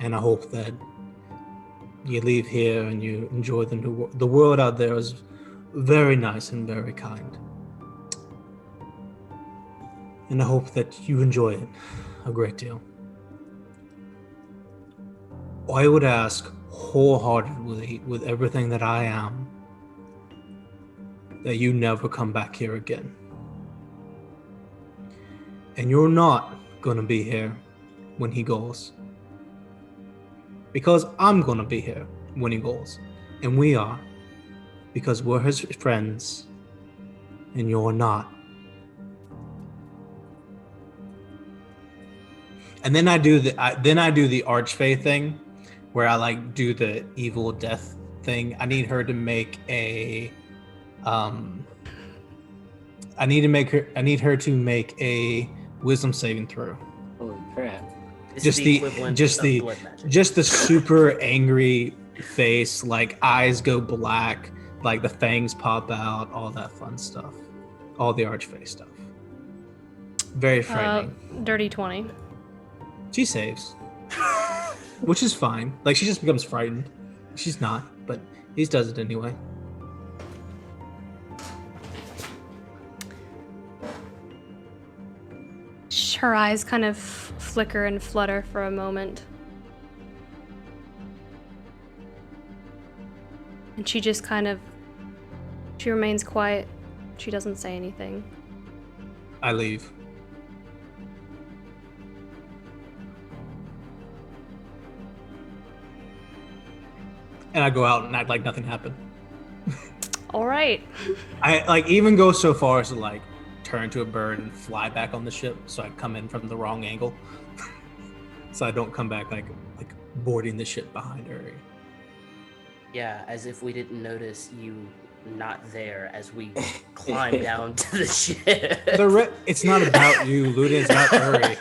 Speaker 1: And I hope that you leave here and you enjoy the new world. The world out there is very nice and very kind. And I hope that you enjoy it a great deal. I would ask wholeheartedly, with everything that I am, that you never come back here again. And you're not gonna be here when he goes. Because I'm gonna be here when he goes. And we are. Because we're his friends. And you're not. And then I do the archfey thing, where I like do the evil death thing. I need her to make a I need her to make a wisdom saving throw.
Speaker 5: Holy crap.
Speaker 6: This
Speaker 1: Just
Speaker 6: is
Speaker 1: the
Speaker 6: equivalent
Speaker 1: just
Speaker 6: of
Speaker 1: the
Speaker 6: blood magic.
Speaker 1: just the super angry face, like eyes go black, like the fangs pop out, all that fun stuff. All the archfey stuff. Very frightening.
Speaker 2: Dirty 20.
Speaker 1: She saves. Which is fine. Like, she just becomes frightened. She's not, but he does it anyway.
Speaker 2: Her eyes kind of flicker and flutter for a moment. And she just she remains quiet. She doesn't say anything.
Speaker 1: I leave. And I go out and act like nothing happened.
Speaker 2: All right.
Speaker 1: I like even go so far as to like turn to a bird and fly back on the ship, so I come in from the wrong angle, so I don't come back like boarding the ship behind her.
Speaker 6: Yeah, as if we didn't notice you not there as we climb down to the ship.
Speaker 1: It's not about you, Luda. It's about Uri.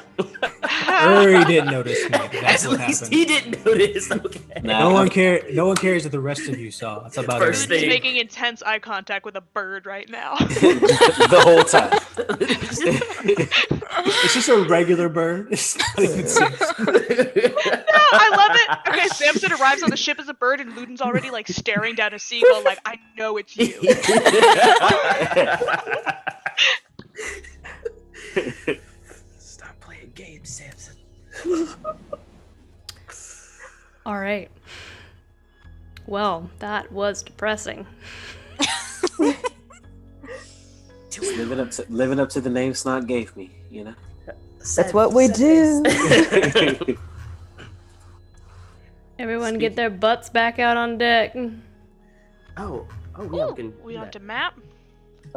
Speaker 1: Uri didn't notice me. That's
Speaker 6: At
Speaker 1: what
Speaker 6: least
Speaker 1: happened.
Speaker 6: he didn't notice. Okay.
Speaker 1: No one cares. No one cares that the rest of you saw. It's about
Speaker 6: First
Speaker 1: Uri.
Speaker 7: He's
Speaker 6: thing.
Speaker 7: making intense eye contact with a bird right now.
Speaker 5: The whole time.
Speaker 1: It's just a regular bird. It's not even serious.
Speaker 7: No, I love it. Okay, Samson arrives on the ship as a bird, and Luden's already like staring down a seagull, like I know it's you.
Speaker 6: Stop playing games, Samson.
Speaker 2: All right. Well, that was depressing.
Speaker 5: Just living up to the name Snot gave me, you know?
Speaker 8: That's what we do.
Speaker 2: Everyone get their butts back out on deck.
Speaker 6: Oh, yeah,
Speaker 7: Ooh,
Speaker 6: we can.
Speaker 7: we
Speaker 6: do
Speaker 7: on
Speaker 6: that.
Speaker 7: to map.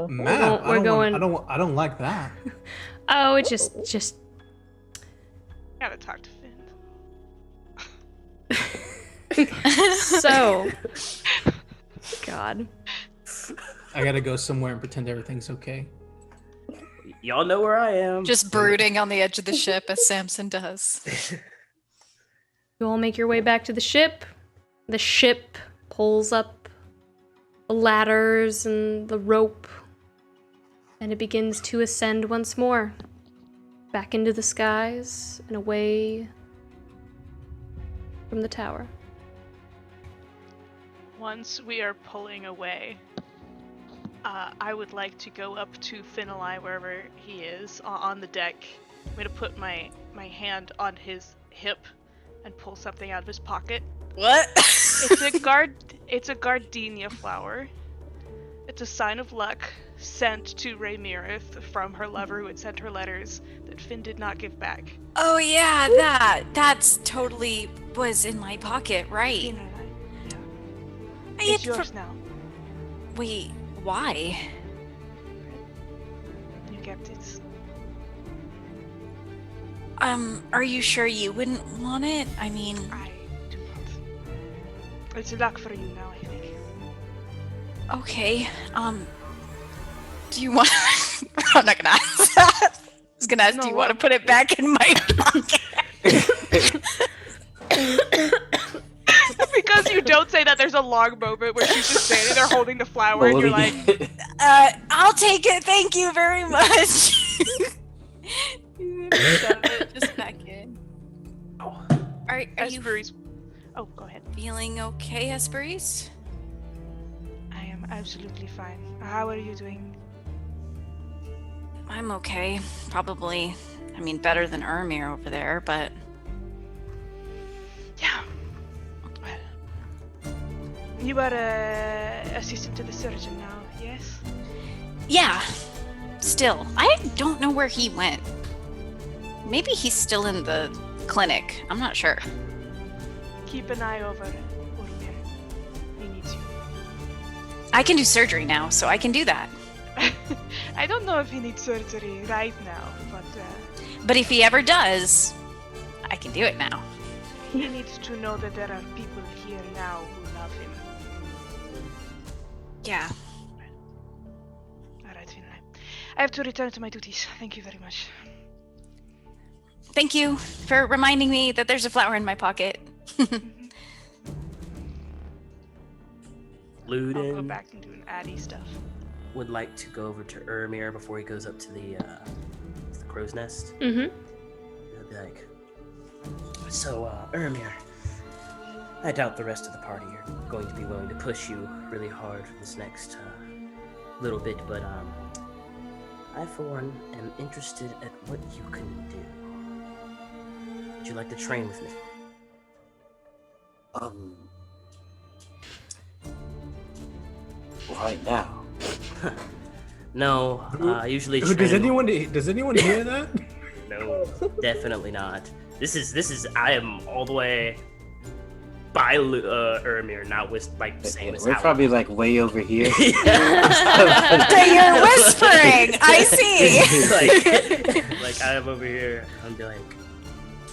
Speaker 1: Map.
Speaker 2: We're going-
Speaker 1: I don't like that.
Speaker 2: Oh, it just
Speaker 7: Gotta talk to Finn.
Speaker 2: so. God.
Speaker 1: I gotta go somewhere and pretend everything's okay.
Speaker 6: Y'all know where I am.
Speaker 4: Just brooding on the edge of the ship as Samson does.
Speaker 2: You all make your way back to the ship. The ship pulls up the ladders and the rope, and it begins to ascend once more. Back into the skies and away from the tower.
Speaker 7: Once we are pulling away, I would like to go up to Finali, wherever he is, on the deck. I'm gonna put my hand on his hip and pull something out of his pocket.
Speaker 4: What?
Speaker 7: It's a gardenia flower. It's a sign of luck. sent to Raymirith from her lover who had sent her letters that Finn did not give back.
Speaker 9: Oh yeah, that's totally was in my pocket, right?
Speaker 7: You know, yeah.
Speaker 9: I
Speaker 7: It's
Speaker 9: had
Speaker 7: yours now.
Speaker 9: Wait, why?
Speaker 7: You kept it.
Speaker 9: Are you sure you wouldn't want it? I mean,
Speaker 7: I do not. It's luck for you now, I think.
Speaker 9: okay. Do you want? I'm not gonna ask that. I was gonna ask, do you want to put it back in my pocket?
Speaker 7: Because you don't say that, there's a long moment where she's just standing there holding the flower, and you're like,
Speaker 9: I'll take it. Thank you very much. Shove it just back in. Are you
Speaker 7: Hesperies. Oh, go ahead.
Speaker 9: feeling okay, Hesperies?
Speaker 7: I am absolutely fine. How are you doing?
Speaker 9: I'm okay. Probably, I mean, better than Ermir over there, but
Speaker 7: Yeah. Well, you are assistant to the surgeon now, yes?
Speaker 9: yeah. Still, I don't know where he went. Maybe he's still in the clinic. I'm not sure.
Speaker 7: Keep an eye over Urmir. He needs you.
Speaker 9: I can do surgery now, so I can do that.
Speaker 7: I don't know if he needs surgery right now, but
Speaker 9: But if he ever does, I can do it now.
Speaker 7: he needs to know that there are people here now who love him.
Speaker 9: Yeah.
Speaker 7: Alright, Finlay. I have to return to my duties. Thank you very much.
Speaker 9: Thank you for reminding me that there's a flower in my pocket.
Speaker 7: I'll go
Speaker 6: Luden
Speaker 7: back and do an Addy stuff.
Speaker 6: would like to go over to Ermir before he goes up to the crow's nest.
Speaker 2: Mm-hmm.
Speaker 6: He'll be like, so, Ermir, I doubt the rest of the party are going to be willing to push you really hard for this next little bit, but I, for one, am interested at what you can do. Would you like to train with me?
Speaker 5: Right now.
Speaker 6: No, I usually train.
Speaker 1: Does anyone hear that?
Speaker 6: No, definitely not. This is. I am all the way by Ermir, not with like same as
Speaker 5: We're
Speaker 6: Howard.
Speaker 5: probably like way over here.
Speaker 9: So you're whispering! I see!
Speaker 6: like I am over here. I'm be like,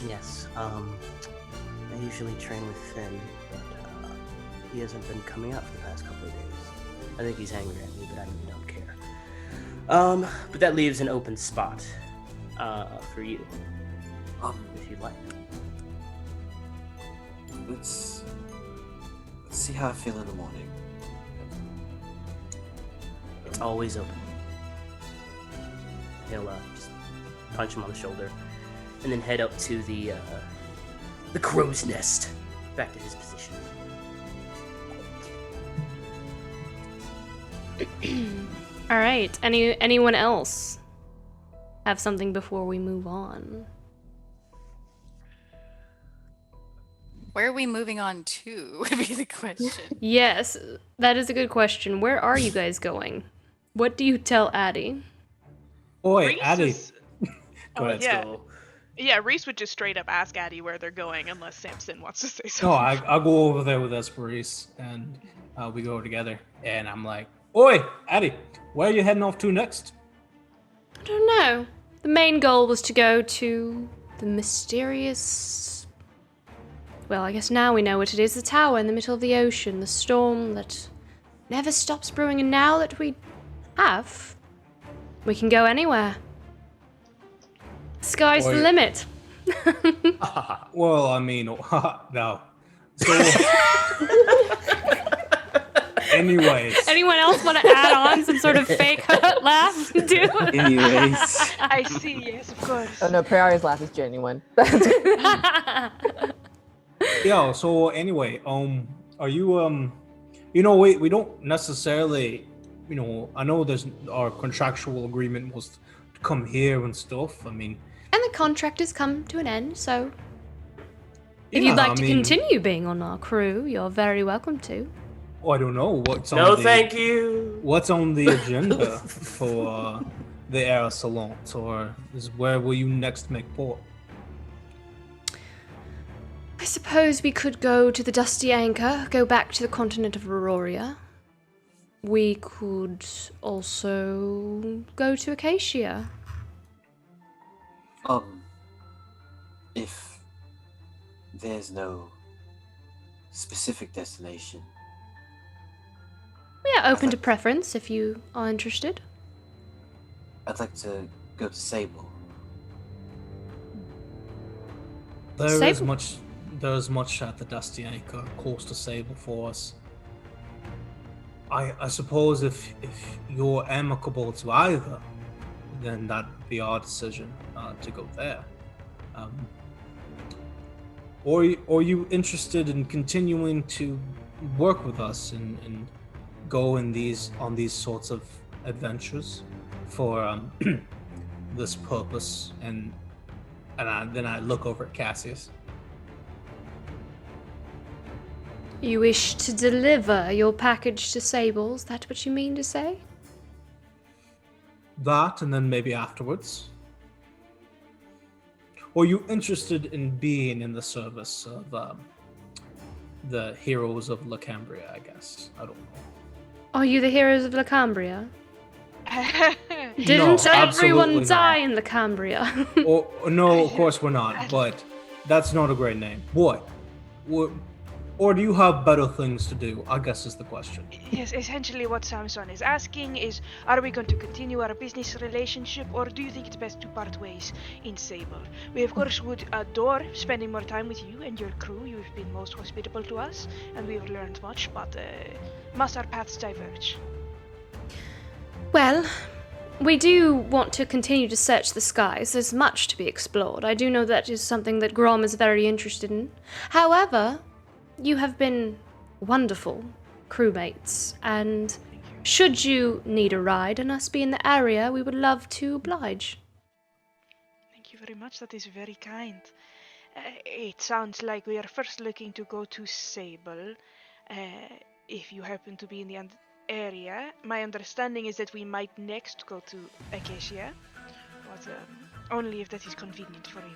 Speaker 6: yes. I usually train with Finn, but he hasn't been coming out for the past couple of days. I think he's angry at me, but I really don't care. But that leaves an open spot for you, if you'd like.
Speaker 5: Let's see how I feel in the morning.
Speaker 6: It's always open. He'll just punch him on the shoulder, and then head up to the crow's nest, back to his position.
Speaker 2: All right. Anyone else have something before we move on?
Speaker 9: Where are we moving on to, would be the question.
Speaker 2: Yes, that is a good question. Where are you guys going? What do you tell Addie?
Speaker 1: Oi,
Speaker 7: Reese
Speaker 1: Addy.
Speaker 7: is-
Speaker 1: Go ahead.
Speaker 7: yeah.
Speaker 6: go.
Speaker 7: Yeah, Reese would just straight up ask Addie where they're going unless Samson wants to say something.
Speaker 1: No, I'll go over there with Esperise, and we go together. And I'm like, oi, Addy, where are you heading off to next?
Speaker 2: I don't know. The main goal was to go to the mysterious... Well, I guess now we know what it is. The tower in the middle of the ocean. The storm that never stops brewing. And now that we have, we can go anywhere. Sky's the
Speaker 1: Oi.
Speaker 2: limit.
Speaker 1: Well, I mean, no. So, anyways,
Speaker 2: Anyone else want to add on some sort of fake laugh? Do
Speaker 5: Anyways,
Speaker 7: I see, yes, of course.
Speaker 8: Oh no, Priori's laugh is genuine.
Speaker 1: yeah. So anyway, are you we don't necessarily, I know there's our contractual agreement was to come here and stuff. I mean,
Speaker 2: And the contract has come to an end, so if you'd like to continue being on our crew, you're very welcome to.
Speaker 1: Oh, I don't know what's on
Speaker 6: No,
Speaker 1: the
Speaker 6: thank you.
Speaker 1: what's on the agenda for the Air Salons, or where will you next make port?
Speaker 2: I suppose we could go to the Dusty Anchor, go back to the continent of Auroria. We could also go to Acacia.
Speaker 5: If there's no specific destination,
Speaker 2: We are open to preference if you are interested.
Speaker 5: I'd like to go to Sable.
Speaker 1: There's
Speaker 2: Sable?
Speaker 1: much at the Dusty Anchor close to Sable for us. I suppose if you're amicable to either, then that'd be our decision to go there. Or are you interested in continuing to work with us and go on these sorts of adventures for this purpose? And then I look over at Cassius.
Speaker 2: You wish to deliver your package to Sable, is that what you mean to say?
Speaker 1: That, and then maybe afterwards. Or are you interested in being in the service of the heroes of La Cambria, I guess? I don't know.
Speaker 2: Are you the heroes of La Cambria?
Speaker 1: No,
Speaker 2: Didn't everyone
Speaker 1: absolutely
Speaker 2: die
Speaker 1: not.
Speaker 2: in La Cambria?
Speaker 1: No, of course we're not, but that's not a great name. What? Or do you have better things to do, I guess is the question.
Speaker 7: Yes, essentially what Samson is asking is, are we going to continue our business relationship, or do you think it's best to part ways in Sable? We of course would adore spending more time with you and your crew. You've been most hospitable to us, and we've learned much, but must our paths diverge?
Speaker 2: Well, we do want to continue to search the skies. There's much to be explored. I do know that is something that Grom is very interested in. However, you have been wonderful crewmates, and should you need a ride and us be in the area, we would love to oblige.
Speaker 7: Thank you very much, that is very kind. It sounds like we are first looking to go to Sable. If you happen to be in the area, my understanding is that we might next go to Acacia, but only if that is convenient for you.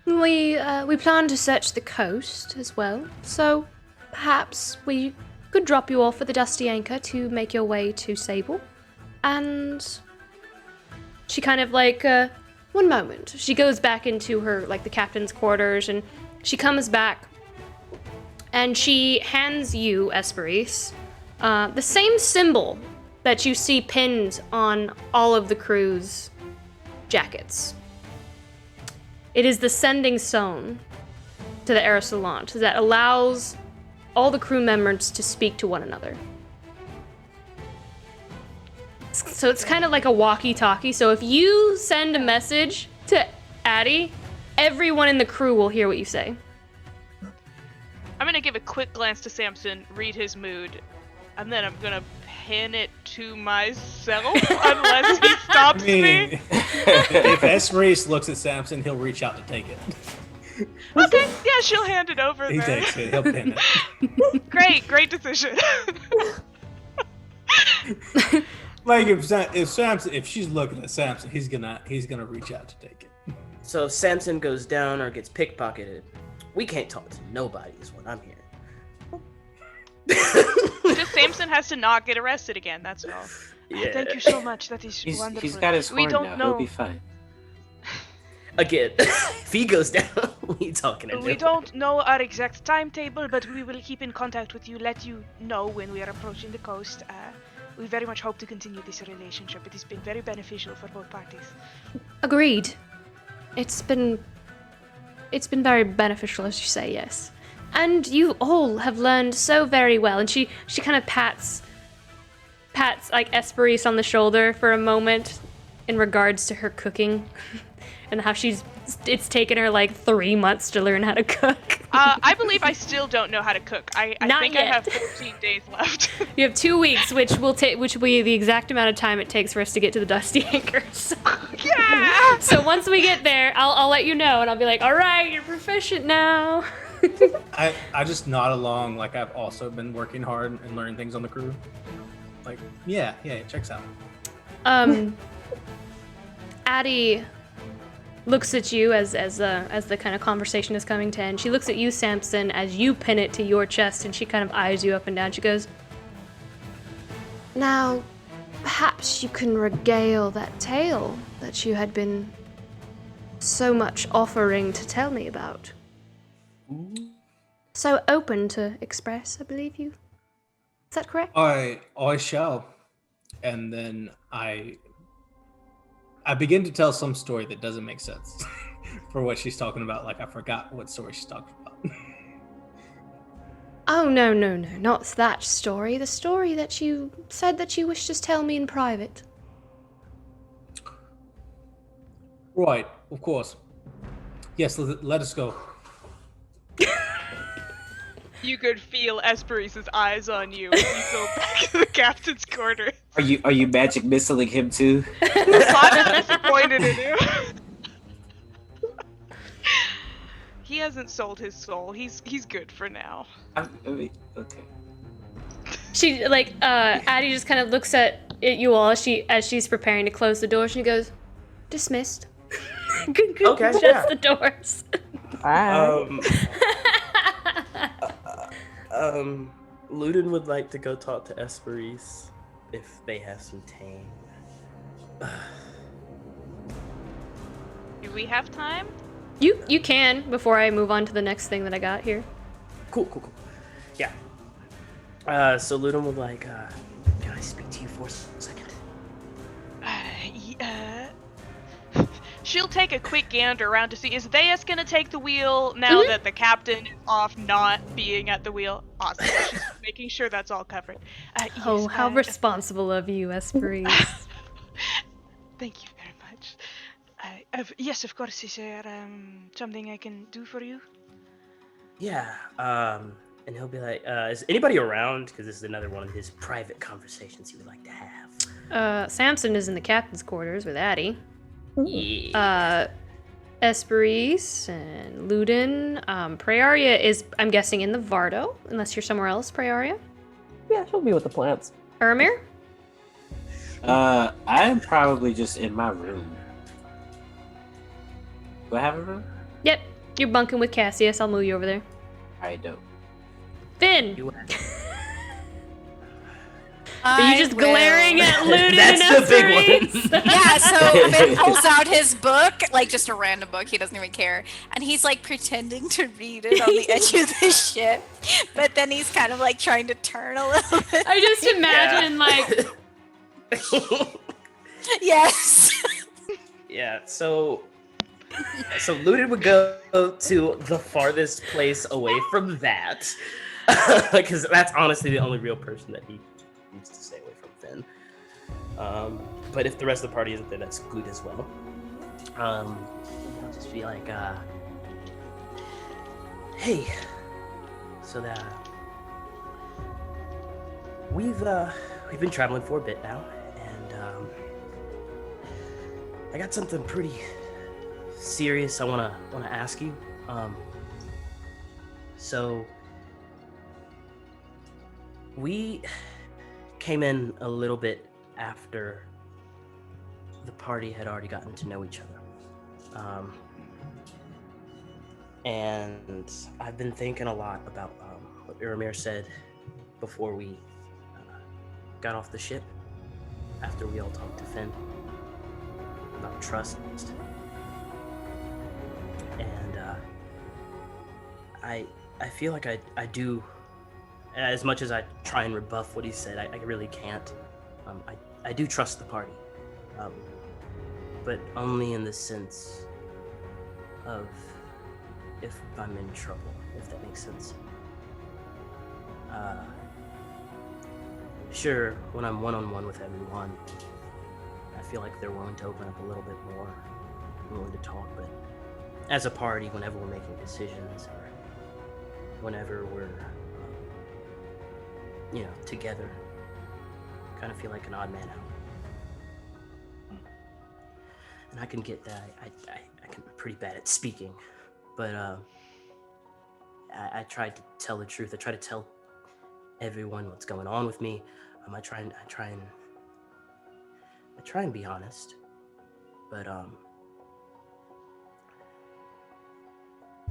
Speaker 2: We plan to search the coast as well, so perhaps we could drop you off at the Dusty Anchor to make your way to Sable. And she kind of one moment. She goes back into her, the captain's quarters, and she comes back and she hands you, Esperise, the same symbol that you see pinned on all of the crew's jackets. It is the sending stone to the Air Salons that allows all the crew members to speak to one another. So it's kind of like a walkie-talkie. So if you send a message to Addie, everyone in the crew will hear what you say.
Speaker 7: I'm gonna give a quick glance to Samson, read his mood, and then I'm gonna pin it to myself unless he stops me.
Speaker 1: If Esperise looks at Samson, he'll reach out to take it.
Speaker 7: Okay, yeah, she'll hand it over
Speaker 1: He
Speaker 7: then.
Speaker 1: takes it. He'll pin it.
Speaker 7: Great decision.
Speaker 1: If she's looking at Samson, he's gonna reach out to take it.
Speaker 6: So if Samson goes down or gets pickpocketed, we can't talk to nobody is what I'm hearing.
Speaker 7: Just Samson has to not get arrested again, that's all.
Speaker 6: Yeah.
Speaker 7: Thank you so much, that is
Speaker 5: He's
Speaker 7: wonderful.
Speaker 5: got his
Speaker 7: We
Speaker 5: horn
Speaker 7: don't
Speaker 5: now.
Speaker 7: know.
Speaker 5: He'll be fine.
Speaker 6: Again, if he goes down, we ain't talking to
Speaker 7: We
Speaker 6: him.
Speaker 7: don't know our exact timetable, but we will keep in contact with you, let you know when we are approaching the coast. We very much hope to continue this relationship. It has been very beneficial for both parties.
Speaker 2: Agreed. It's been very beneficial, as you say, yes. And you all have learned so very well. And she kind of pats Esperise on the shoulder for a moment in regards to her cooking and how it's taken her 3 months to learn how to cook.
Speaker 7: I believe I still don't know how to cook. I
Speaker 2: Not
Speaker 7: think
Speaker 2: yet.
Speaker 7: I have 14 days left.
Speaker 2: You have 2 weeks, which will be the exact amount of time it takes for us to get to the Dusty Anchor. So,
Speaker 7: Yeah!
Speaker 2: so once we get there, I'll let you know, and I'll be like, all right, you're proficient now.
Speaker 1: I just nod along like I've also been working hard and learning things on the crew. Like, yeah, it checks out.
Speaker 2: Addie looks at you as the kind of conversation is coming to end. She looks at you, Samson, as you pin it to your chest, and she kind of eyes you up and down. She goes, "Now, perhaps you can regale that tale that you had been so much offering to tell me about. So open to express, I believe you. Is that correct?"
Speaker 1: I shall. And then I begin to tell some story that doesn't make sense for what she's talking about. Like, I forgot what story she's talking about.
Speaker 2: Oh, no, not that story. The story that you said that you wished to tell me in private.
Speaker 1: Right, of course. Yes, let us go.
Speaker 7: You could feel Esperis's eyes on you as you go back to the captain's quarters.
Speaker 5: Are you magic missiling him too?
Speaker 7: I'm disappointed in you. He hasn't sold his soul. He's good for now.
Speaker 5: I mean, okay.
Speaker 2: She Addie just kind of looks at you all as she's preparing to close the door. She goes, "Dismissed."
Speaker 6: Okay,
Speaker 2: Shuts
Speaker 6: yeah.
Speaker 2: the doors.
Speaker 6: Ludin would like to go talk to Esperis if they have some tame.
Speaker 7: Do we have time?
Speaker 2: You can before I move on to the next thing that I got here.
Speaker 6: Cool. Yeah. So Ludin would like, can I speak to you for a second?
Speaker 7: She'll take a quick gander around to see, is Theus gonna take the wheel now that the captain is off not being at the wheel? Awesome. She's making sure that's all covered. Yes,
Speaker 2: How responsible of you, Esperis.
Speaker 7: Thank you very much. Yes, of course. Is there something I can do for you?
Speaker 6: Yeah. And he'll be like, is anybody around? Because this is another one of his private conversations he would like to have.
Speaker 2: Samson is in the captain's quarters with Addie.
Speaker 6: Yeah.
Speaker 2: Esperis and Ludin. Praeria is, I'm guessing, in the Vardo, unless you're somewhere else, Praeria.
Speaker 8: Yeah, she'll be with the plants.
Speaker 2: Ermir?
Speaker 5: I'm probably just in my room. Do I have a room?
Speaker 2: Yep, you're bunking with Cassius. I'll move you over there.
Speaker 5: Alright, dope.
Speaker 2: Finn! Are you just glaring at Ludin
Speaker 6: That's
Speaker 2: and
Speaker 6: the big
Speaker 2: Esperis?
Speaker 6: one.
Speaker 9: Yeah, so Finn pulls out his book, like just a random book, he doesn't even care. And he's like pretending to read it on the edge of the ship. But then he's kind of like trying to turn a little bit.
Speaker 2: I just imagine
Speaker 9: Yes.
Speaker 6: Yeah, so Ludin would go to the farthest place away from that. Because that's honestly the only real person that he needs to stay away from Finn. But if the rest of the party isn't there, that's good as well. I'll just be like, hey, so that we've been traveling for a bit now, and I got something pretty serious I wanna ask you. So we came in a little bit after the party had already gotten to know each other. And I've been thinking a lot about what Iramir said before we got off the ship, after we all talked to Finn about trust. And I feel like I do, as much as I try and rebuff what he said, I really can't. I do trust the party, but only in the sense of if I'm in trouble, if that makes sense. Sure, when I'm one-on-one with everyone, I feel like they're willing to open up a little bit more, willing to talk, but as a party, whenever we're making decisions, or whenever we're together, kind of feel like an odd man out. And I can get that. I can be pretty bad at speaking, but
Speaker 3: I tried to tell the truth. I try to tell everyone what's going on with me. I try and be honest, but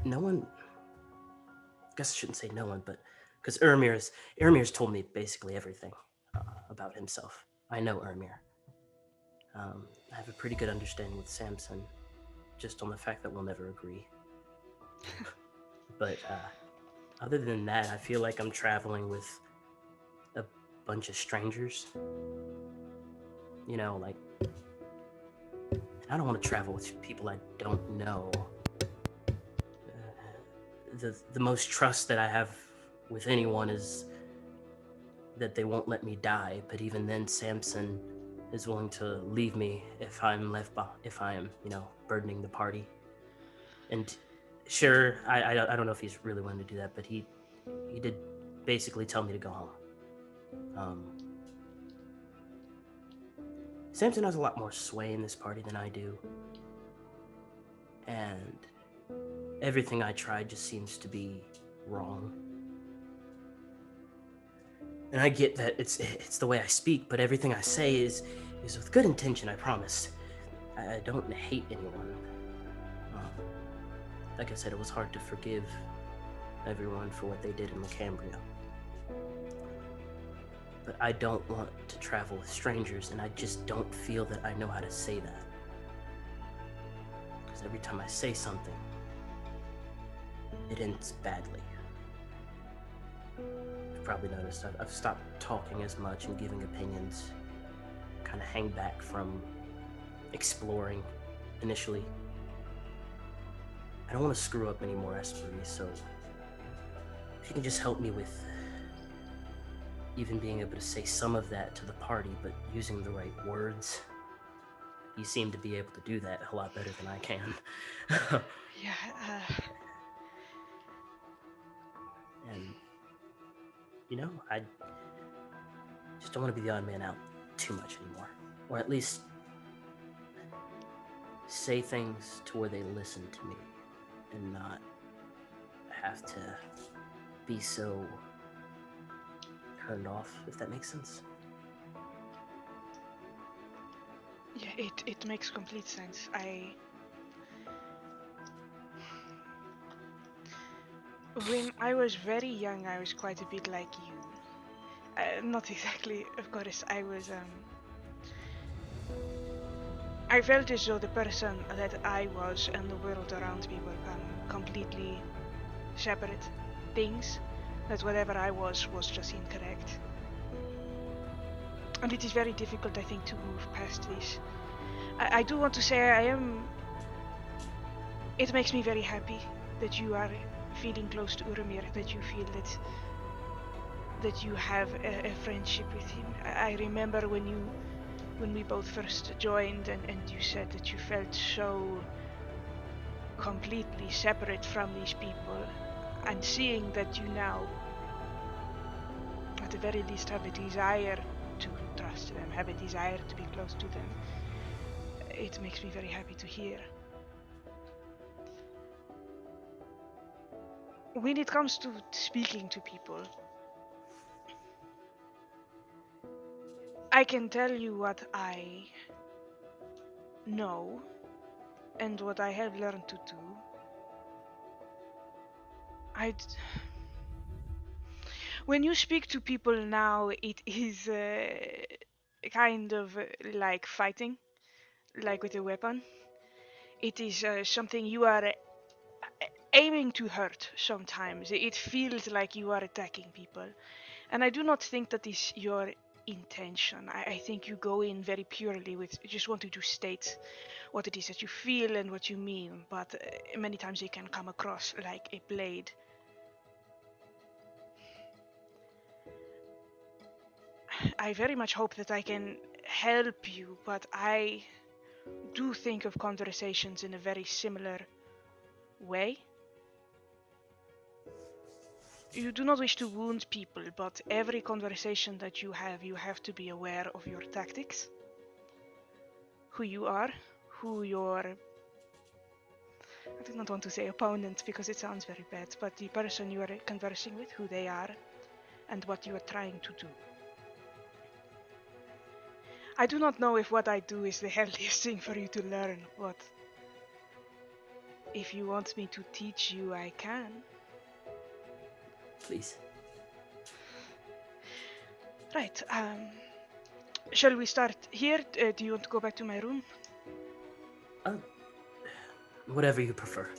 Speaker 3: no one. I guess I shouldn't say no one, but because Ermir's told me basically everything about himself. I know Ermir. I have a pretty good understanding with Samson, just on the fact that we'll never agree. But other than that, I feel like I'm traveling with a bunch of strangers. You know, like, I don't want to travel with people I don't know. The most trust that I have with anyone is that they won't let me die. But even then, Samson is willing to leave me if I'm if I am, burdening the party. And sure, I don't know if he's really willing to do that, but he did basically tell me to go home. Samson has a lot more sway in this party than I do, and everything I tried just seems to be wrong. And I get that it's the way I speak, but everything I say is with good intention, I promise. I don't hate anyone. Like I said, it was hard to forgive everyone for what they did in Macambria. But I don't want to travel with strangers, and I just don't feel that I know how to say that. Because every time I say something, it ends badly. You've probably noticed I've stopped talking as much and giving opinions. Kind of hang back from exploring initially. I don't want to screw up any more Esperes, so if you can just help me with even being able to say some of that to the party, but using the right words. You seem to be able to do that a lot better than I can.
Speaker 7: Yeah,
Speaker 3: And, I just don't want to be the odd man out too much anymore. Or at least say things to where they listen to me and not have to be so turned off, if that makes sense.
Speaker 7: yeah, it makes complete sense. When I was very young, I was quite a bit like you. Not exactly, of course. I felt as though the person that I was and the world around me were completely separate things. That whatever I was just incorrect. And it is very difficult, I think, to move past this. I do want to say it makes me very happy that you are feeling close to Urmir, that you feel that you have a friendship with him. I remember when we both first joined and you said that you felt so completely separate from these people, and seeing that you now at the very least have a desire to trust them, have a desire to be close to them, it makes me very happy to hear. When it comes to speaking to people, I can tell you what I know and what I have learned to do. When you speak to people now, it is kind of like fighting, like with a weapon. It is something you are aiming to hurt sometimes. It feels like you are attacking people. And I do not think that is your intention. I think you go in very purely with just wanting to state what it is that you feel and what you mean, but many times it can come across like a blade. I very much hope that I can help you, but I do think of conversations in a very similar way. You do not wish to wound people, but every conversation that you have to be aware of your tactics, who you are, who your I do not want to say opponent because it sounds very bad, but the person you are conversing with, who they are, and what you are trying to do. I do not know if what I do is the healthiest thing for you to learn, but if you want me to teach you, I can.
Speaker 6: Please.
Speaker 7: Right, shall we start here? Do you want to go back to my room?
Speaker 6: Whatever you prefer.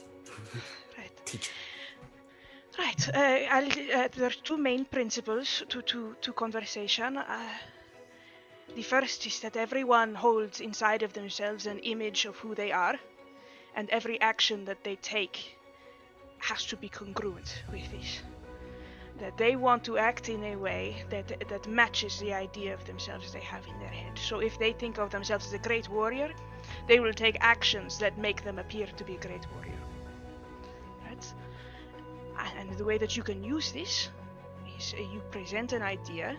Speaker 7: Right.
Speaker 6: Teach.
Speaker 7: Right, there are two main principles to conversation. The first is that everyone holds inside of themselves an image of who they are, and every action that they take has to be congruent with this. That they want to act in a way that matches the idea of themselves they have in their head. So if they think of themselves as a great warrior, they will take actions that make them appear to be a great warrior. Right? And the way that you can use this is you present an idea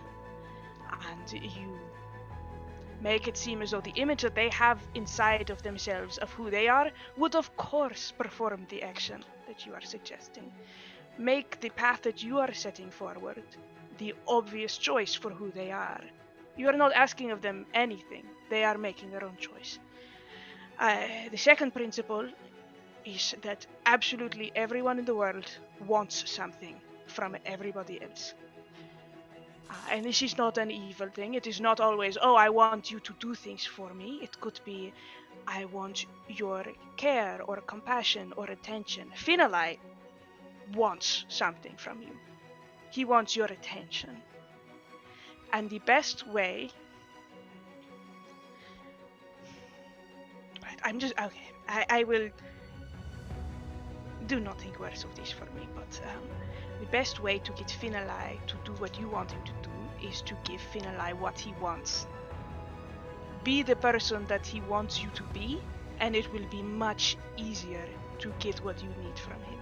Speaker 7: and you make it seem as though the image that they have inside of themselves of who they are would of course perform the action that you are suggesting. Make the path that you are setting forward the obvious choice for who they are. You are not asking of them anything. They are making their own choice. The second principle is that absolutely everyone in the world wants something from everybody else. And this is not an evil thing. It is not always, oh, I want you to do things for me. It could be, I want your care or compassion or attention. Finalai wants something from you. He wants your attention. And the best way... Right, I'm just... Okay, I will... Do not think worse of this for me, but the best way to get Finalai to do what you want him to do is to give Finalai what he wants. Be the person that he wants you to be, and it will be much easier to get what you need from him.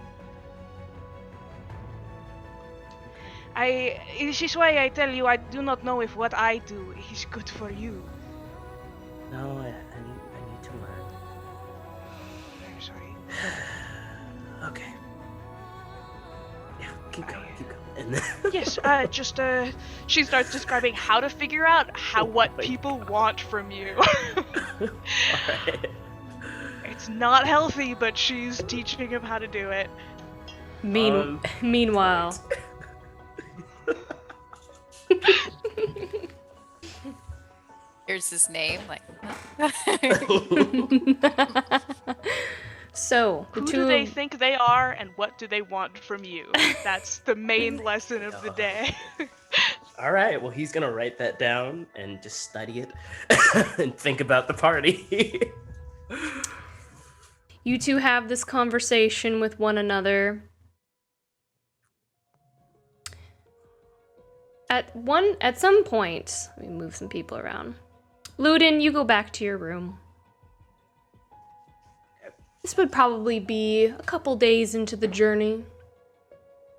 Speaker 7: This is why I tell you I do not know if what I do is good for you.
Speaker 6: No, I need to learn.
Speaker 7: I'm sorry.
Speaker 6: Okay. Yeah, keep going. And
Speaker 7: Yes, she starts describing how to figure out what people want from you.
Speaker 6: Alright.
Speaker 7: It's not healthy, but she's teaching him how to do it.
Speaker 2: Meanwhile.
Speaker 9: Here's his name, like.
Speaker 2: So,
Speaker 7: Who do they think they are, and what do they want from you? That's the main lesson of the day.
Speaker 6: Alright, well, he's gonna write that down and just study it and think about the party.
Speaker 2: You two have this conversation with one another. At some point, let me move some people around. Ludin, you go back to your room. This would probably be a couple days into the journey.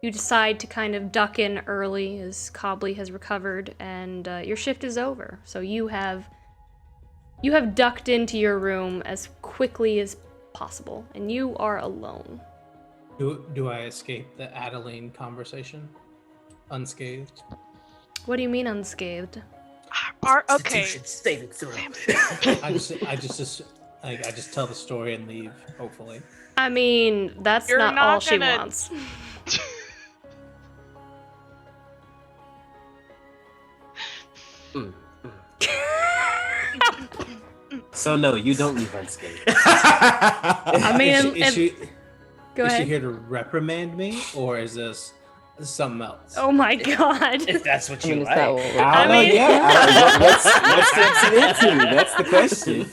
Speaker 2: You decide to kind of duck in early as Cobley has recovered and your shift is over. So you have ducked into your room as quickly as possible, and you are alone.
Speaker 1: Do I escape the Adeline conversation unscathed?
Speaker 2: What do you mean unscathed?
Speaker 7: Okay.
Speaker 6: Saving throw.
Speaker 1: I just tell the story and leave, hopefully.
Speaker 2: I mean, that's
Speaker 7: You're
Speaker 2: not
Speaker 7: not
Speaker 2: all she
Speaker 7: gonna-
Speaker 2: wants.
Speaker 5: So no, you don't leave unscathed.
Speaker 2: I mean,
Speaker 1: Is she
Speaker 2: go
Speaker 1: is she
Speaker 2: ahead.
Speaker 1: here to reprimand me, or is this something else?
Speaker 2: Oh my god.
Speaker 6: If that's what
Speaker 8: I
Speaker 6: you
Speaker 8: mean, is that
Speaker 6: like.
Speaker 8: what we're
Speaker 5: I don't know.
Speaker 2: mean-
Speaker 5: Yeah, I don't know. What's it into? That's the question.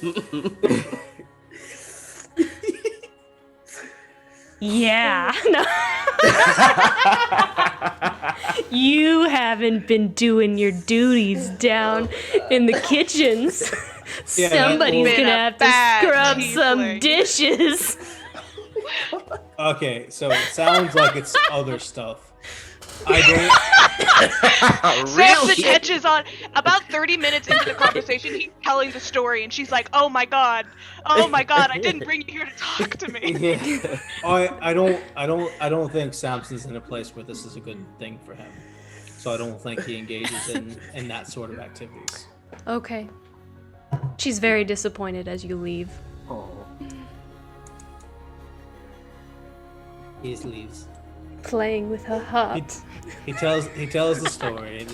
Speaker 2: Yeah. No. You haven't been doing your duties down in the kitchens.
Speaker 1: Yeah,
Speaker 2: Somebody's
Speaker 1: well-
Speaker 2: gonna have to
Speaker 7: Bad
Speaker 2: scrub some
Speaker 7: tiefling.
Speaker 2: dishes.
Speaker 1: Okay, so it sounds like it's other stuff. I
Speaker 7: Samson catches on. About 30 minutes into the conversation, he's telling the story, and she's like, oh my god, I didn't bring you here to talk to me.
Speaker 5: Yeah.
Speaker 1: I don't think Samson's in a place where this is a good thing for him. So I don't think he engages in that sort of activities.
Speaker 2: Okay. She's very disappointed as you leave.
Speaker 5: Oh.
Speaker 1: He just leaves.
Speaker 2: Playing with her heart.
Speaker 1: He tells the story,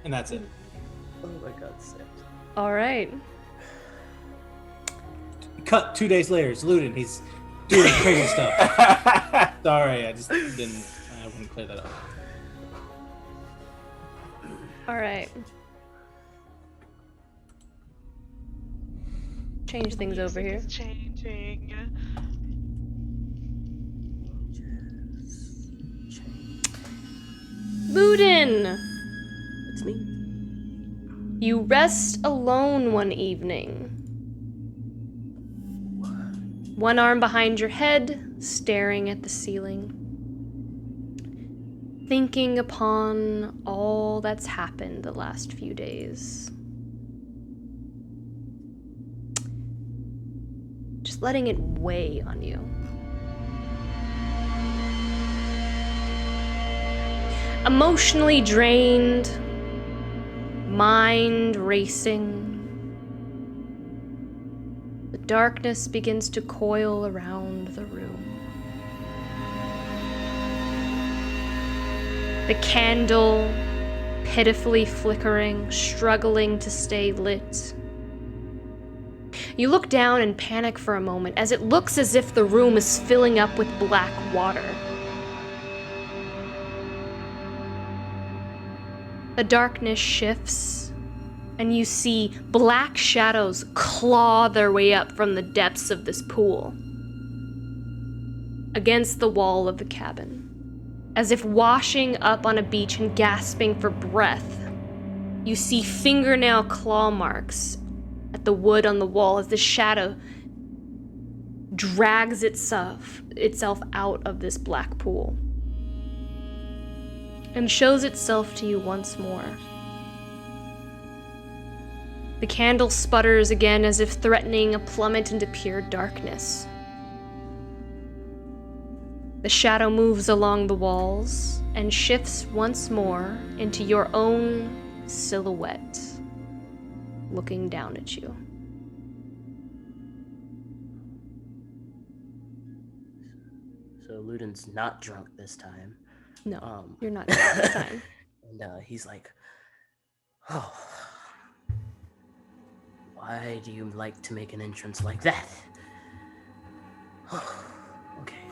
Speaker 1: and that's it.
Speaker 3: Oh my god, Sam.
Speaker 2: Alright.
Speaker 1: Cut 2 days later. It's Ludin. He's doing crazy stuff. Sorry, I wouldn't clear that up.
Speaker 2: Alright. Change things over here.
Speaker 7: It's changing.
Speaker 2: Ludin!
Speaker 3: It's me.
Speaker 2: You rest alone one evening. One arm behind your head, staring at the ceiling. Thinking upon all that's happened the last few days. Just letting it weigh on you. Emotionally drained, mind racing. The darkness begins to coil around the room. The candle pitifully flickering, struggling to stay lit. You look down and panic for a moment as it looks as if the room is filling up with black water. The darkness shifts, and you see black shadows claw their way up from the depths of this pool against the wall of the cabin, as if washing up on a beach and gasping for breath. You see fingernail claw marks at the wood on the wall as the shadow drags itself out of this black pool and shows itself to you once more. The candle sputters again as if threatening a plummet into pure darkness. The shadow moves along the walls and shifts once more into your own silhouette, looking down at you.
Speaker 3: So Ludin's not drunk this time.
Speaker 2: No, you're not this time.
Speaker 3: And he's like, oh, why do you like to make an entrance like that? Okay,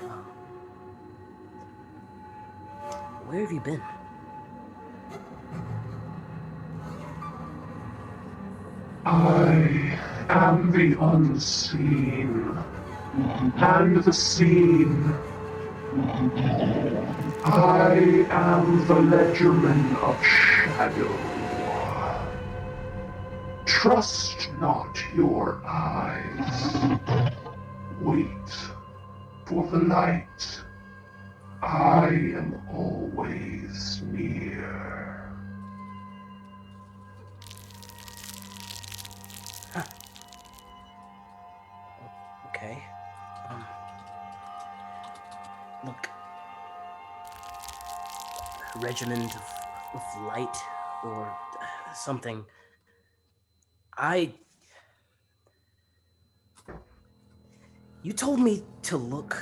Speaker 3: where have you been?
Speaker 10: I am the unseen, and the seen. I am the ledgerman of shadow. Trust not your eyes. Wait for the light. I am always near.
Speaker 3: Huh. Okay. Look. Regiment of light or something. You told me to look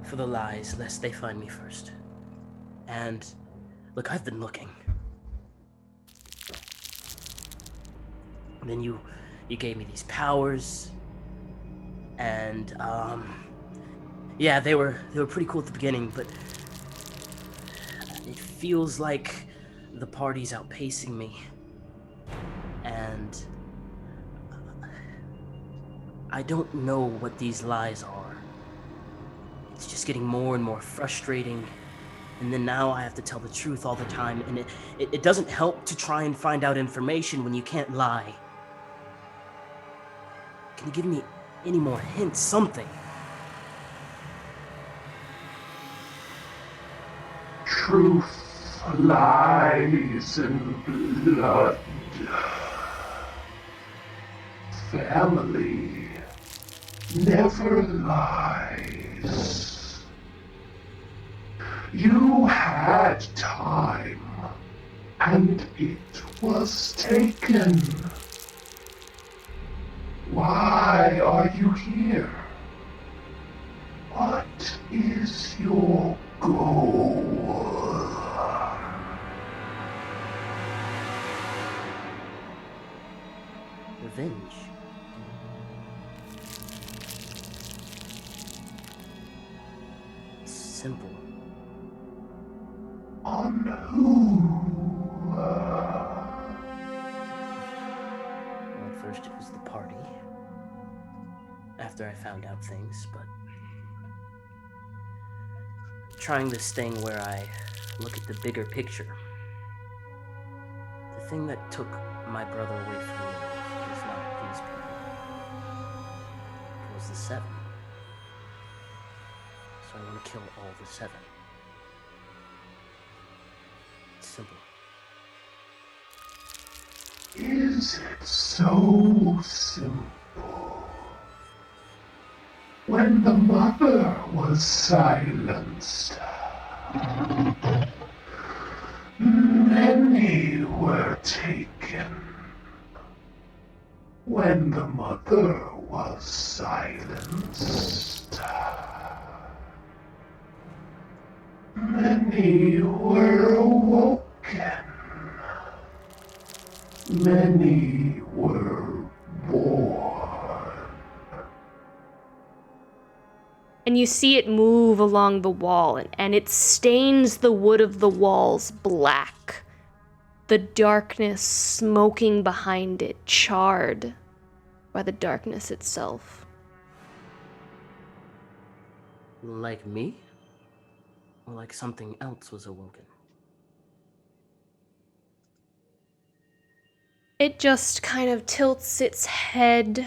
Speaker 3: for the lies lest they find me first. And look, I've been looking. And then you gave me these powers. And yeah, they were pretty cool at the beginning, but it feels like the party's outpacing me. And I don't know what these lies are. It's just getting more and more frustrating. And then now I have to tell the truth all the time, and it doesn't help to try and find out information when you can't lie. Can you give me any more hints, something?
Speaker 10: truth lies in blood. Family never lies. You had time, and it was taken. Why are you here? What is your goal?
Speaker 3: Revenge. Simple.
Speaker 10: On who?
Speaker 3: Well, at first it was the party. After I found out things, but trying this thing where I look at the bigger picture. The thing that took my brother away from me was not these people. It was the 7. So I want to kill all the 7. It's simple.
Speaker 10: Is it so simple? When the mother was silenced, many were taken. When the mother was silenced, many were awoken. Many were born.
Speaker 2: And you see it move along the wall, and it stains the wood of the walls black. The darkness smoking behind it, charred by the darkness itself.
Speaker 3: Like me? Or like something else was awoken?
Speaker 2: It just kind of tilts its head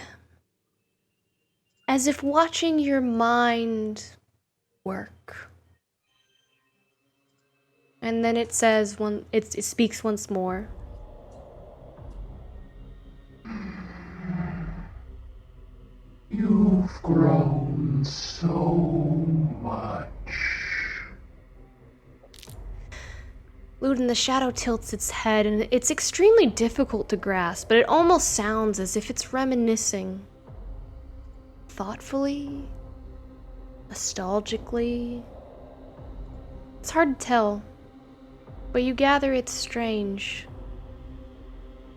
Speaker 2: as if watching your mind work. And then it says, it speaks once more.
Speaker 10: You've grown so much.
Speaker 2: Ludin, the shadow tilts its head, and it's extremely difficult to grasp, but it almost sounds as if it's reminiscing. Thoughtfully? Nostalgically? It's hard to tell, but you gather it's strange.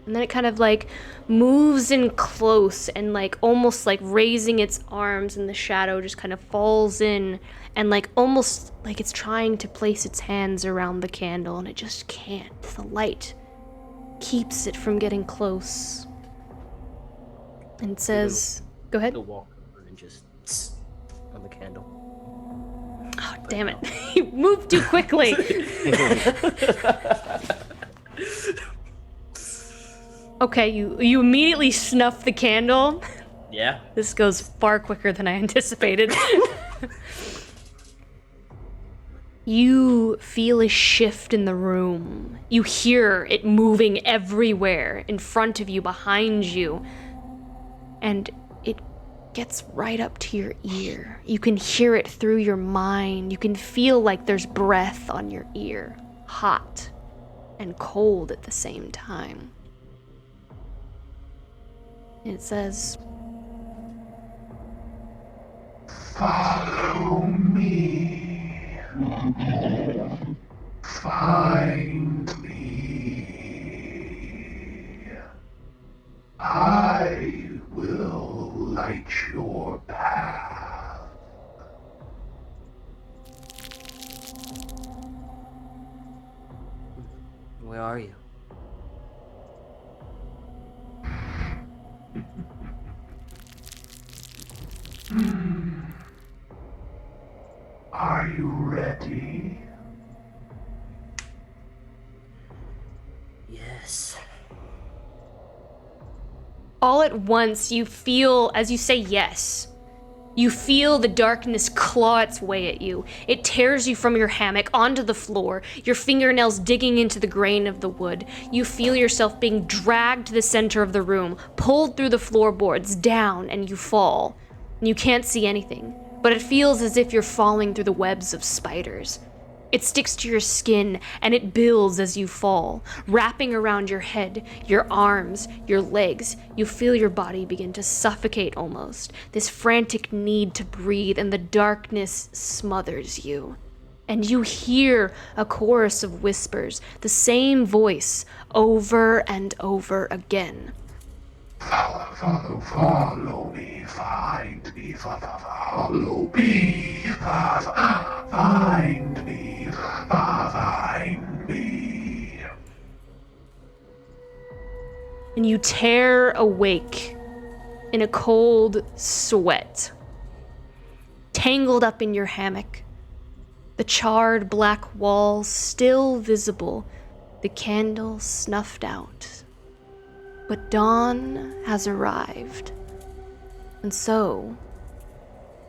Speaker 2: And then it kind of like moves in close and like almost like raising its arms, and the shadow just kind of falls in and like almost like it's trying to place its hands around the candle, and it just can't. The light keeps it from getting close. And it says, go ahead.
Speaker 3: He'll walk over and just on the candle.
Speaker 2: Oh, damn it. You moved too quickly. Okay, you immediately snuff the candle.
Speaker 6: Yeah.
Speaker 2: This goes far quicker than I anticipated. You feel a shift in the room. You hear it moving everywhere, in front of you, behind you. And it gets right up to your ear. You can hear it through your mind. You can feel like there's breath on your ear. Hot and cold at the same time. It says,
Speaker 10: Follow me. Find me. I will light your path.
Speaker 3: Where are you?
Speaker 10: Are you ready?
Speaker 3: Yes.
Speaker 2: all at once you feel, as you say yes, You feel the darkness claw its way at you. It tears you from your hammock onto the floor, your fingernails digging into the grain of the wood. You feel yourself being dragged to the center of the room, pulled through the floorboards, down, and you fall. You can't see anything, but it feels as if you're falling through the webs of spiders. It sticks to your skin, and it builds as you fall, wrapping around your head, your arms, your legs. You feel your body begin to suffocate almost, this frantic need to breathe, and the darkness smothers you. And you hear a chorus of whispers, the same voice, over and over again.
Speaker 10: Follow me, find me, follow me, find me, find me.
Speaker 2: And you tear awake in a cold sweat, tangled up in your hammock, the charred black walls still visible, the candle snuffed out. But dawn has arrived, and so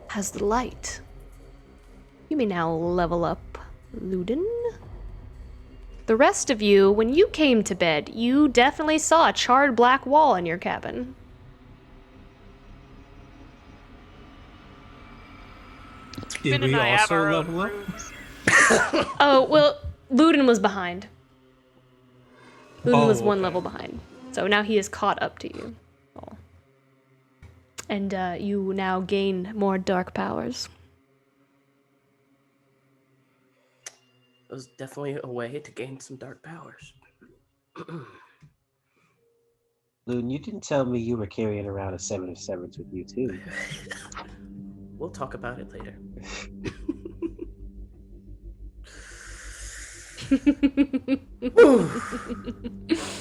Speaker 2: has the light. You may now level up, Luden. The rest of you, when you came to bed, you definitely saw a charred black wall in your cabin.
Speaker 1: Did
Speaker 7: Finn and
Speaker 1: we
Speaker 7: I have
Speaker 1: also
Speaker 7: our own
Speaker 1: level up?
Speaker 7: rooms.
Speaker 2: Oh, well, Luden was behind. Luden was one
Speaker 1: okay.
Speaker 2: level behind. So now he is caught up to you. all. And you now gain more dark powers.
Speaker 6: It was definitely a way to gain some dark powers.
Speaker 11: Loon, you didn't tell me you were carrying around a 7 of Severance with you, too.
Speaker 6: We'll talk about it later.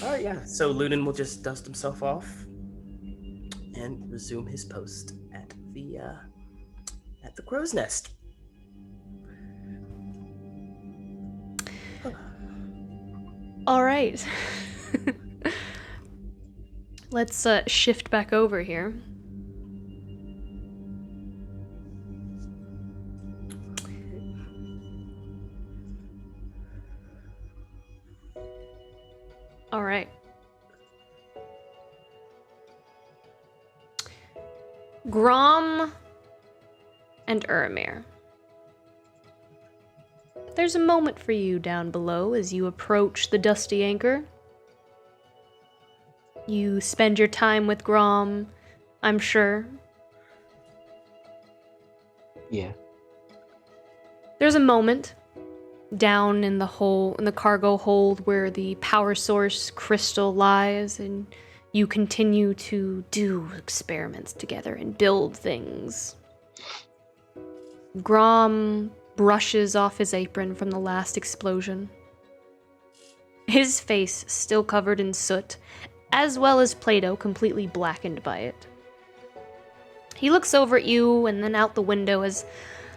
Speaker 6: Alright, yeah. So Lunan will just dust himself off and resume his post at the crow's nest.
Speaker 2: All right. Let's shift back over here. All right. Grom and Uramir. There's a moment for you down below as you approach the dusty anchor. You spend your time with Grom, I'm sure.
Speaker 11: Yeah.
Speaker 2: There's a moment down in the cargo hold where the power source crystal lies, and you continue to do experiments together and build things. Grom brushes off his apron from the last explosion. His face still covered in soot, as well as Play-Doh completely blackened by it. He looks over at you and then out the window as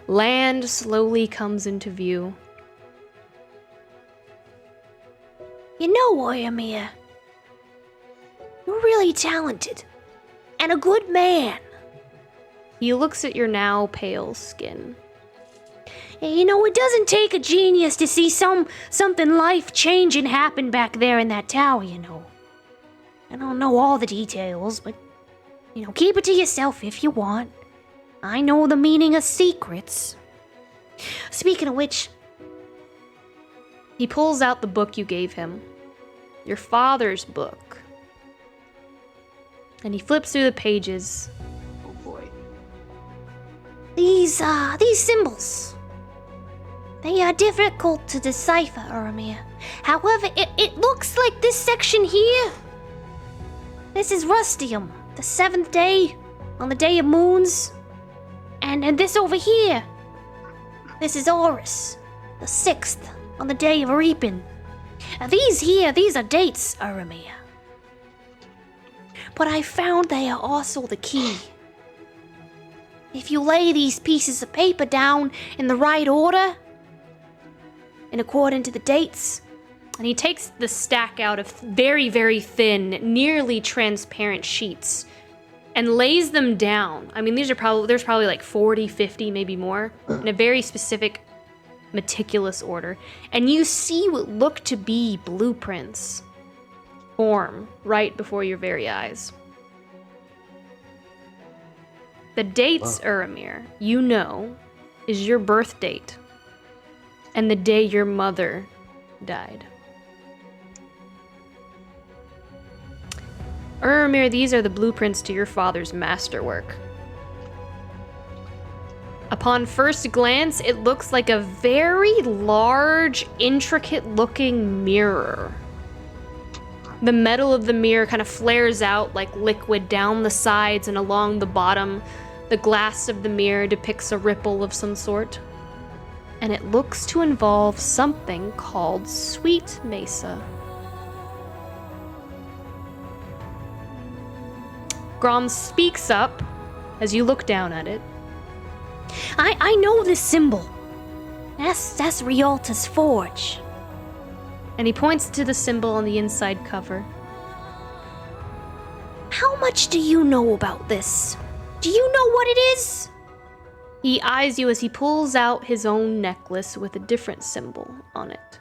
Speaker 2: land slowly comes into view.
Speaker 12: You know, Uramir, you're really talented and a good man.
Speaker 2: He looks at your now pale skin.
Speaker 12: You know, it doesn't take a genius to see something life-changing happen back there in that tower, you know. I don't know all the details, but, you know, keep it to yourself if you want. I know the meaning of secrets. Speaking of which...
Speaker 2: He pulls out the book you gave him. Your father's book. And he flips through the pages.
Speaker 11: Oh boy.
Speaker 12: These symbols... They are difficult to decipher, Uramir. However, it looks like this section here. This is Rustium, the 7th day, on the day of moons. And this over here. This is Horus, the 6th, on the day of reaping. These are dates, Uramir. But I found they are also the key. If you lay these pieces of paper down in the right order, and according to the dates...
Speaker 2: And he takes the stack out of very, very thin, nearly transparent sheets. and lays them down. I mean, there's probably like 40, 50, maybe more, in a very specific, meticulous order. And you see what look to be blueprints form right before your very eyes. The dates, Uramir, you know, is your birth date and the day your mother died. Uramir, these are the blueprints to your father's masterwork. Upon first glance, it looks like a very large, intricate-looking mirror. The metal of the mirror kind of flares out like liquid down the sides and along the bottom. The glass of the mirror depicts a ripple of some sort. And it looks to involve something called Sweet Mesa. Grom speaks up as you look down at it.
Speaker 12: I know this symbol. That's Rialta's forge.
Speaker 2: And he points to the symbol on the inside cover.
Speaker 12: How much do you know about this? Do you know what it is?
Speaker 2: He eyes you as he pulls out his own necklace with a different symbol on it.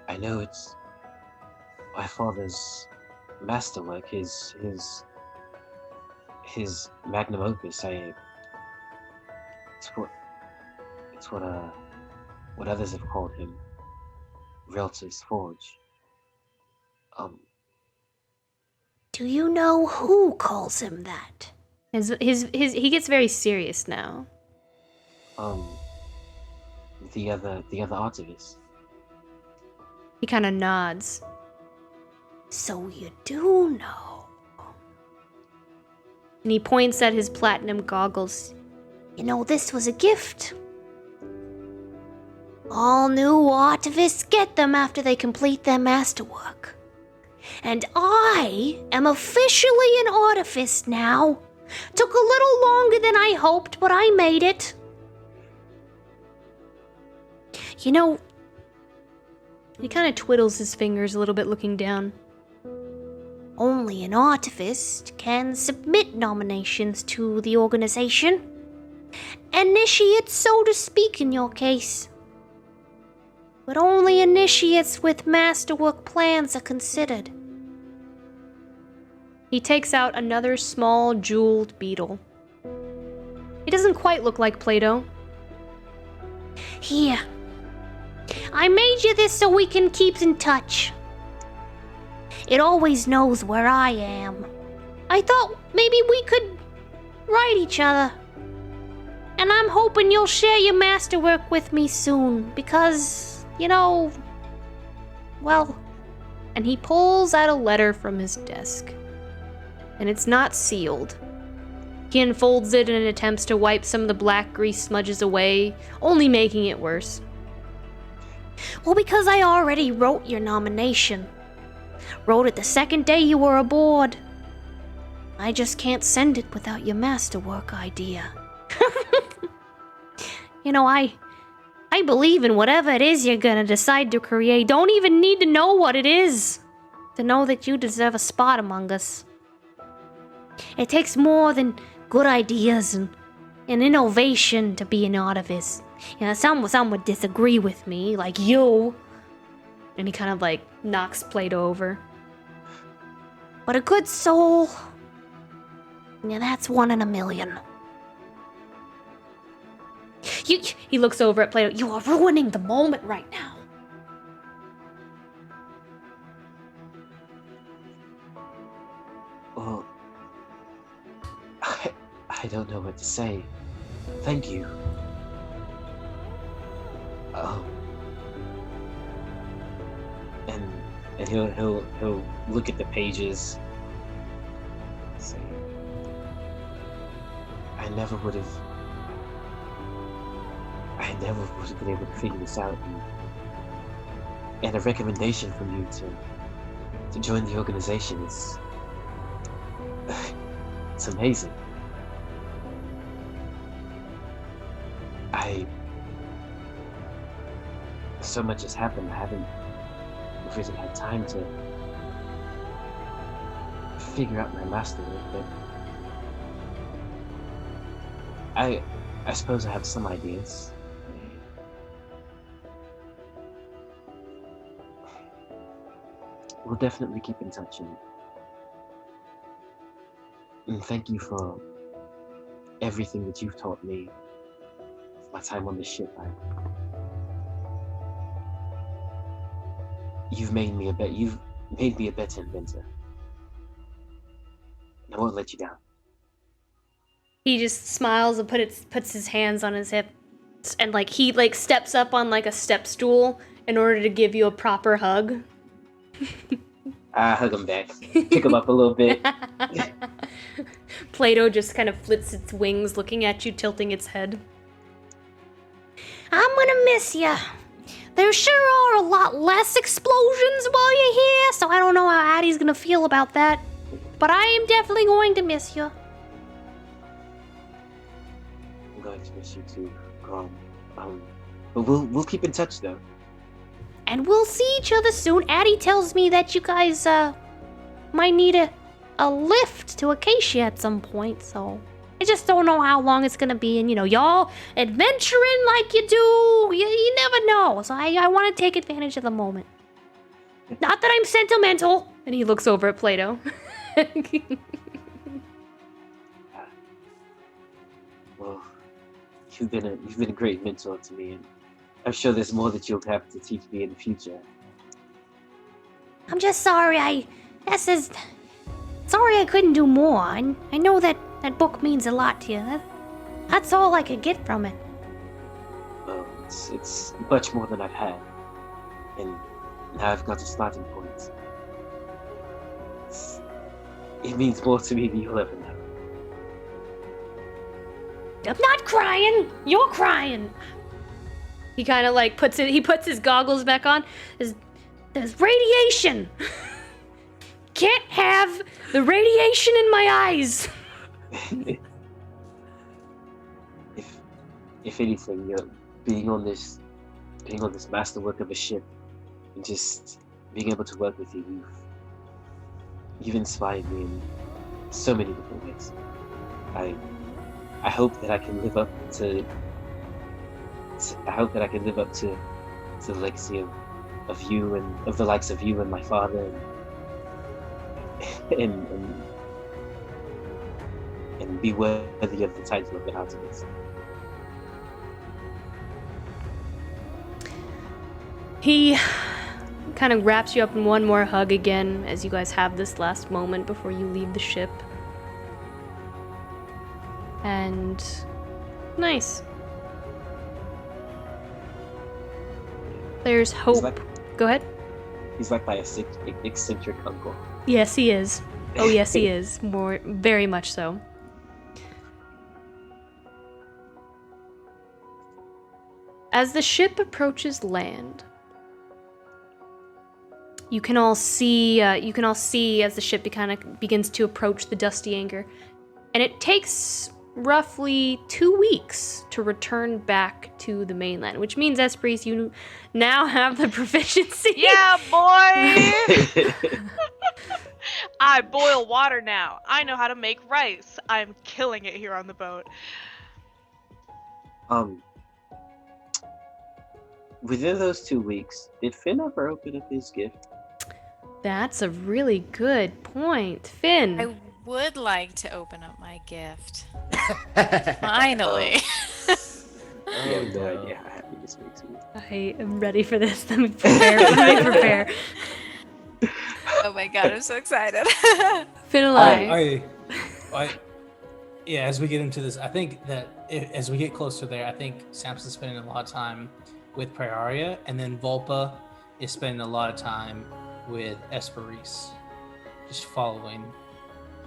Speaker 11: I know it's my father's masterwork, his magnum opus. It's what others have called him, Rialta's forge.
Speaker 12: Do you know who calls him that?
Speaker 2: He gets very serious now.
Speaker 11: The other artivists.
Speaker 2: He kind of nods.
Speaker 12: So you do know.
Speaker 2: And he points at his platinum goggles.
Speaker 12: You know, this was a gift. All new artivists get them after they complete their masterwork. And I am officially an artivist now. Took a little longer than I hoped, but I made it.
Speaker 2: You know, he kind of twiddles his fingers a little bit, looking down.
Speaker 12: Only an artivist can submit nominations to the organization. Initiates, so to speak, in your case. But only initiates with masterwork plans are considered.
Speaker 2: He takes out another small jeweled beetle. It doesn't quite look like Play-Doh.
Speaker 12: Here. I made you this so we can keep in touch. It always knows where I am. I thought maybe we could write each other. And I'm hoping you'll share your masterwork with me soon, because, you know, well...
Speaker 2: And he pulls out a letter from his desk. And it's not sealed. He unfolds it and attempts to wipe some of the black grease smudges away, only making it worse.
Speaker 12: Well, because I already wrote your nomination. Wrote it the second day you were aboard. I just can't send it without your masterwork idea. You know, I believe in whatever it is you're gonna decide to create. Don't even need to know what it is to know that you deserve a spot among us. It takes more than good ideas and innovation to be an artivist. You know, some would disagree with me, like you.
Speaker 2: And he kind of like knocks Play-Doh over.
Speaker 12: But a good soul, yeah, that's 1 in a million.
Speaker 2: He looks over at Play-Doh. You are ruining the moment right now.
Speaker 11: Well, I don't know what to say. Thank you. And he'll look at the pages. Say, I never would have been able to figure this out. And a recommendation from you to join the organization is it's amazing. So much has happened. I haven't really had time to figure out my masterwork, but I suppose I have some ideas. We'll definitely keep in touch, and thank you for everything that you've taught me. My time on the ship, you've made me a better inventor. I won't let you down.
Speaker 2: He just smiles and puts his hands on his hips and like he like steps up on like a step stool in order to give you a proper hug.
Speaker 11: I hug him back, pick him up a little bit.
Speaker 2: Plato just kind of flits its wings, looking at you, tilting its head.
Speaker 12: I'm gonna miss ya. There sure are a lot less explosions while you're here, so I don't know how Addie's gonna feel about that. But I am definitely going to miss you.
Speaker 11: I'm going to miss you too, but we'll keep in touch though.
Speaker 12: And we'll see each other soon. Addie tells me that you guys might need a lift to Acacia at some point, so I just don't know how long it's gonna be. And you know, y'all adventuring like you do, you never know. So I want to take advantage of the moment. Not that I'm sentimental.
Speaker 2: And he looks over at Plato.
Speaker 11: Well, you've been a great mentor to me, and I'm sure there's more that you'll have to teach me in the future.
Speaker 12: I'm just sorry. Sorry I couldn't do more. I know that book means a lot to you. That's all I could get from it.
Speaker 11: Well, it's much more than I've had, and now I've got a starting point. It means more to me than you'll ever know.
Speaker 12: I'm not crying. You're crying.
Speaker 2: He kind of like puts his goggles back on. There's radiation. Can't have the radiation in my eyes.
Speaker 11: if anything, you're being on this masterwork of a ship, and just being able to work with you, you've inspired me in so many different ways. I hope that I can live up to the legacy of you and of the likes of you and my father and be worthy of the title of the Hodges.
Speaker 2: He kind of wraps you up in one more hug again as you guys have this last moment before you leave the ship. And nice. There's hope. Go ahead.
Speaker 11: He's like my eccentric uncle.
Speaker 2: Yes, he is. Oh, yes, he is. Very much so. As the ship approaches land, you can all see as the ship kind of begins to approach the dusty anchor, and it takes roughly 2 weeks to return back to the mainland, which means, Esprit, you now have the proficiency.
Speaker 7: Yeah, boy! I boil water now. I know how to make rice. I'm killing it here on the boat.
Speaker 11: Within those 2 weeks, did Finn ever open up his gift?
Speaker 2: That's a really good point. Finn.
Speaker 9: I would like to open up my gift. Finally.
Speaker 11: I have no idea how happy this makes me.
Speaker 2: I am ready for this. Let me prepare.
Speaker 9: Oh my god, I'm so excited.
Speaker 2: Finn alive.
Speaker 1: Yeah, as we get into this, I think that as we get closer there, I think Samson's spending a lot of time with Praeria, and then Volpa is spending a lot of time with Esprit, just following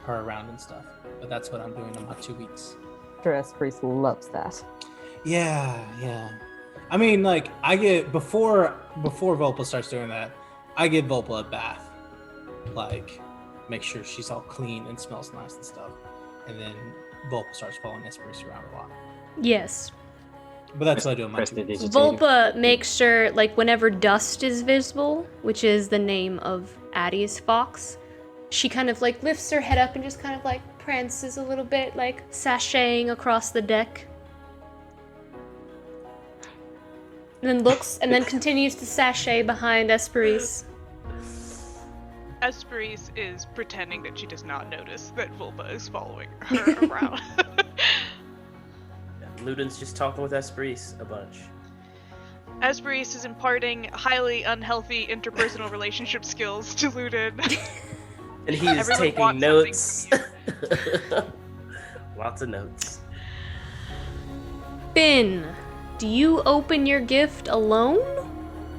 Speaker 1: her around and stuff. But that's what I'm doing in my 2 weeks.
Speaker 8: Sure, Esprit loves that.
Speaker 1: Yeah. I mean, like, I get before Volpa starts doing that, I give Volpa a bath, like, make sure she's all clean and smells nice and stuff, and then Volpa starts following Esprit around a lot.
Speaker 2: Yes.
Speaker 1: But that's what I do in my 2 weeks.
Speaker 2: Volpa makes sure, like, whenever Dust is visible, which is the name of Addie's fox, she kind of like lifts her head up and just kind of like prances a little bit, like sashaying across the deck. And then looks and then continues to sashay behind Esperise.
Speaker 7: Esperise is pretending that she does not notice that Vulpa is following her around.
Speaker 6: Luden's just talking with Esperise a bunch.
Speaker 7: Esperise is imparting highly unhealthy interpersonal relationship skills to Luden.
Speaker 6: And he is
Speaker 7: Everyone
Speaker 6: taking
Speaker 7: wants
Speaker 6: notes. Lots of notes.
Speaker 2: Finn, do you open your gift alone?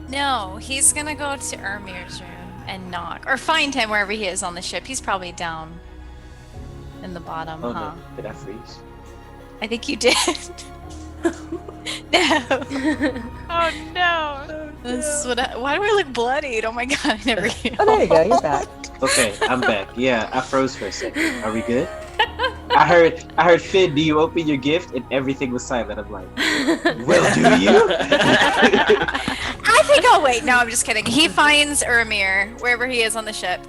Speaker 9: No, he's gonna go to Ermir's room and knock. Or find him wherever he is on the ship. He's probably down in the bottom,
Speaker 11: Oh
Speaker 9: huh?
Speaker 11: no, did I freeze?
Speaker 9: I think you did. No.
Speaker 7: Oh no!
Speaker 9: This is why do I look bloodied? Oh my god, I never healed.
Speaker 8: Oh, there you go. You're back.
Speaker 11: Okay, I'm back. Yeah, I froze for a second. Are we good? I heard Finn, do you open your gift? And everything was silent. I'm like, well, do you?
Speaker 9: I think I'll wait. No, I'm just kidding. He finds Ermir wherever he is on the ship.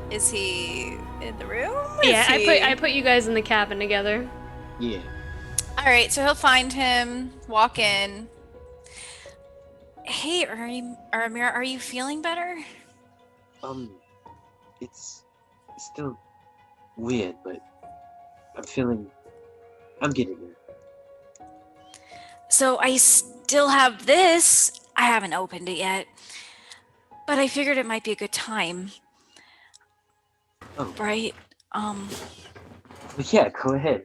Speaker 9: Is he in the room?
Speaker 2: Yeah, I put you guys in the cabin together.
Speaker 11: Yeah.
Speaker 9: All right, so he'll find him, walk in. Hey, Ermir, are you feeling better?
Speaker 11: It's still weird, but I'm getting there.
Speaker 9: So I still have this. I haven't opened it yet, but I figured it might be a good time.
Speaker 11: Oh.
Speaker 9: Right?
Speaker 11: Well, yeah, go ahead.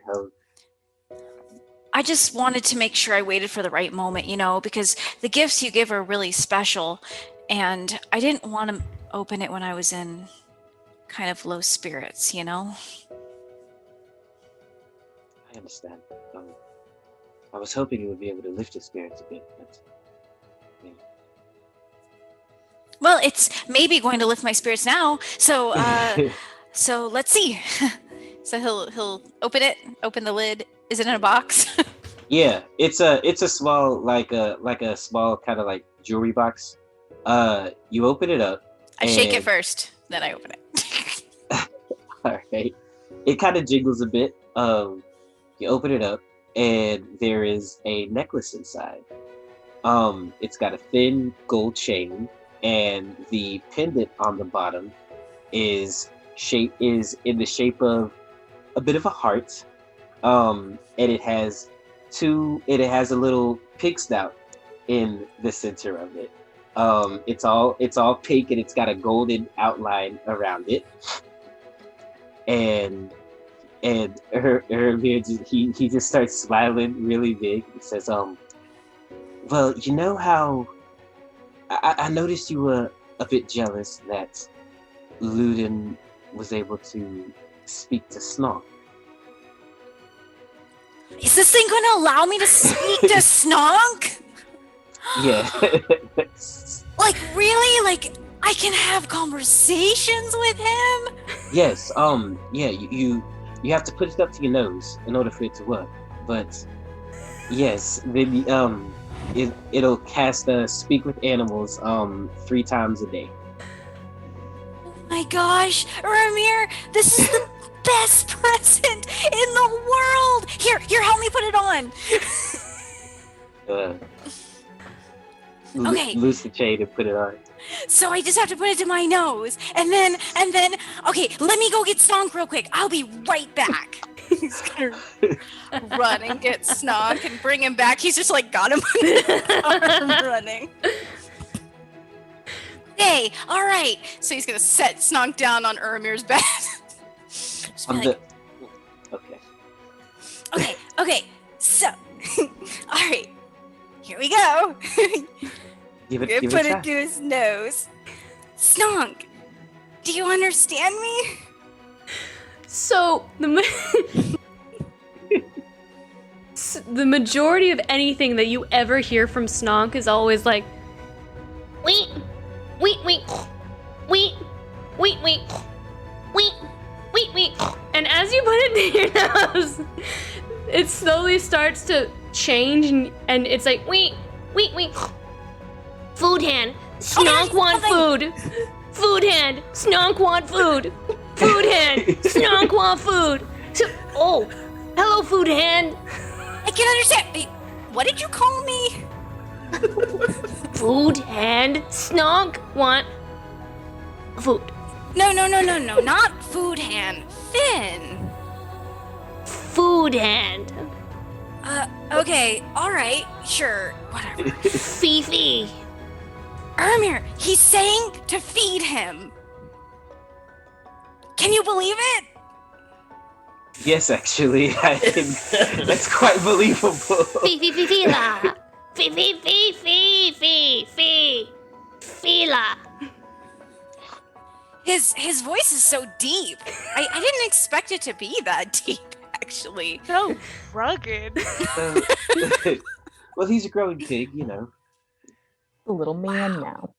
Speaker 9: I just wanted to make sure I waited for the right moment, because the gifts you give are really special, and I didn't want to open it when I was in kind of low spirits,
Speaker 11: I understand. I was hoping you would be able to lift your spirits a bit, but yeah.
Speaker 9: Well, it's maybe going to lift my spirits now, so so let's see. So he'll open the lid. Is it in a box?
Speaker 11: Yeah, it's a small like a small kind of like jewelry box. You open it up.
Speaker 9: I shake it first, then I open it.
Speaker 11: All right. It kind of jiggles a bit. You open it up, and there is a necklace inside. It's got a thin gold chain, and the pendant on the bottom is in the shape of a bit of a heart. And it has a little pig snout in the center of it. It's all pink, and it's got a golden outline around it. And he just starts smiling really big. He says, well, you know how I noticed you were a bit jealous that Luden was able to speak to Snark.
Speaker 9: Is this thing going to allow me to speak to Snonk?
Speaker 11: Yeah.
Speaker 9: Like, really? Like, I can have conversations with him?
Speaker 11: Yes. Yeah. You have to put it up to your nose in order for it to work. But yes, then it'll cast speak with animals 3 times a day.
Speaker 9: Oh my gosh, Ramir, this is the best present in the world. Here, help me put it on. Okay.
Speaker 11: Loose the chain and put it on.
Speaker 9: So I just have to put it to my nose, and then, okay, let me go get Snonk real quick. I'll be right back. He's gonna run and get Snonk and bring him back. He's just like got him on his arm running. Hey, all right. So he's gonna set Snonk down on Uramir's bed. Okay. So, all right. Here we go.
Speaker 11: Give
Speaker 9: put
Speaker 11: it
Speaker 9: it to his nose. Snonk, do you understand me?
Speaker 2: So the majority of anything that you ever hear from Snonk is always like, wait, wait, wait, wait, wait, wait, wait, wait, wait. And as you put it to your nose, it slowly starts to change, and it's like, wait, wait, wait. Food hand. Snonk want food. Food hand! Snonk want food! Food hand! Snonk want food! Oh, hello, food hand!
Speaker 9: I can understand. Wait, what did you call me?
Speaker 2: Food hand! Snonk want food.
Speaker 9: No, not food hand. Finn.
Speaker 2: Food hand.
Speaker 9: Okay, alright, sure, whatever.
Speaker 2: Fifi.
Speaker 9: Ermir, he's saying to feed him. Can you believe it?
Speaker 11: Yes, actually, I can. That's quite believable.
Speaker 2: Fila. Fila.
Speaker 9: His voice is so deep. I didn't expect it to be that deep, actually.
Speaker 7: So rugged.
Speaker 11: Well, he's a growing pig, you know.
Speaker 8: A little man now.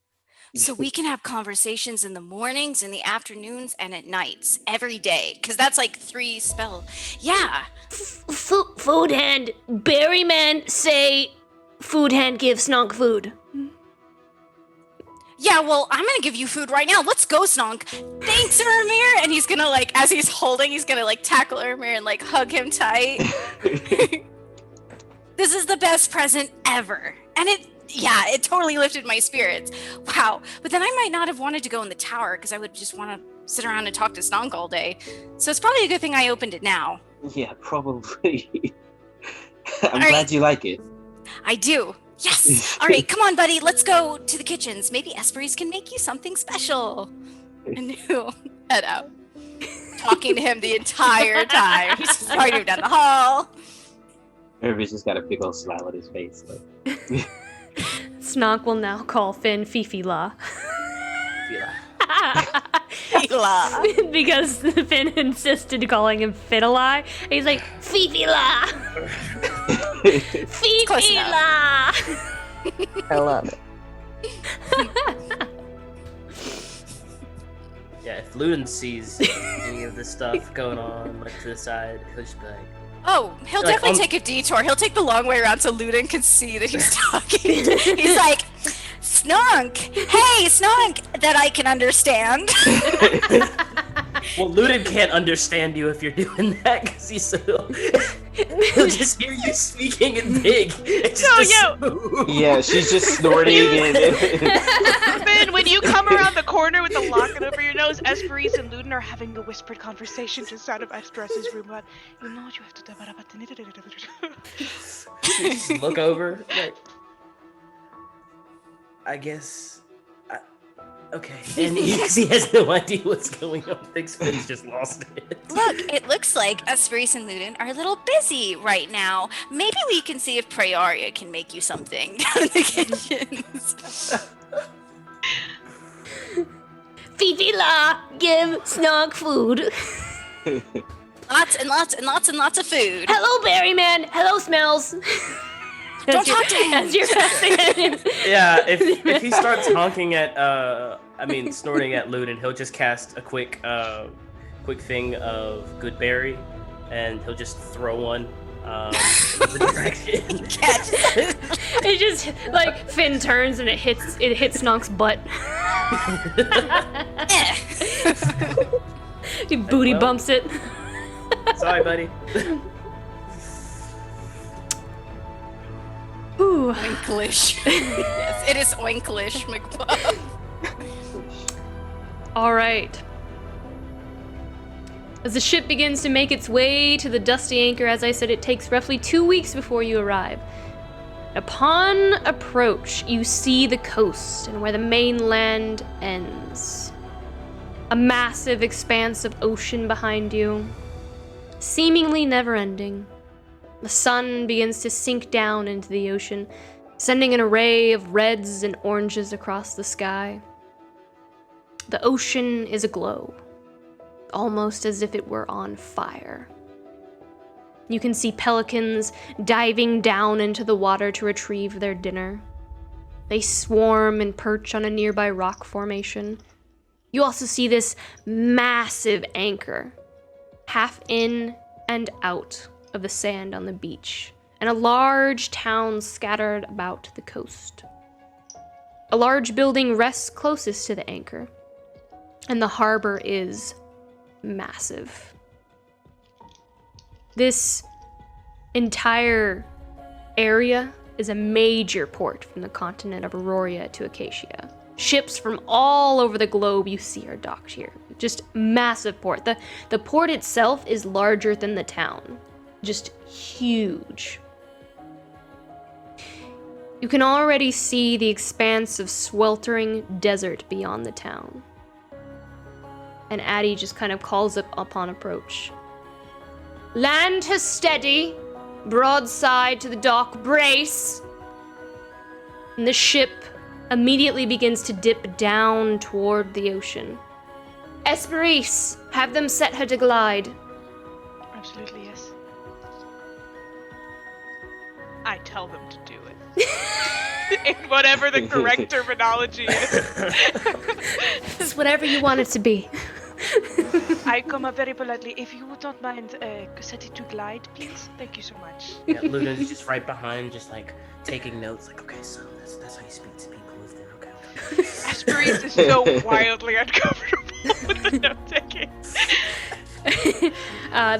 Speaker 9: So we can have conversations in the mornings, in the afternoons, and at nights every day, because that's like 3 spell. Yeah.
Speaker 2: Food hand. Berryman say food hand give Snonk food.
Speaker 9: Yeah, well, I'm gonna give you food right now. Let's go, Snonk. Thanks, Ermir. And he's gonna like, as he's holding, he's gonna like tackle Ermir and like hug him tight. This is the best present ever. And it totally lifted my spirits. Wow. But then I might not have wanted to go in the tower because I would just want to sit around and talk to Snonk all day. So it's probably a good thing I opened it now.
Speaker 11: Yeah, probably. I'm glad you like it.
Speaker 9: I do. Yes. All right, come on, buddy. Let's go to the kitchens. Maybe Esperis can make you something special. And he'll head out, talking to him the entire time. He's just talking to him down the hall.
Speaker 11: Everybody's just got a big old smile on his face. Like.
Speaker 2: Snonk will now call Finn Fifi La.
Speaker 9: Fila.
Speaker 2: Because Finn insisted calling him Fiddle-Eye. He's like, Fifi La! Fifi La!
Speaker 8: I love it.
Speaker 6: Yeah, if Ludin sees any of this stuff going on, like to the side, he'll just be like,
Speaker 9: Oh, he'll
Speaker 6: Like,
Speaker 9: definitely take a detour. He'll take the long way around so Ludin can see that he's talking. He's like, Snonk! Hey, Snonk! That I can understand.
Speaker 6: well, Ludin can't understand you if you're doing that, because he'll just hear you speaking in pig.
Speaker 11: Yeah, she's just snorting and...
Speaker 7: Finn, when you come around the corner with the locket over your nose, Esperis and Ludin are having a whispered conversation just out of Esperis' room about, you know what you have to do about
Speaker 6: Just look over, like, I guess, okay. And because he has no idea what's going on, thinks Finn's just lost it.
Speaker 9: Look, it looks like Esperis and Ludin are a little busy right now. Maybe we can see if Praeria can make you something down in the kitchens.
Speaker 2: Fifi La, give Snonk food.
Speaker 9: Lots and lots and lots and lots of food.
Speaker 2: Hello, Berryman. Hello, Smells.
Speaker 9: Don't talk to him.
Speaker 2: As you're passing at him.
Speaker 6: Yeah, if he starts honking at, snorting at Ludin, he'll just cast a quick thing of good berry, and he'll just throw one in the direction.
Speaker 2: It just like Finn turns and it hits Snonk's butt. He booty bumps it.
Speaker 6: Sorry, buddy.
Speaker 2: Ooh.
Speaker 9: Oinklish. Yes, it is Oinklish, McBuff.
Speaker 2: All right. As the ship begins to make its way to the dusty anchor, as I said, it takes roughly 2 weeks before you arrive. Upon approach, you see the coast and where the mainland ends. A massive expanse of ocean behind you, seemingly never-ending. The sun begins to sink down into the ocean, sending an array of reds and oranges across the sky. The ocean is aglow, almost as if it were on fire. You can see pelicans diving down into the water to retrieve their dinner. They swarm and perch on a nearby rock formation. You also see this massive anchor, half in and out of the sand on the beach, and a large town scattered about the coast. A large building rests closest to the anchor, And the harbor is massive. This entire area is a major port from the continent of Auroria to Acacia. Ships from all over the globe you see are docked here. Just massive port. The port itself is larger than the town. Just huge. You can already see the expanse of sweltering desert beyond the town. And Addie just kind of calls up upon approach. Land has steady. Broadside to the dock. Brace. And the ship immediately begins to dip down toward the ocean. Esperise, have them set her to glide.
Speaker 7: Absolutely, yes. I tell them to do it. In whatever the correct terminology is.
Speaker 2: It's whatever you want it to be.
Speaker 7: I come up very politely. If you would not mind, set it to glide, please. Thank you so much.
Speaker 6: Yeah, Luna's just right behind, just like taking notes. Like, okay, so that's how you speak to people, is there? Okay.
Speaker 7: Esperise is so wildly uncomfortable with the note taking.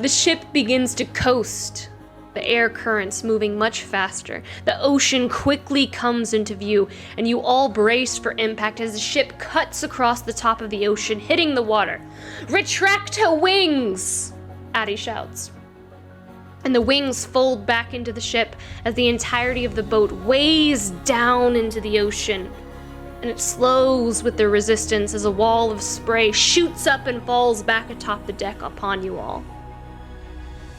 Speaker 2: The ship begins to coast. The air currents moving much faster. The ocean quickly comes into view, and you all brace for impact as the ship cuts across the top of the ocean, hitting the water. Retract her wings! Addie shouts. And the wings fold back into the ship as the entirety of the boat weighs down into the ocean. And it slows with the resistance as a wall of spray shoots up and falls back atop the deck upon you all.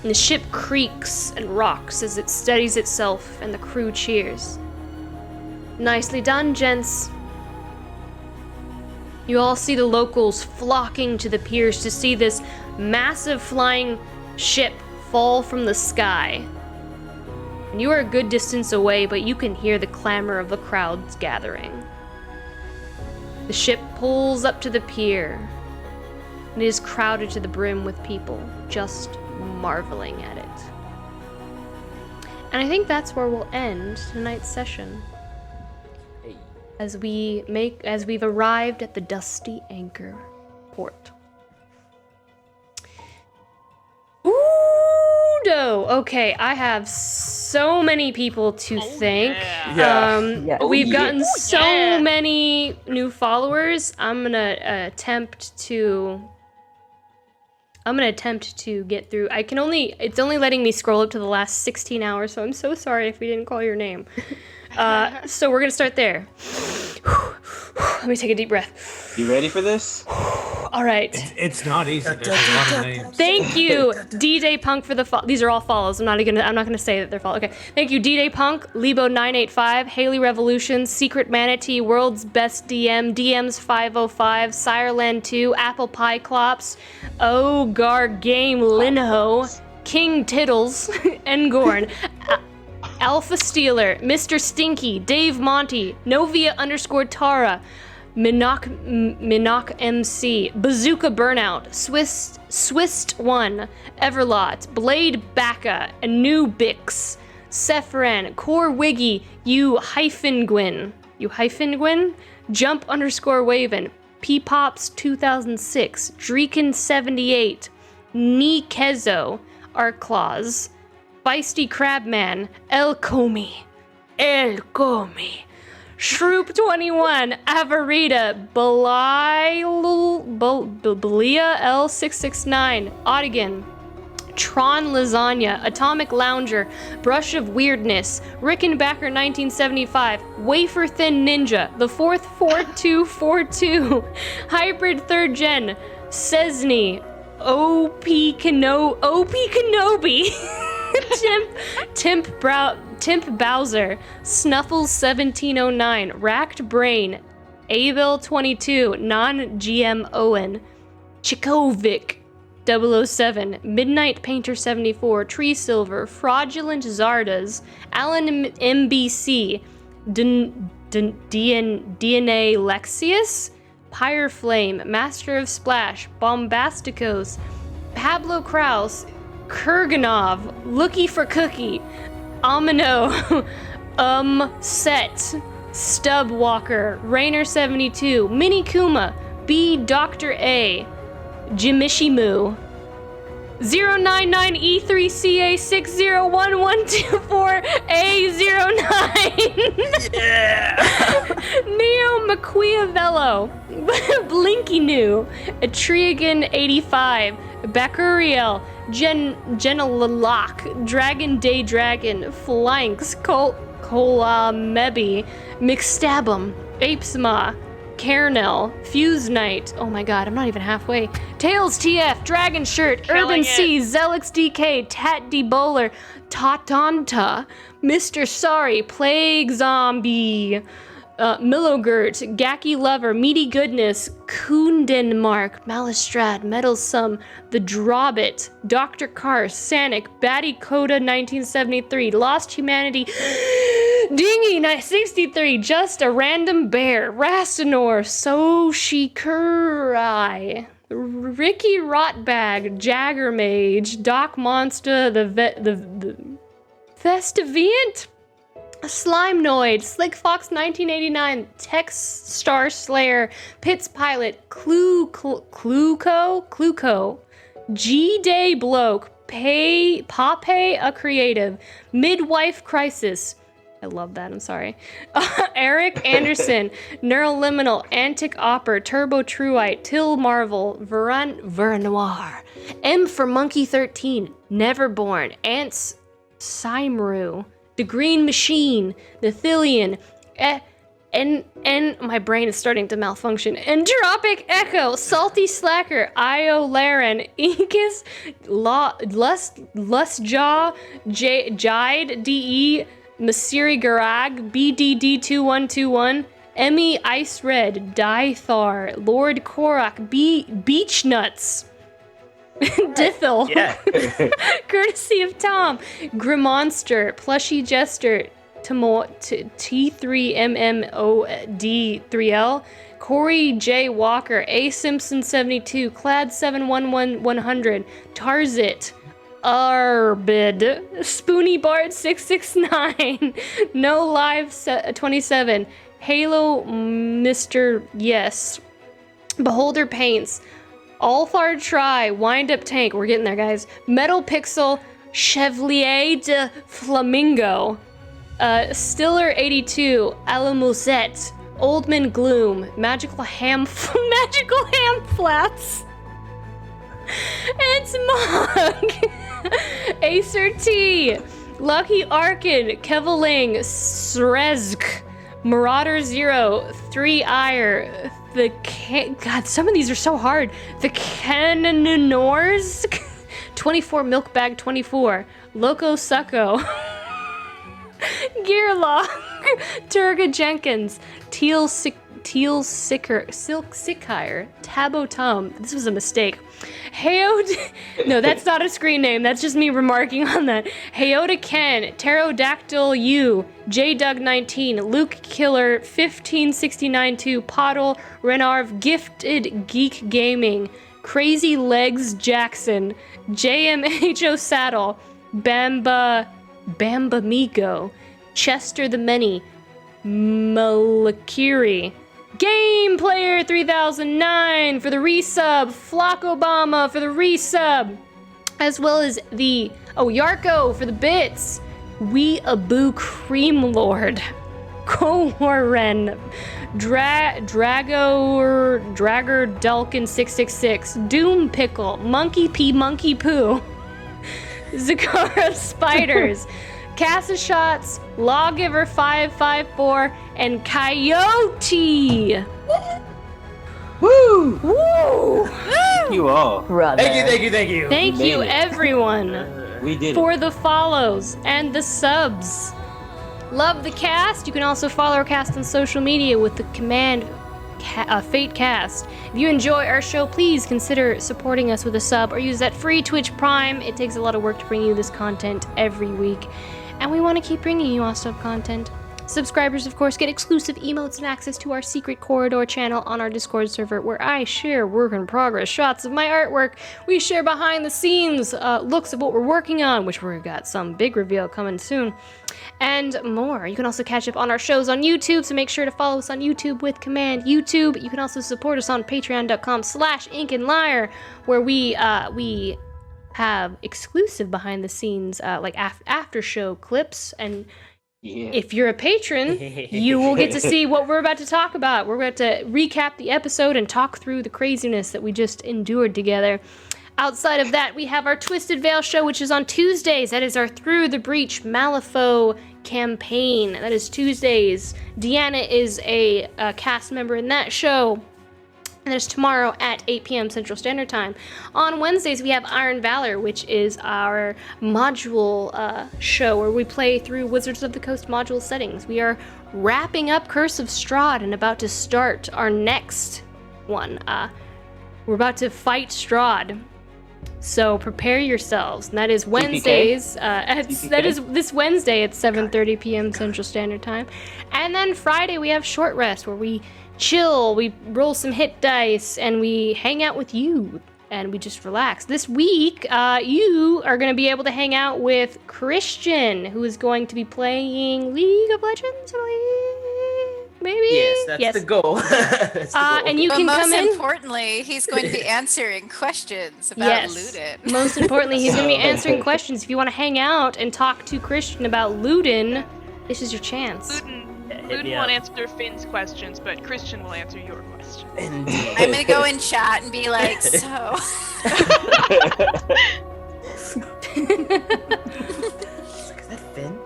Speaker 2: And the ship creaks and rocks as it steadies itself, and the crew cheers. Nicely done, gents. You all see the locals flocking to the piers to see this massive flying ship fall from the sky. And you are a good distance away, but you can hear the clamor of the crowds gathering. The ship pulls up to the pier, and it is crowded to the brim with people, just marveling at it. And I think that's where we'll end tonight's session. As we've arrived at the Dusty Anchor port. Ooh, okay, I have so many people to thank. We've gotten so many new followers. I'm gonna attempt to get through. It's only letting me scroll up to the last 16 hours, so I'm so sorry if we didn't call your name. So we're gonna start there. Let me take a deep breath.
Speaker 11: You ready for this?
Speaker 2: All right.
Speaker 1: It's not easy. There's a lot of names.
Speaker 2: Thank you, D-Day Punk, for the these are all follows. I'm not gonna say that they're follows. Okay. Thank you, D-Day Punk, Lebo985, Haley Revolution, Secret Manatee, World's Best DM, DMs 505, Sireland 2, Apple Pie Clops, Ogar Game Linho, King Tittles, Engorn, Alpha Stealer, Mr. Stinky, Dave Monty, Novia _Tara, Minok MC, Bazooka Burnout, Swist1, Everlot, Blade Bacca, Anubix, Sephiran, Core Wiggy, Gwyn, Jump _Waven, P-Pops 2006, Dreakin78, Nikezo, Arclaws, Feisty Crabman, El Comi, Shroop 21, Avarita, Belia L669, Odigan, Tron Lasagna, Atomic Lounger, Brush of Weirdness, Rickenbacker 1975, Wafer Thin Ninja, The Fourth 4242, Hybrid 3rd Gen, Cesny, OP Kenobi, Timp Bowser, Snuffles 1709, Racked Brain, Abel 22, Non-GM Owen, Chikovic 007, Midnight Painter 74, Tree Silver, Fraudulent Zardas, Alan MBC, DNA Lexius, Pyre Flame, Master of Splash, Bombasticos, Pablo Kraus, Kurganov, Looky for Cookie, Amino, Set, Stub Walker, Rainer 72, Mini Kuma, B. Dr. A. Jimishimu. 099E3CA601124A09.
Speaker 6: Yeah.
Speaker 2: Neo Maquiavello. Blinky New. Triagon 85. Becquerel. Genelaloc. Dragon Day Dragon. Flanks. Colamebi. McStabum. Apesma. Cairnell, Fuse Knight. Oh my god, I'm not even halfway. Tails TF, Dragon Shirt, Urban C, Zelix DK, Tat D Bowler, Tatonta, Mr. Sorry, Plague Zombie, Millogurt, Gacky Lover, Meaty Goodness, Kundenmark, Malistrad, Metalsome, The Drobbit, Dr. Carr, Sanic, Batty Coda 1973, Lost Humanity, Dingy 63, Just a Random Bear, Rastinor, Soshikurai, Ricky Rotbag, Jagger Mage, Doc Monster, the Festiviant, Slime Noid, Slick Fox 1989, Tex Star Slayer, Pitts Pilot, Cluco, G Day Bloke, Pape a Creative, Midwife Crisis. I love that, I'm sorry. Eric Anderson, Neuraliminal, Antic Opper, Turbo Truite, Till Marvel, Vernoir, M for Monkey 13, Neverborn, Ants Simru, The Green Machine, Nathilian, my brain is starting to malfunction. Entropic Echo, Salty Slacker, Io Laren, Incus, Lustjaw, Jide, DE, Masiri Garag, BDD2121, Emmy Ice Red, Dythar, Lord Korak, Beach Nuts, Dithel,
Speaker 6: Yeah.
Speaker 2: Courtesy of Tom, Grimonster, Plushy Jester, T3MMOD3L, Corey J. Walker, A. Simpson 72, Clad 711100, Tarzit, Arbid, Spoony Bard 669, No Live 27, Halo Mr. Yes, Beholder Paints, Althar Try, Wind Up Tank, we're getting there guys, Metal Pixel, Chevalier de Flamingo, Stiller 82, Alamusette, Oldman Gloom, Magical Ham Flats, it's Mog, Acer T, Lucky Arkin, Keveling, Srezk, Marauder Zero, 3 Ire, God, some of these are so hard. The Canonors, 24 Milkbag 24, Loco Succo, Gearlock, Turga Jenkins, Silk Sickire, Tabo Tum. This was a mistake. No, that's not a screen name. That's just me remarking on that. Hayota Ken, Pterodactyl U, JDug19, Luke Killer, 15692, Poddle, Renarv, Gifted Geek Gaming, Crazy Legs Jackson, JMHO Saddle, Bamba Migo, Chester the Many, Malakiri, Game Player 3009 for the resub, Flock Obama for the resub, as well as the Yarko for the bits, We Abu Cream Lord, Koren, Dragger Dulkin 666, Doom Pickle, Monkey Pee Monkey Poo, Zakara Spiders, Casa Shots, Lawgiver 554, and Coyote.
Speaker 11: Woo!
Speaker 2: Woo!
Speaker 11: You all.
Speaker 8: Brother.
Speaker 6: Thank you.
Speaker 2: Thank
Speaker 11: made
Speaker 2: you,
Speaker 11: it.
Speaker 2: everyone,
Speaker 11: We did
Speaker 2: for
Speaker 11: it.
Speaker 2: the follows and the subs. Love the cast. You can also follow our cast on social media with the command FateCast. If you enjoy our show, please consider supporting us with a sub or use that free Twitch Prime. It takes a lot of work to bring you this content every week, and we want to keep bringing you awesome content. Subscribers, of course, get exclusive emotes and access to our secret corridor channel on our Discord server, where I share work in progress shots of my artwork. We share behind the scenes looks of what we're working on, which we've got some big reveal coming soon, and more. You can also catch up on our shows on YouTube, so make sure to follow us on YouTube with Command YouTube. You can also support us on patreon.com/inkandlyre, where we have exclusive behind the scenes like after show clips, and if you're a patron, you will get to see what we're about to talk about. We're about to recap the episode and talk through the craziness that we just endured together. Outside of that, we have our Twisted Veil show, which is on Tuesdays. That is our Through the Breach Malifaux campaign. That is Tuesdays. Deanna is a cast member in that show. And there's tomorrow at 8 p.m. Central Standard Time. On Wednesdays, we have Iron Valor, which is our module show where we play through Wizards of the Coast module settings. We are wrapping up Curse of Strahd and about to start our next one. We're about to fight Strahd. So prepare yourselves. And that is Wednesdays. That is this Wednesday at 7:30 p.m. Central Standard Time. And then Friday, we have Short Rest, where we chill, we roll some hit dice, and we hang out with you, and we just relax. This week, you are going to be able to hang out with Christian, who is going to be playing League of Legends, I believe? Maybe?
Speaker 6: Yes, that's the goal. That's the goal.
Speaker 2: And you
Speaker 4: But
Speaker 2: can
Speaker 4: most
Speaker 2: come in.
Speaker 4: importantly, he's going to be answering questions about Ludin.
Speaker 2: Most importantly, he's going to be answering questions. If you want to hang out and talk to Christian about Ludin, this is your chance.
Speaker 7: Ludin won't answer Finn's questions, but Christian will answer your questions.
Speaker 6: Indeed.
Speaker 4: I'm gonna go in chat and be like, so.
Speaker 6: Is that Finn?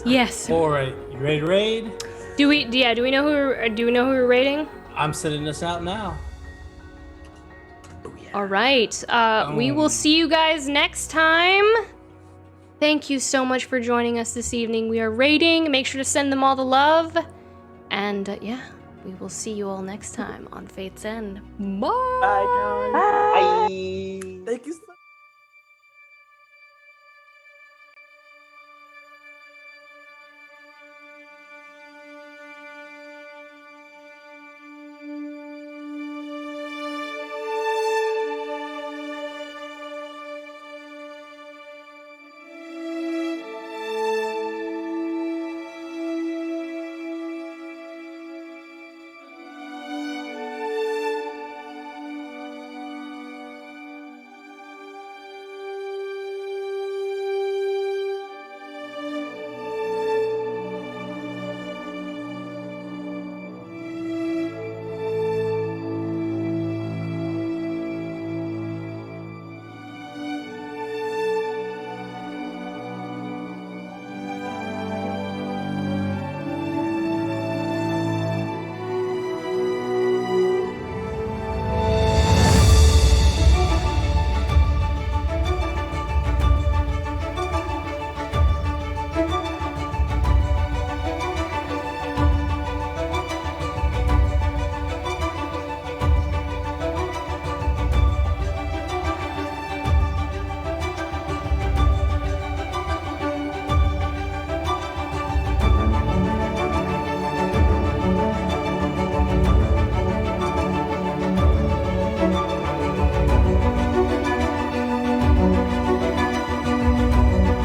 Speaker 2: Yes.
Speaker 1: All right, you ready to raid?
Speaker 2: Do we know who we're rating?
Speaker 1: I'm sending this out now.
Speaker 2: All right. We will see you guys next time. Thank you so much for joining us this evening. We are raiding. Make sure to send them all the love. And yeah, we will see you all next time on Fate's End. Bye.
Speaker 6: Bye. Bye. Thank you so much.